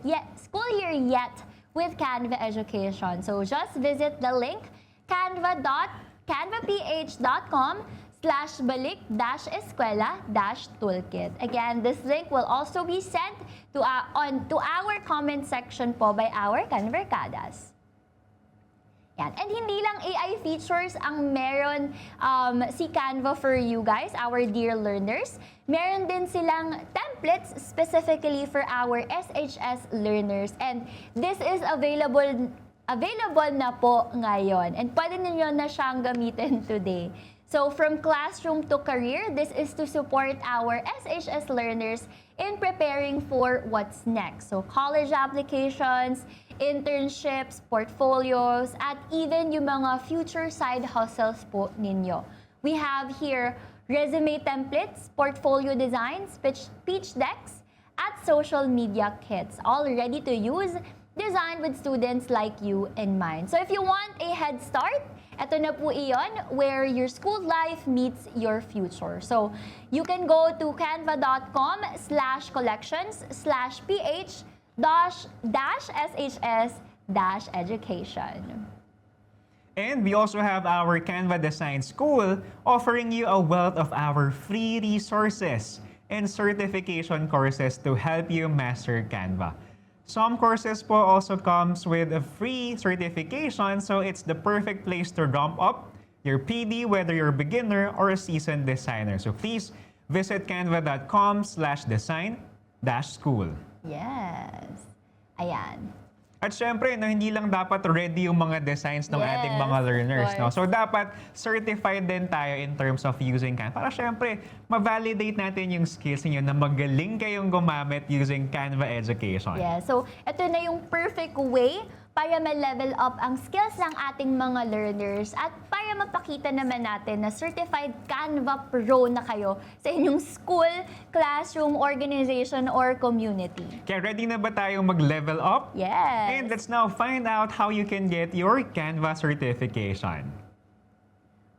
[SPEAKER 2] yet with Canva Education. So just visit the link canva.ph.com/balik-eskwela-toolkit. Again, this link will also be sent to our comment section po by our Canverkadas. Yan. And hindi lang AI features ang meron si Canva for you guys, our dear learners. Meron din silang templates specifically for our SHS learners. And this is available na po ngayon. And pwede ninyo na siyang gamitin today. So from classroom to career, this is to support our SHS learners in preparing for what's next. So college applications, internships, portfolios, at even yung mga future side hustles po ninyo. We have here resume templates, portfolio designs, pitch decks, at social media kits, all ready to use, designed with students like you in mind. So if you want a head start, ito na po iyon, where your school life meets your future. So you can go to canva.com/collections/ph @canva.com/shs-education.
[SPEAKER 1] And we also have our Canva Design School offering you a wealth of our free resources and certification courses to help you master Canva. Some courses po also comes with a free certification, so it's the perfect place to ramp up your PD, whether you're a beginner or a seasoned designer. So please visit canva.com/design-school.
[SPEAKER 2] Yes. Ayan.
[SPEAKER 1] At syempre, no, hindi lang dapat ready yung mga designs ng
[SPEAKER 2] Yes,
[SPEAKER 1] ating mga learners.
[SPEAKER 2] of
[SPEAKER 1] No?
[SPEAKER 2] course.
[SPEAKER 1] So dapat certified din tayo in terms of using Canva. Para syempre, ma-validate natin yung skills niyo na magaling kayong gumamit using Canva Education.
[SPEAKER 2] Yeah, so ito na yung perfect way para ma-level up ang skills ng ating mga learners at para mapakita naman natin na certified Canva Pro na kayo sa inyong school, classroom, organization, or community.
[SPEAKER 1] Kaya ready na ba tayong mag-level up?
[SPEAKER 2] Yes.
[SPEAKER 1] And let's now find out how you can get your Canva certification.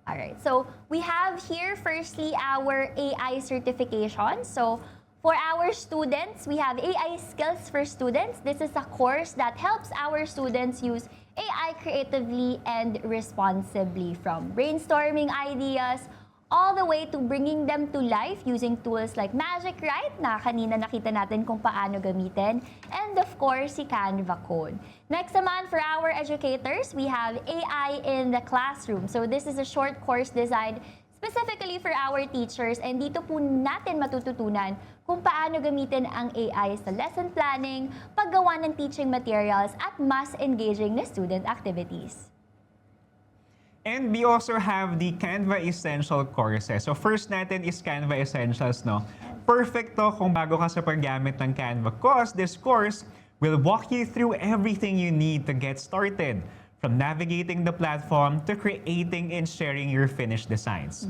[SPEAKER 2] Alright, so we have here firstly our AI certification. So for our students, we have AI Skills for Students. This is a course that helps our students use AI creatively and responsibly, from brainstorming ideas all the way to bringing them to life using tools like Magic Write, na kanina nakita natin kung paano gamitin, and of course, si Canva Code. Next naman, for our educators, we have AI in the Classroom. So this is a short course designed specifically for our teachers, and dito po natin matututunan kung paano gamitin ang AI sa lesson planning, paggawa ng teaching materials, at mas engaging na student activities.
[SPEAKER 1] And we also have the Canva Essential courses. So first natin is Canva Essentials, no? Perfect to kung bago ka sa paggamit ng Canva, because this course will walk you through everything you need to get started, from navigating the platform to creating and sharing your finished designs.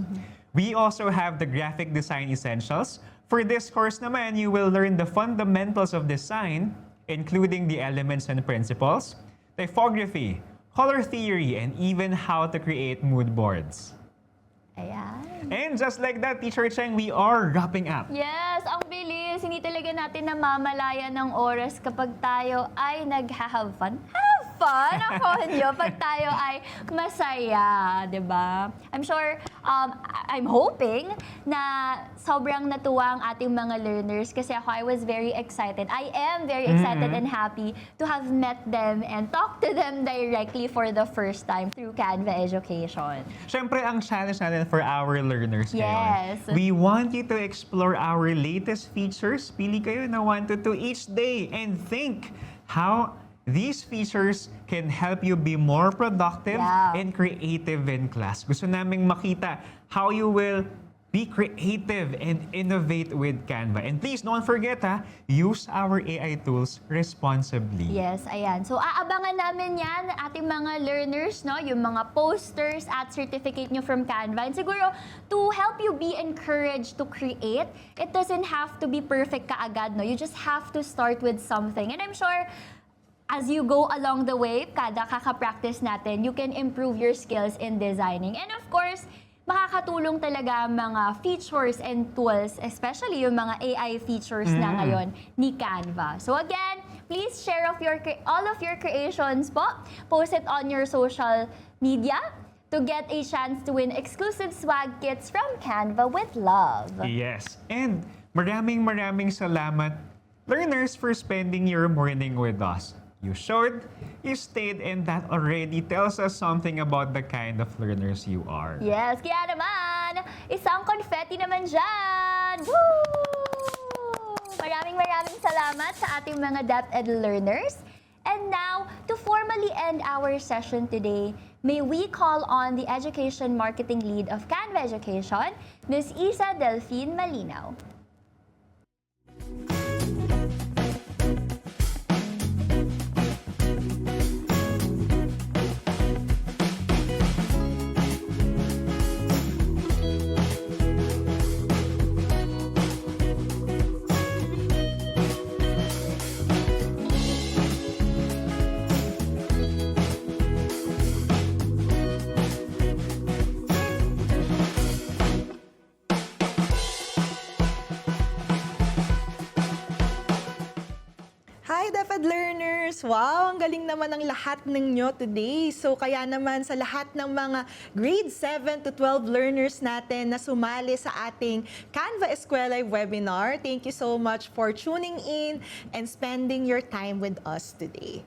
[SPEAKER 1] We also have the Graphic Design Essentials. For this course naman, you will learn the fundamentals of design, including the elements and principles, typography, color theory, and even how to create mood boards.
[SPEAKER 2] Ayan.
[SPEAKER 1] And just like that, Teacher Cheng, we are wrapping up.
[SPEAKER 2] Yes, ang bilis. Hindi talaga natin namamalayan ng oras kapag tayo ay nag-have fun. Have fun! Ako nyo, pag tayo ay masaya, di ba? I'm sure, I'm hoping na sobrang natuwa ang ating mga learners kasi ako, I was very excited. I am very excited and happy to have met them and talk to them directly for the first time through Canva Education.
[SPEAKER 1] Siyempre, ang challenge natin for our learners ngayon,
[SPEAKER 2] Yes.
[SPEAKER 1] we want you to explore our latest features. Pili kayo na 1 to 2 each day and think how these features can help you be more productive and creative in class. Gusto naming makita how you will be creative and innovate with Canva. And please don't forget, use our AI tools responsibly.
[SPEAKER 2] Yes, ayan. So, aabangan namin yan, ating mga learners, no? Yung mga posters at certificate nyo from Canva. And siguro, to help you be encouraged to create, it doesn't have to be perfect kaagad, no? You just have to start with something. And I'm sure, as you go along the way, kada kaka-practice natin, you can improve your skills in designing. And of course, makakatulong talaga mga features and tools, especially yung mga AI features na ngayon ni Canva. So again, please share all of your creations po. Post it on your social media to get a chance to win exclusive swag kits from Canva with love.
[SPEAKER 1] Yes. And maraming salamat, learners, for spending your morning with us. You showed, you stayed, and that already tells us something about the kind of learners you are.
[SPEAKER 2] Yes, kaya naman, isang confetti naman dyan! Woo! Maraming salamat sa ating mga DepEd learners. And now, to formally end our session today, may we call on the Education Marketing Lead of Canva Education, Ms. Isa Delphine Malinaw.
[SPEAKER 6] Wow, ang galing naman ng lahat ninyo today. So kaya naman sa lahat ng mga grade 7 to 12 learners natin na sumali sa ating Canva EskweLIVE webinar, thank you so much for tuning in and spending your time with us today.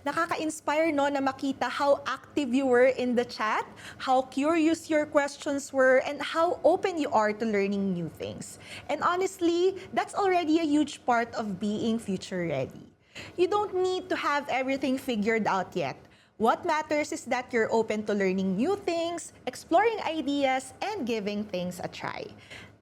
[SPEAKER 6] Nakaka-inspire no na makita how active you were in the chat, how curious your questions were, and how open you are to learning new things. And honestly, that's already a huge part of being future ready. You don't need to have everything figured out yet. What matters is that you're open to learning new things, exploring ideas, and giving things a try.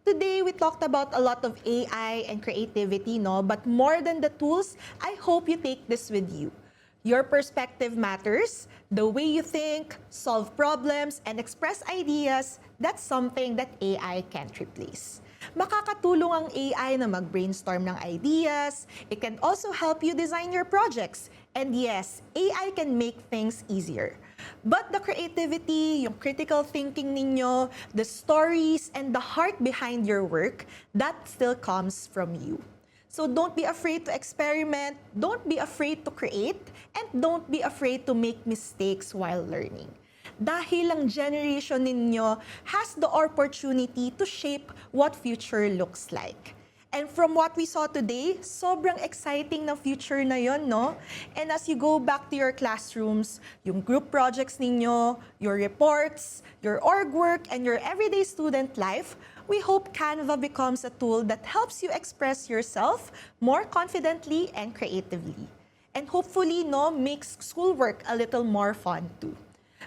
[SPEAKER 6] Today, we talked about a lot of AI and creativity, no? But more than the tools, I hope you take this with you. Your perspective matters. The way you think, solve problems, and express ideas, that's something that AI can't replace. Makakatulong ang AI na mag-brainstorm ng ideas. It can also help you design your projects. And yes, AI can make things easier. But the creativity, yung critical thinking ninyo, the stories, and the heart behind your work, that still comes from you. So don't be afraid to experiment, don't be afraid to create, and don't be afraid to make mistakes while learning. Dahil ang generation ninyo has the opportunity to shape what future looks like. And from what we saw today, sobrang exciting ng future na yon, no? And as you go back to your classrooms, yung group projects ninyo, your reports, your org work, and your everyday student life, we hope Canva becomes a tool that helps you express yourself more confidently and creatively. And hopefully, no, makes schoolwork a little more fun too.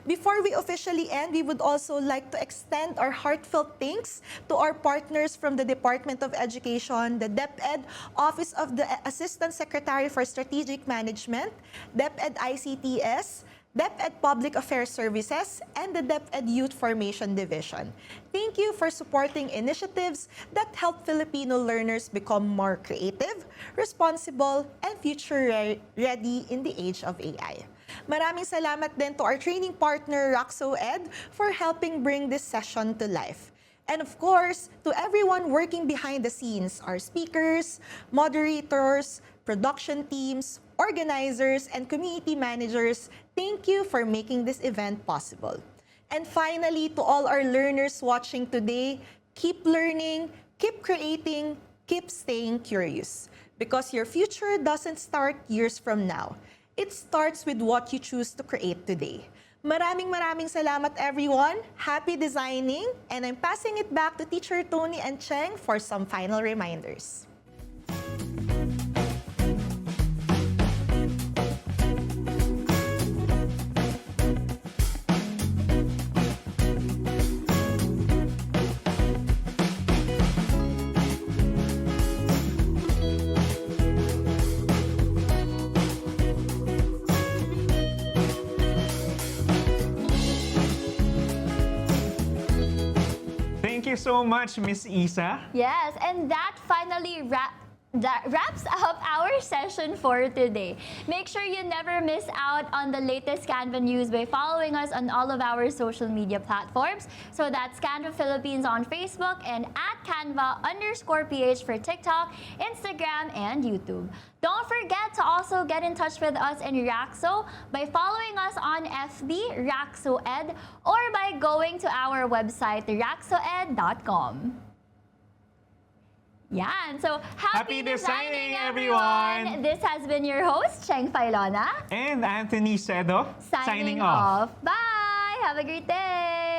[SPEAKER 6] Before we officially end, we would also like to extend our heartfelt thanks to our partners from the Department of Education, the DepEd Office of the Assistant Secretary for Strategic Management, DepEd ICTS, DepEd Public Affairs Services, and the DepEd Youth Formation Division. Thank you for supporting initiatives that help Filipino learners become more creative, responsible, and future-ready in the age of AI. Maraming salamat din to our training partner, 𝘭𝘪𝘴, for helping bring this session to life. And of course, to everyone working behind the scenes, our speakers, moderators, production teams, organizers, and community managers, thank you for making this event possible. And finally, to all our learners watching today, keep learning, keep creating, keep staying curious. Because your future doesn't start years from now. It starts with what you choose to create today. Maraming salamat everyone. Happy designing. And I'm passing it back to Teacher Tony and Cheng for some final reminders.
[SPEAKER 1] Thank you so much, Miss Isa.
[SPEAKER 2] Yes, and that finally wraps up our session for today. Make sure you never miss out on the latest Canva news by following us on all of our social media platforms. So that's Canva Philippines on Facebook and at Canva_PH for TikTok, Instagram, and YouTube. Don't forget to also get in touch with us in Raxo by following us on FB, RaxoEd, or by going to our website, raxoed.com. Yan. So, happy designing, everyone! This has been your host, Cheng Failona.
[SPEAKER 1] And Anthony Cedo,
[SPEAKER 2] Signing off. Bye! Have a great day!